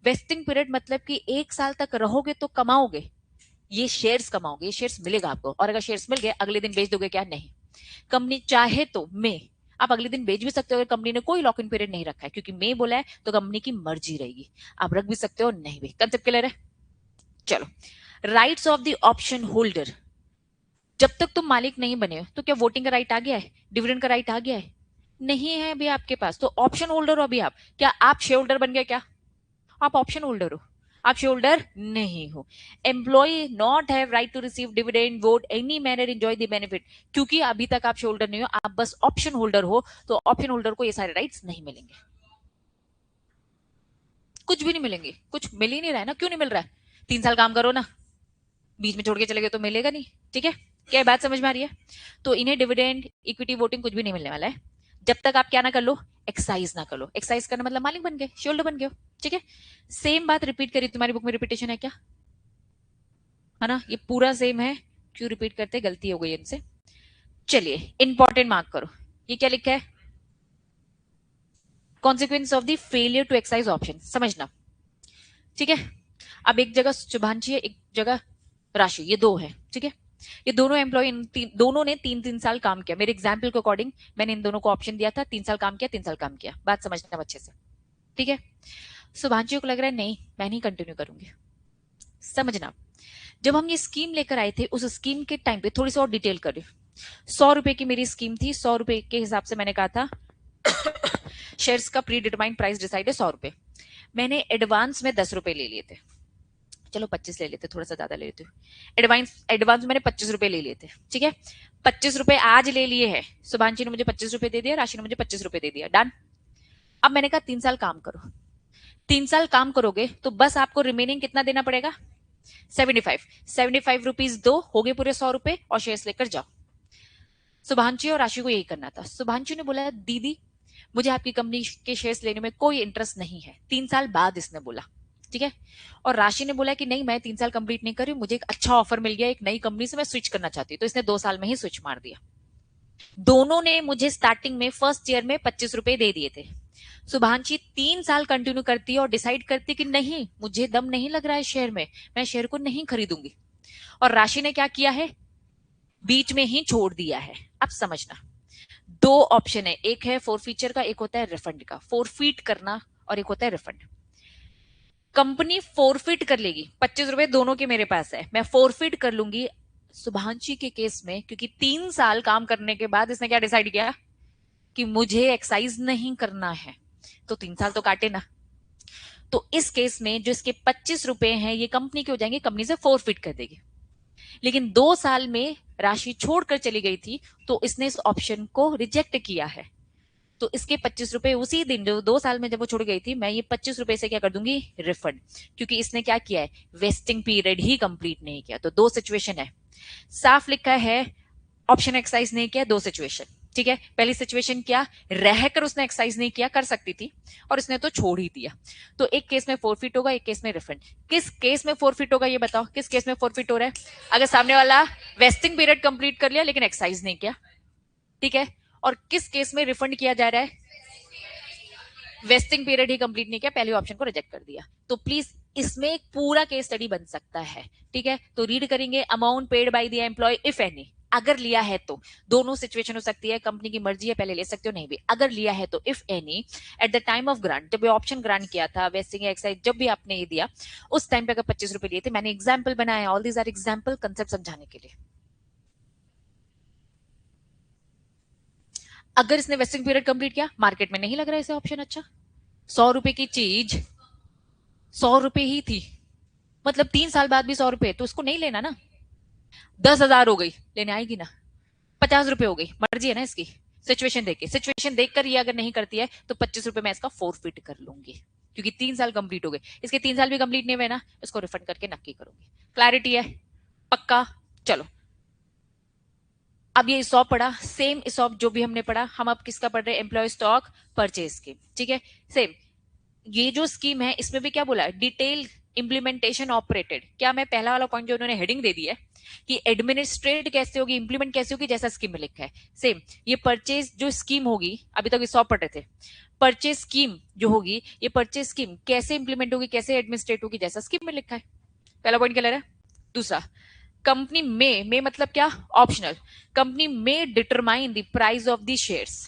Vesting period मतलब कि 1 साल तक रहोगे तो कमाओगे, ये शेयर्स कमाओगे, ये शेयर्स मिलेगा आपको, और अगर शेयर्स मिल गए अगले दिन बेच दोगे क्या? नहीं। कंपनी चाहे तो मे आप अगले दिन बेच भी सकते हो, अगर कंपनी ने कोई लॉक इन पीरियड नहीं रखा है, क्योंकि मे बोला है तो कंपनी की मर्जी रहेगी, आप रख भी सकते हो नहीं भी। कंसेप्ट क्लियर है? चलो, rights of the option holder, जब तक तुम मालिक नहीं बने हो तो क्या वोटिंग का राइट आ गया है, डिविडेंड का राइट आ गया है? नहीं है अभी आपके पास, तो ऑप्शन होल्डर हो अभी आप। क्या आप शेयर होल्डर बन गए क्या? आप ऑप्शन होल्डर हो, आप शेयर होल्डर नहीं हो। Employ not have right to receive dividend, vote, any manner enjoy the benefit, क्योंकि अभी तक आप शेयर होल्डर नहीं हो, आप बस ऑप्शन होल्डर हो, तो ऑप्शन होल्डर को ये सारे राइट्स नहीं मिलेंगे, कुछ भी नहीं मिलेंगे, कुछ मिल ही नहीं रहा है ना। क्यों नहीं मिल रहा है? 3 साल काम करो ना, बीच में छोड़ के चले गए तो मिलेगा नहीं, ठीक है? क्या बात समझ में आ रही है? तो इन्हें डिविडेंड, इक्विटी, वोटिंग कुछ भी नहीं मिलने वाला है, जब तक आप क्या ना कर लो, एक्साइज ना कर लो। एक्साइज करना मतलब मालिक बन गए, शेयर होल्डर बन गए हो, ठीक है? सेम बात रिपीट करी, तुम्हारी बुक में रिपीटेशन है क्या? है ना, ये पूरा सेम है, क्यों रिपीट करते, गलती हो गई इनसे। चलिए, इंपॉर्टेंट मार्क करो, ये क्या लिखा है? Consequence of the failure to excise option, समझना, ठीक है? अब एक जगह शुभांशी है, एक जगह राशि, ये दो है, ठीक है? ये दोनों एम्प्लॉय दोनों ने 3-3 साल काम किया। मेरे एग्जाम्पल के अकॉर्डिंग मैंने इन दोनों को ऑप्शन दिया था, 3 साल काम किया, 3 साल काम किया। बात समझना अच्छे से, ठीक है। शुभांशु को लग रहा है नहीं मैं नहीं कंटिन्यू करूंगी। समझना, जब हम ये स्कीम लेकर आए थे उस स्कीम के टाइम पे थोड़ी सी और डिटेल करें। 100 रुपए की मेरी स्कीम थी, 100 रुपए के हिसाब से मैंने कहा था शेयर्स का प्री डिटरमाइंड प्राइस डिसाइड है 100 रुपए। मैंने एडवांस में 10 रुपए ले लिए थे, चलो 25 ले लेते, थोड़ा सा ज्यादा ले लेते। एडवांस एडवांस मैंने 25 रुपए ले लिए थे, ठीक है। 25 रुपए आज ले लिए हैं, शुभांशी ने मुझे 25 रुपए दे दिया, राशि ने मुझे 25 रुपए दे दिया, डन। अब मैंने कहा 3 साल काम करो। 3 साल काम करोगे तो बस आपको रिमेनिंग कितना देना पड़ेगा, 75 दो हो गए पूरे 100 रुपए, और शेयर्स लेकर जाओ। शुभांशी और राशि को यही करना था। शुभांशी ने बोला दीदी मुझे आपकी कंपनी के शेयर्स लेने में कोई इंटरेस्ट नहीं है, 3 साल बाद इसने बोला, ठीक है। और राशि ने बोला कि नहीं मैं 3 साल कंप्लीट नहीं कर रही, मुझे एक अच्छा ऑफर मिल गया एक नई कंपनी से, मैं स्विच करना चाहती हूँ, तो इसने 2 साल में ही स्विच मार दिया। दोनों ने मुझे स्टार्टिंग में फर्स्ट ईयर में 25 रुपए दे दिए थे। शुभांशी 3 साल कंटिन्यू करती है और डिसाइड करती कि नहीं मुझे दम नहीं लग रहा है शेयर में, मैं शेयर को नहीं खरीदूंगी। और राशि ने क्या किया है, बीच में ही छोड़ दिया है। अब समझना, दो ऑप्शन है, एक है फोरफीचर का, एक होता है रिफंड का। फोरफीट करना और एक होता है रिफंड। कंपनी फोरफिट कर लेगी, 25 रुपए दोनों के मेरे पास है, मैं फोरफिट कर लूंगी। शुभांशी के केस में क्योंकि 3 साल काम करने के बाद इसने क्या डिसाइड किया कि मुझे एक्साइज नहीं करना है, तो 3 साल तो काटे ना। तो इस केस में जो इसके 25 रुपए हैं ये कंपनी के हो जाएंगे, कंपनी से फोरफिट कर देगी। लेकिन 2 साल में राशि छोड़कर चली गई थी तो इसने इस ऑप्शन को रिजेक्ट किया है, तो इसके 25 रुपए उसी दिन जो 2 साल में जब वो छोड़ गई थी, मैं ये 25 रुपए से क्या कर दूंगी, रिफंड। क्योंकि इसने क्या किया है, वेस्टिंग पीरियड ही कंप्लीट नहीं किया। तो दो सिचुएशन है, साफ लिखा है ऑप्शन एक्सरसाइज नहीं किया, दो सिचुएशन, ठीक है। पहली सिचुएशन क्या, रहकर उसने एक्सरसाइज नहीं किया, कर सकती थी और इसने तो छोड़ ही दिया, तो एक केस में फोरफिट होगा, एक केस में रिफंड। किस केस में फोरफिट होगा ये बताओ, किस केस में फोरफिट हो रहा है, अगर सामने वाला वेस्टिंग पीरियड कंप्लीट कर लिया लेकिन एक्सरसाइज नहीं किया, ठीक है। और किस केस में रिफंड किया जा रहा है, वेस्टिंग पीरियड ही कंप्लीट नहीं किया, पहले ऑप्शन को रिजेक्ट कर दिया। तो प्लीज इसमें एक पूरा केस स्टडी बन सकता है, ठीक है। तो रीड करेंगे, amount paid by the employ if any, अगर लिया है तो, दोनों सिचुएशन हो सकती है, कंपनी की मर्जी है पहले ले सकते हो नहीं भी, अगर लिया है तो if any at the time of grant, जब ये ऑप्शन ग्रांट किया था, वेस्टिंग एक्साइज जब भी आपने ये दिया उस टाइम पे अगर 25 रुपए लिए थे, मैंने एग्जाम्पल बनाया, all these are example, concept समझाने के लिए। अगर इसने वेस्टिंग पीरियड कंप्लीट किया, मार्केट में नहीं लग रहा है इसे ऑप्शन अच्छा, 100 रुपए की चीज 100 रुपए ही थी, मतलब 3 साल बाद भी 100 रुपए, तो उसको नहीं लेना ना। 10,000 हो गई, लेने आएगी ना। 50 रुपए हो गई, मर्जी है ना इसकी, सिचुएशन देख के, सिचुएशन देखकर ये अगर नहीं करती है तो 25 रुपए मैं इसका फोरफिट कर लूंगी, क्योंकि 3 साल कंप्लीट हो गए, इसके 3 साल भी कंप्लीट नहीं हुए ना, इसको रिफंड करके नक्की करूंगी। क्लैरिटी है, पक्का। चलो अब ये इसॉप पढ़ा, सेम इसॉप जो भी हमने पढ़ा, हम अब किसका पढ़ रहे हैं, एम्प्लॉय स्टॉक परचेज स्कीम, ठीक है। सेम ये जो स्कीम है इसमें भी क्या बोला है, डिटेल इंप्लीमेंटेशन ऑपरेटेड। क्या मैं पहला वाला पॉइंट जो उन्होंने हेडिंग दे दी है कि एडमिनिस्ट्रेट कैसे होगी, इंप्लीमेंट कैसे होगी, जैसा स्कीम में लिखा है, सेम ये परचेज जो स्कीम होगी, अभी तक इसॉप पढ़ रहे थे, परचेज स्कीम जो होगी, ये परचेज स्कीम कैसे इंप्लीमेंट होगी, कैसे एडमिनिस्ट्रेट होगी, जैसा स्कीम में लिखा है। पहला पॉइंट क्लियर है। दूसरा, कंपनी में मतलब क्या, ऑप्शनल, कंपनी में determine the price of the shares.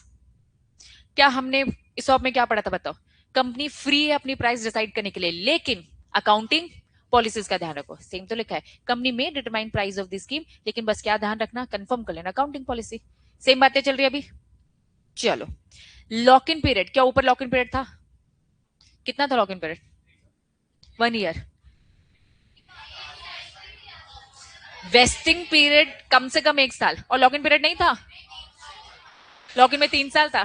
क्या हमने इस ऑप में क्या पढ़ा था बताओ, कंपनी फ्री है अपनी प्राइस डिसाइड करने के लिए, लेकिन अकाउंटिंग पॉलिसीज का ध्यान रखो, सेम तो लिखा है, कंपनी में determine price of the scheme, लेकिन बस क्या ध्यान रखना, कंफर्म कर लेना अकाउंटिंग पॉलिसी। सेम बातें चल रही है अभी। चलो, लॉक इन पीरियड, क्या ऊपर लॉक इन पीरियड था, कितना था lock in period, 1 year. Vesting period कम से कम 1 साल, और लॉक इन पीरियड नहीं था, लॉक इन में 3 साल था।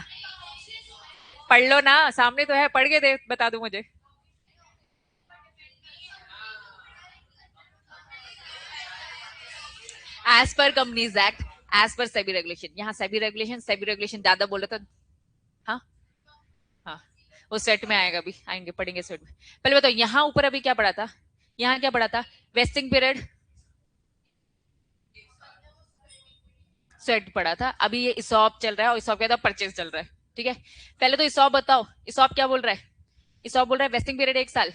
पढ़ लो ना, सामने तो है, पढ़ के दे, बता दो मुझे। As per companies act, as per SEBI regulation, यहाँ सेबी रेगुलेशन ज्यादा बोल रहा था। हाँ हाँ, वो सेट में आएगा, अभी आएंगे पढ़ेंगे सेट में। पहले बताओ यहाँ ऊपर अभी क्या पढ़ा था, यहाँ क्या पढ़ा था, वेस्टिंग पीरियड सेट पढ़ा था, अभी ये इसॉप चल रहा है और इसॉप क्या था, परचेज चल रहा है, ठीक है। पहले तो इसॉप बताओ, इसॉप क्या बोल रहा है, इसॉप बोल रहा है वेस्टिंग पीरियड 1 साल,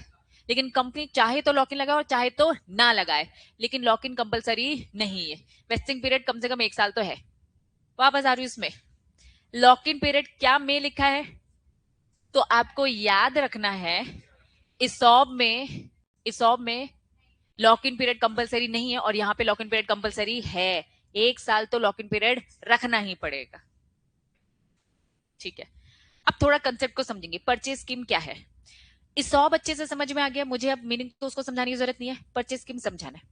लेकिन कंपनी चाहे तो लॉक इन लगाए और चाहे तो ना लगाए, लेकिन लॉक इन कंपलसरी नहीं है। वेस्टिंग पीरियड कम से कम 1 साल तो है। वापस आ रही हूँ इसमें, लॉक इन पीरियड क्या में लिखा है, तो आपको याद रखना है इसॉब में लॉक इन पीरियड कंपलसरी नहीं है, और यहां पे लॉक इन पीरियड कंपलसरी है। 1 साल तो लॉक इन पीरियड रखना ही पड़ेगा। ठीक है, अब थोड़ा कंसेप्ट को समझेंगे, परचेज स्कीम क्या है। इसॉब अच्छे से समझ में आ गया, मुझे अब मीनिंग तो उसको समझाने की जरूरत नहीं है, परचेज स्कीम समझाना है।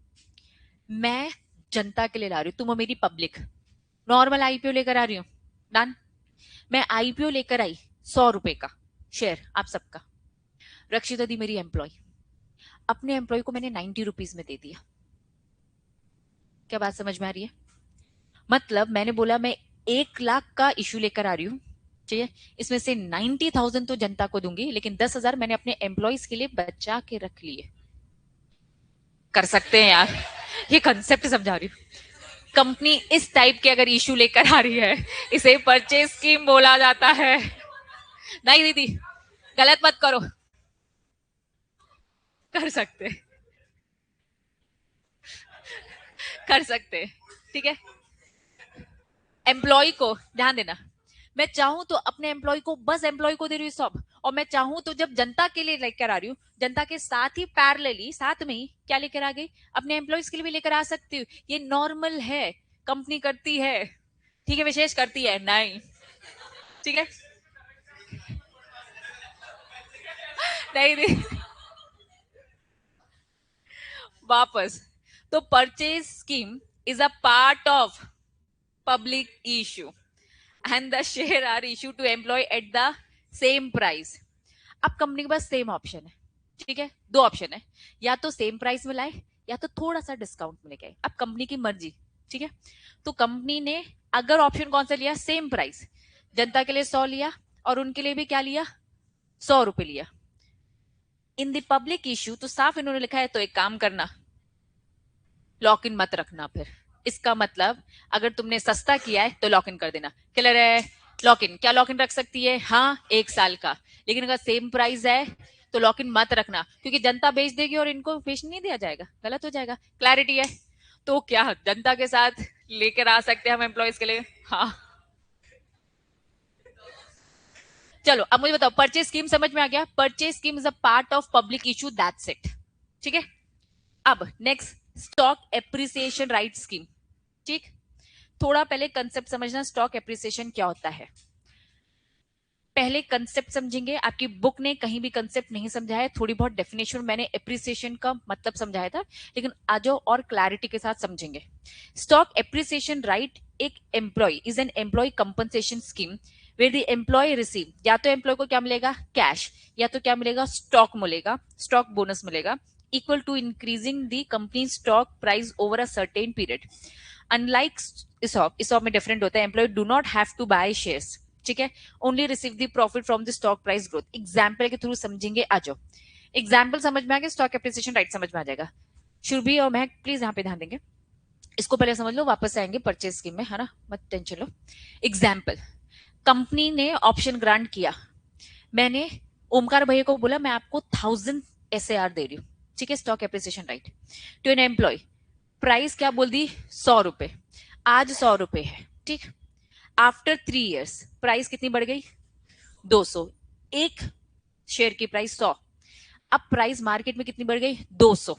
मैं जनता के लिए ला रही हूं, तुम हो मेरी पब्लिक, नॉर्मल आईपीओ लेकर आ रही हूँ, डन। मैं आईपीओ लेकर आई 100 रुपए का शेयर आप सबका, रक्षिता दी मेरी एम्प्लॉय, अपने एम्प्लॉय को मैंने 90 रुपीज में दे दिया। क्या बात समझ में आ रही है? मतलब मैंने बोला मैं 1 लाख का इशू लेकर आ रही हूँ, ठीक है, इसमें से 90,000 तो जनता को दूंगी, लेकिन 10,000 मैंने अपने एम्प्लॉयज के लिए बचा के रख लिए। कर सकते हैं यार, ये कंसेप्ट समझा रही हूँ। कंपनी इस टाइप के अगर इशू लेकर आ रही है, इसे परचेज स्कीम बोला जाता है। नहीं दीदी, गलत मत करो, कर सकते, कर सकते, ठीक है। एम्प्लॉय को ध्यान देना, मैं चाहूं तो अपने एम्प्लॉय को, बस एम्प्लॉय को दे रही हूँ सब, और मैं चाहूं तो जब जनता के लिए लेकर आ रही हूँ, जनता के साथ ही पैरेलली साथ में ही क्या लेकर आ गई, अपने एम्प्लॉयज के लिए भी लेकर आ सकती हूँ। ये नॉर्मल है, कंपनी करती है, ठीक है, विशेष करती है नहीं, ठीक है। नहीं नहीं, वापस, तो purchase scheme is a part of public issue and the share are issued to employee at the same price। अब कंपनी के पास सेम ऑप्शन है, ठीक है, दो ऑप्शन है, या तो सेम प्राइस में लाए या तो थोड़ा सा डिस्काउंट में लेके आए, अब कंपनी की मर्जी, ठीक है। तो कंपनी ने अगर ऑप्शन कौन सा लिया, सेम प्राइस, जनता के लिए 100 लिया और उनके लिए भी क्या लिया, 100 रुपए लिया। इन द पब्लिक इश्यू तो साफ इन्होंने लिखा है, तो एक काम करना, लॉक इन मत रखना फिर। इसका मतलब अगर तुमने सस्ता किया है तो लॉक इन कर देना, क्लियर है। लॉक इन क्या, लॉक इन रख सकती है, हाँ 1 साल का, लेकिन अगर सेम प्राइस है तो लॉक इन मत रखना, क्योंकि जनता बेच देगी और इनको बेच नहीं दिया जाएगा, गलत हो जाएगा। क्लैरिटी है? तो क्या जनता के साथ लेकर आ सकते हैं हम एम्प्लॉयज के लिए? हाँ, चलो अब मुझे बताओ, परचेज स्कीम समझ में आ गया, purchase scheme is a part of public issue, that's it, ठीक है। अब next, stock appreciation right scheme, ठीक। थोड़ा पहले कंसेप्ट समझना, स्टॉक एप्रिसिएशन क्या होता है, पहले कंसेप्ट समझेंगे। आपकी बुक ने कहीं भी कंसेप्ट नहीं समझाया, थोड़ी बहुत डेफिनेशन मैंने एप्रिसिएशन का मतलब समझाया था, लेकिन आज और क्लैरिटी के साथ समझेंगे। स्टॉक एप्रिसिएशन राइट एक employ is an employ compensation scheme where the employ receive, या तो एम्प्लॉय को क्या मिलेगा, कैश, या तो क्या मिलेगा, स्टॉक मिलेगा, स्टॉक बोनस मिलेगा, equal to increasing the company stock price over a certain period. Unlike ESOP में डिफरेंट होता है, employ do not have to buy shares, ठीक है, only receive the profit from the stock price growth. Example के through समझेंगे, आ जाओ। Example समझ में आ गया, स्टॉक एप्रिसिएशन राइट समझ में आ जाएगा। शुरभी और महक प्लीज यहाँ पे ध्यान देंगे, इसको पहले समझ लो, वापस आएंगे परचेज स्कीम में, है ना, मत टेंशन लो। एग्जाम्पल, कंपनी ने ऑप्शन ग्रांट किया, मैंने ओमकार भैया को बोला मैं आपको 1000 SAR दे रही हूँ, ठीक है, stock appreciation right to an employ, price क्या बोल दी, 100 रुपए, आज 100 रुपए है, ठीक। आफ्टर 3 इयर्स प्राइस कितनी बढ़ गई, 200, एक शेयर की प्राइस 100, अब प्राइस मार्केट में कितनी बढ़ गई, 200,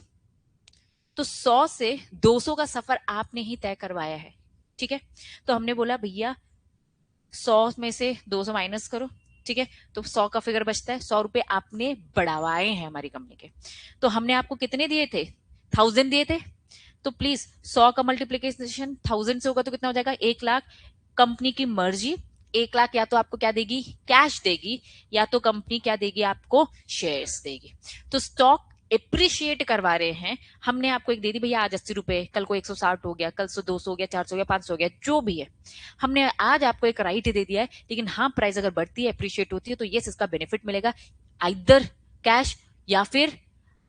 तो 100 से 200 का सफर आपने ही तय करवाया है, ठीक है। तो हमने बोला भैया 100 में से 200 माइनस करो, ठीक है, तो 100 का फिगर बचता है, 100 रुपए आपने बढ़ावाए हैं हमारी कंपनी के। तो हमने आपको कितने दिए थे, 1000 दिए थे, तो प्लीज 100 का मल्टीप्लीकेशन 1000 से होगा तो कितना हो जाएगा, 1 लाख। कंपनी की मर्जी, 1 लाख या तो आपको क्या देगी, कैश देगी, या तो कंपनी क्या देगी, आपको शेयर्स देगी। तो स्टॉक एप्रिशिएट करवा रहे हैं, हमने आपको एक दे दी भैया आज 80 रुपए, कल को 160 हो गया, कल से 200 हो गया, 400 हो गया, 500 हो गया, जो भी है, हमने आज आपको एक राइट दे दिया है, लेकिन हाँ प्राइस अगर बढ़ती है, एप्रिशिएट होती है, तो यस इसका बेनिफिट मिलेगा, आइदर कैश या फिर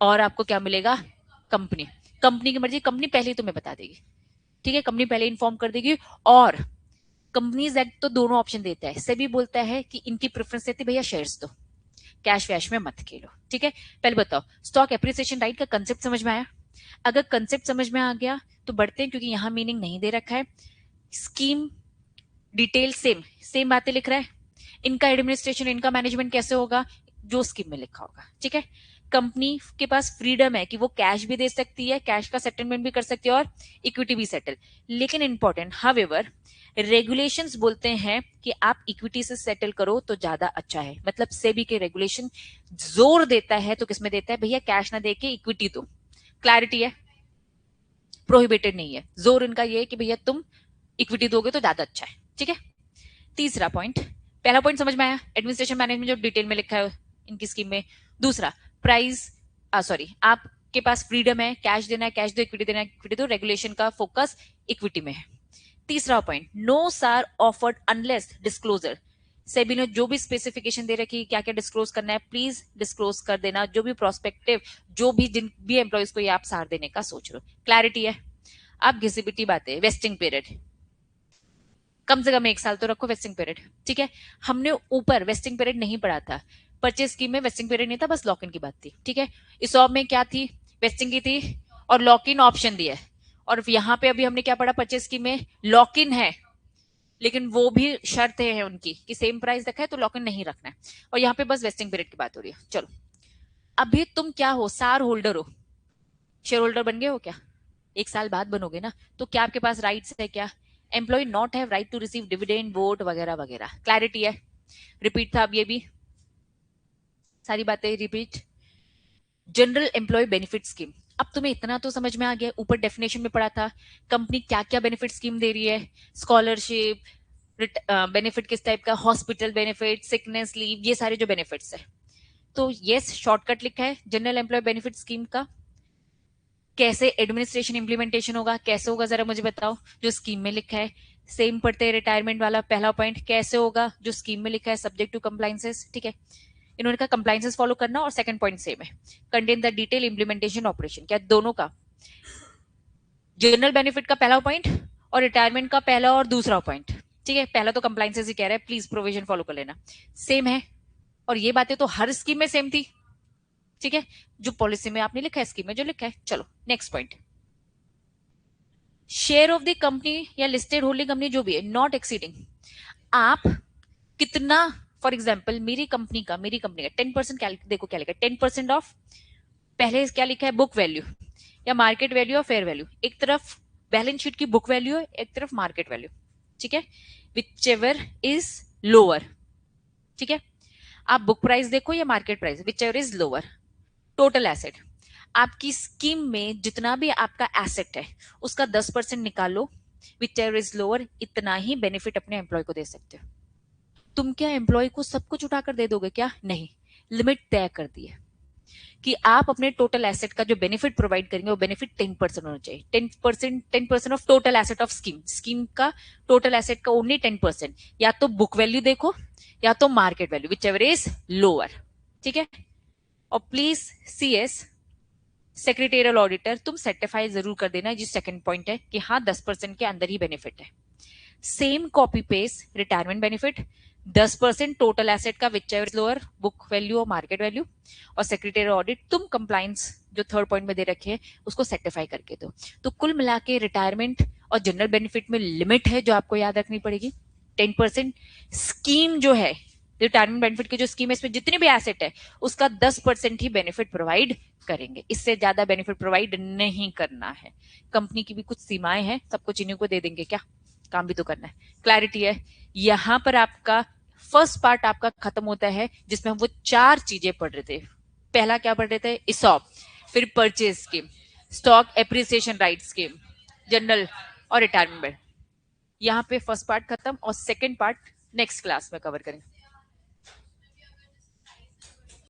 और आपको क्या मिलेगा, कंपनी, कंपनी की मर्जी, कंपनी पहले ही तुम्हें बता देगी, ठीक है, कंपनी पहले इन्फॉर्म कर देगी। और कंपनीज एक्ट तो दोनों ऑप्शन देता है, सेबी बोलता है कि इनकी प्रेफरेंस देती है भैया शेयर्स दो, कैश वैश में मत खेलो, ठीक है। पहले बताओ स्टॉक एप्रिसिएशन राइट का कंसेप्ट समझ में आया? अगर कंसेप्ट समझ में आ गया तो बढ़ते हैं, क्योंकि यहां मीनिंग नहीं दे रखा है। स्कीम डिटेल सेम सेम बातें लिख रहा है। इनका एडमिनिस्ट्रेशन, इनका मैनेजमेंट कैसे होगा, जो स्कीम में लिखा होगा, ठीक है। कंपनी के पास फ्रीडम है कि वो कैश भी दे सकती है, कैश का सेटलमेंट भी कर सकती है और इक्विटी भी सेटल। लेकिन इंपॉर्टेंट हावेवर रेगुलेशंस बोलते हैं कि आप इक्विटी से सेटल करो तो ज्यादा अच्छा है। मतलब सेबी के रेगुलेशन जोर देता है तो किसमें देता है भैया, कैश ना देके इक्विटी दो। क्लैरिटी है, प्रोहिबिटेड नहीं है। जोर इनका ये है कि भैया तुम इक्विटी दोगे तो ज्यादा अच्छा है, ठीक है। तीसरा पॉइंट, पहला पॉइंट समझ में आया, एडमिनिस्ट्रेशन मैनेजमेंट जो डिटेल में लिखा है इनकी स्कीम में। दूसरा प्राइस सॉरी, आपके पास फ्रीडम है, कैश देना है कैश दो, इक्विटी देना है इक्विटी दो, रेगुलेशन का फोकस इक्विटी में है। तीसरा पॉइंट, नो सार ऑफर्ड अनलेस डिस्क्लोजर। सेबी ने जो भी स्पेसिफिकेशन दे रखी क्या क्या डिस्क्लोज करना है प्लीज डिस्क्लोज कर देना, जो भी प्रोस्पेक्टिव, जो भी जिन भी एम्प्लॉयज को ये आप सार देने का सोच रहे हो। क्लैरिटी है? आप घिसी बातें, वेस्टिंग पीरियड कम से कम 1 साल तो रखो वेस्टिंग पीरियड, ठीक है। हमने ऊपर वेस्टिंग पीरियड नहीं पढ़ा था, परचेज स्कीम में वेस्टिंग पीरियड नहीं था, बस लॉक इन की बात थी, ठीक है। इस ऑफ में क्या थी, वेस्टिंग की थी और लॉक इन ऑप्शन दिया है। और यहाँ पे अभी हमने क्या पढ़ा, परचेज स्कीम में लॉक इन है, लेकिन वो भी शर्त है उनकी कि सेम प्राइस रखा है तो लॉक इन नहीं रखना है। और यहाँ पे बस वेस्टिंग पीरियड की बात हो रही है। चलो, अभी तुम क्या हो, सार होल्डर हो, शेयर होल्डर बन गए हो क्या? 1 साल बाद बनोगे ना, तो क्या आपके पास राइट्स है क्या? Employ not have right to receive dividend vote वगैरह वगैरह। क्लैरिटी है? रिपीट था अब ये भी, सारी बातें repeat. General employ benefit scheme, अब तुम्हें इतना तो समझ में आ गया, ऊपर डेफिनेशन में पढ़ा था कंपनी क्या क्या बेनिफिट स्कीम दे रही है, स्कॉलरशिप, बेनिफिट किस टाइप का, हॉस्पिटल बेनिफिट, सिकनेस लीव, ये सारे जो बेनिफिट्स है। तो यस, शॉर्टकट लिखा है जनरल एम्प्लॉय बेनिफिट स्कीम का। कैसे एडमिनिस्ट्रेशन इंप्लीमेंटेशन होगा, कैसे होगा जरा मुझे बताओ, जो स्कीम में लिखा है। सेम पढ़ते हैं रिटायरमेंट वाला पहला पॉइंट, कैसे होगा जो स्कीम में लिखा है, सब्जेक्ट टू कंप्लाइंसेस, ठीक है। इन्होंने कहा कंप्लाइंसेस फॉलो करना, और सेकंड पॉइंट सेम है, contain the detail implementation operation, क्या दोनों का, जनरल बेनिफिट का पहला पॉइंट और रिटायरमेंट का पहला और दूसरा पॉइंट, ठीक है। पहला तो कंप्लाइंसेस ही कह रहा है, प्लीज प्रोविजन फॉलो कर लेना, सेम है। और ये बातें तो हर स्कीम में सेम थी, ठीक है। जो पॉलिसी में आपने लिखा है, स्कीम में जो लिखा है। चलो next point, share of the company या लिस्टेड होल्डिंग कंपनी जो भी है, नॉट एक्सीडिंग, आप कितना, फॉर एग्जाम्पल मेरी कंपनी का 10%, देखो क्या लिखा है, 10% ऑफ, पहले क्या लिखा है, बुक वैल्यू या मार्केट वैल्यू और फेयर वैल्यू। एक तरफ बैलेंस शीट की बुक वैल्यू है, एक तरफ मार्केट वैल्यू, ठीक है। विच एवर इज लोअर, ठीक है। आप बुक प्राइस देखो या market price, which ever is lower. Total asset, आपकी स्कीम में जितना भी आपका एसेट है उसका 10% निकालो, विच एवर इज लोअर, इतना ही बेनिफिट अपने एम्प्लॉय को दे सकते हो। तुम क्या एम्प्लॉय को सब कुछ उठाकर दे दोगे क्या? नहीं, लिमिट तय कर दी है कि आप अपने टोटल एसेट का जो बेनिफिट प्रोवाइड करेंगे वो बेनिफिट 10% होना चाहिए। 10% of total asset of scheme का टोटल एसेट का ओनली 10%, या तो बुक वैल्यू देखो या तो market value, which ever is lower, ठीक है। और प्लीज सीएस सेक्रेटेरियल ऑडिटर तुम सर्टिफाई जरूर कर देना, जिस सेकंड पॉइंट है कि हाँ 10% के अंदर ही बेनिफिट है। Same copy paste retirement benefit, 10% total asset का whichever lower, book value और मार्केट वैल्यू, और सेक्रेटरी ऑडिट तुम कंप्लाइंस जो थर्ड पॉइंट में दे रखे हैं उसको सेटिफाई करके दो। तो कुल मिला के रिटायरमेंट और जनरल बेनिफिट में लिमिट है जो आपको याद रखनी पड़ेगी, 10%। स्कीम जो है रिटायरमेंट बेनिफिट की जो स्कीम है, इसमें जितनी भी एसेट है उसका 10% ही बेनिफिट प्रोवाइड करेंगे, इससे ज्यादा बेनिफिट प्रोवाइड नहीं करना है। कंपनी की भी कुछ सीमाएं हैं, सब कुछ इन्हीं को दे देंगे क्या, काम भी तो करना है। क्लैरिटी है? यहां पर आपका फर्स्ट पार्ट आपका खत्म होता है, जिसमें हम वो 4 चीजें पढ़ रहे थे। पहला क्या पढ़ रहे थे, इसॉप, फिर purchase scheme, stock appreciation right scheme, general और रिटायरमेंट। यहाँ पे फर्स्ट पार्ट खत्म और सेकंड पार्ट नेक्स्ट क्लास में कवर करेंगे।